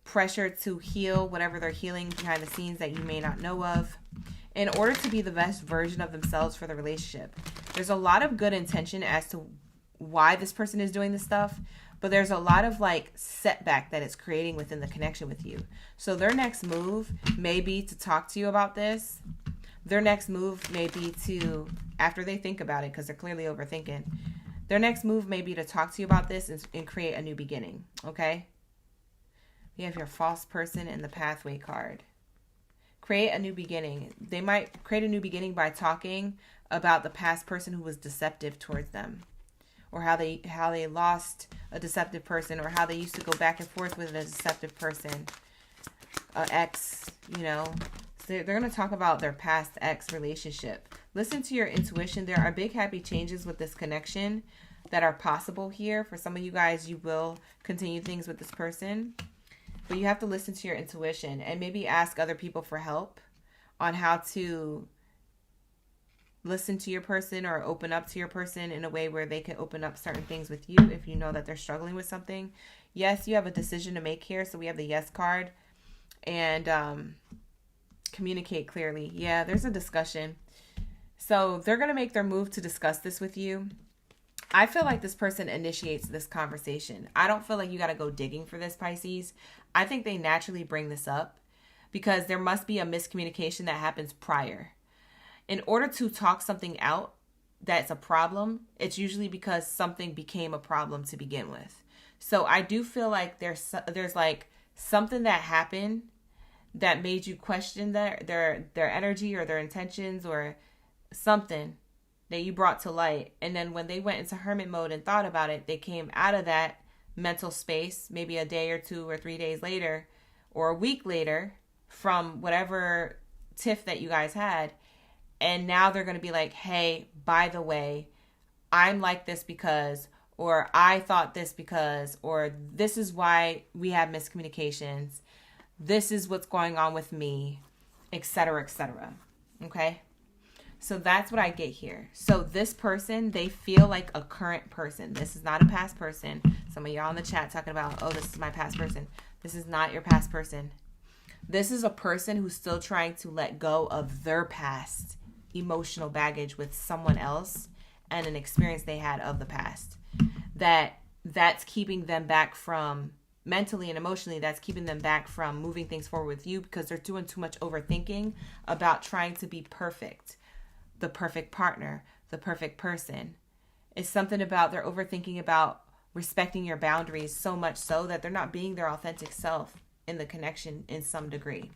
pressure to heal whatever they're healing behind the scenes that you may not know of, in order to be the best version of themselves for the relationship. There's a lot of good intention as to why this person is doing this stuff, but there's a lot of like setback that it's creating within the connection with you. So their next move may be to talk to you about this. Their next move may be to, after they think about it, because they're clearly overthinking, their next move may be to talk to you about this and create a new beginning, okay? You have your false person and the pathway card. Create a new beginning. They might create a new beginning by talking about the past person who was deceptive towards them, or how they lost a deceptive person, or how they used to go back and forth with a deceptive person, ex, you know. So they're going to talk about their past ex relationship. Listen to your intuition. There are big happy changes with this connection that are possible here. For some of you guys, you will continue things with this person. But you have to listen to your intuition and maybe ask other people for help on how to listen to your person or open up to your person in a way where they can open up certain things with you if you know that they're struggling with something. Yes, you have a decision to make here. So we have the yes card. And communicate clearly. Yeah, there's a discussion. So they're going to make their move to discuss this with you. I feel like this person initiates this conversation. I don't feel like you got to go digging for this, Pisces. I think they naturally bring this up because there must be a miscommunication that happens prior. In order to talk something out that's a problem, it's usually because something became a problem to begin with. So I do feel like there's like something that happened that made you question their energy or their intentions, or something that you brought to light. And then when they went into hermit mode and thought about it, they came out of that mental space, maybe a day or 2 or 3 days later, or a week later, from whatever tiff that you guys had. And now they're going to be like, hey, by the way, I'm like this because, or I thought this because, or this is why we have miscommunications. This is what's going on with me, etc., etc. Okay? So that's what I get here. So this person, they feel like a current person. This is not a past person. Some of y'all in the chat talking about, oh, this is my past person. This is not your past person. This is a person who's still trying to let go of their past emotional baggage with someone else and an experience they had of the past. That's keeping them back from, mentally and emotionally, that's keeping them back from moving things forward with you, because they're doing too much overthinking about trying to be perfect. The perfect partner, the perfect person. It's something about they're overthinking about respecting your boundaries so much so that they're not being their authentic self in the connection in some degree.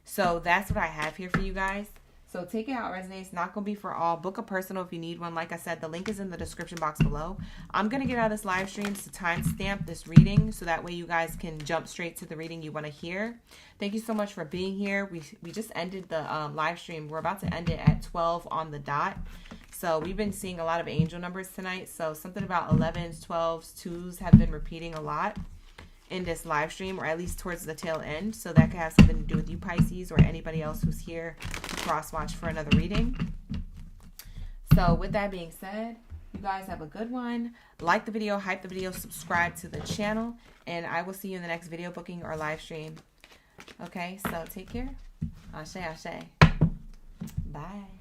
So that's what I have here for you guys. So take it how it resonates. Not going to be for all. Book a personal if you need one. Like I said, the link is in the description box below. I'm going to get out of this live stream to timestamp this reading so that way you guys can jump straight to the reading you want to hear. Thank you so much for being here. We just ended the live stream. We're about to end it at 12 on the dot. So we've been seeing a lot of angel numbers tonight. So something about 11s, 12s, 2s have been repeating a lot in this live stream, or at least towards the tail end. So that could have something to do with you, Pisces, or anybody else who's here to cross watch for another reading. So with that being said, you guys have a good one. Like the video, hype the video, subscribe to the channel, and I will see you in the next video booking or live stream. Okay, so take care. Ashe, ashe. Bye.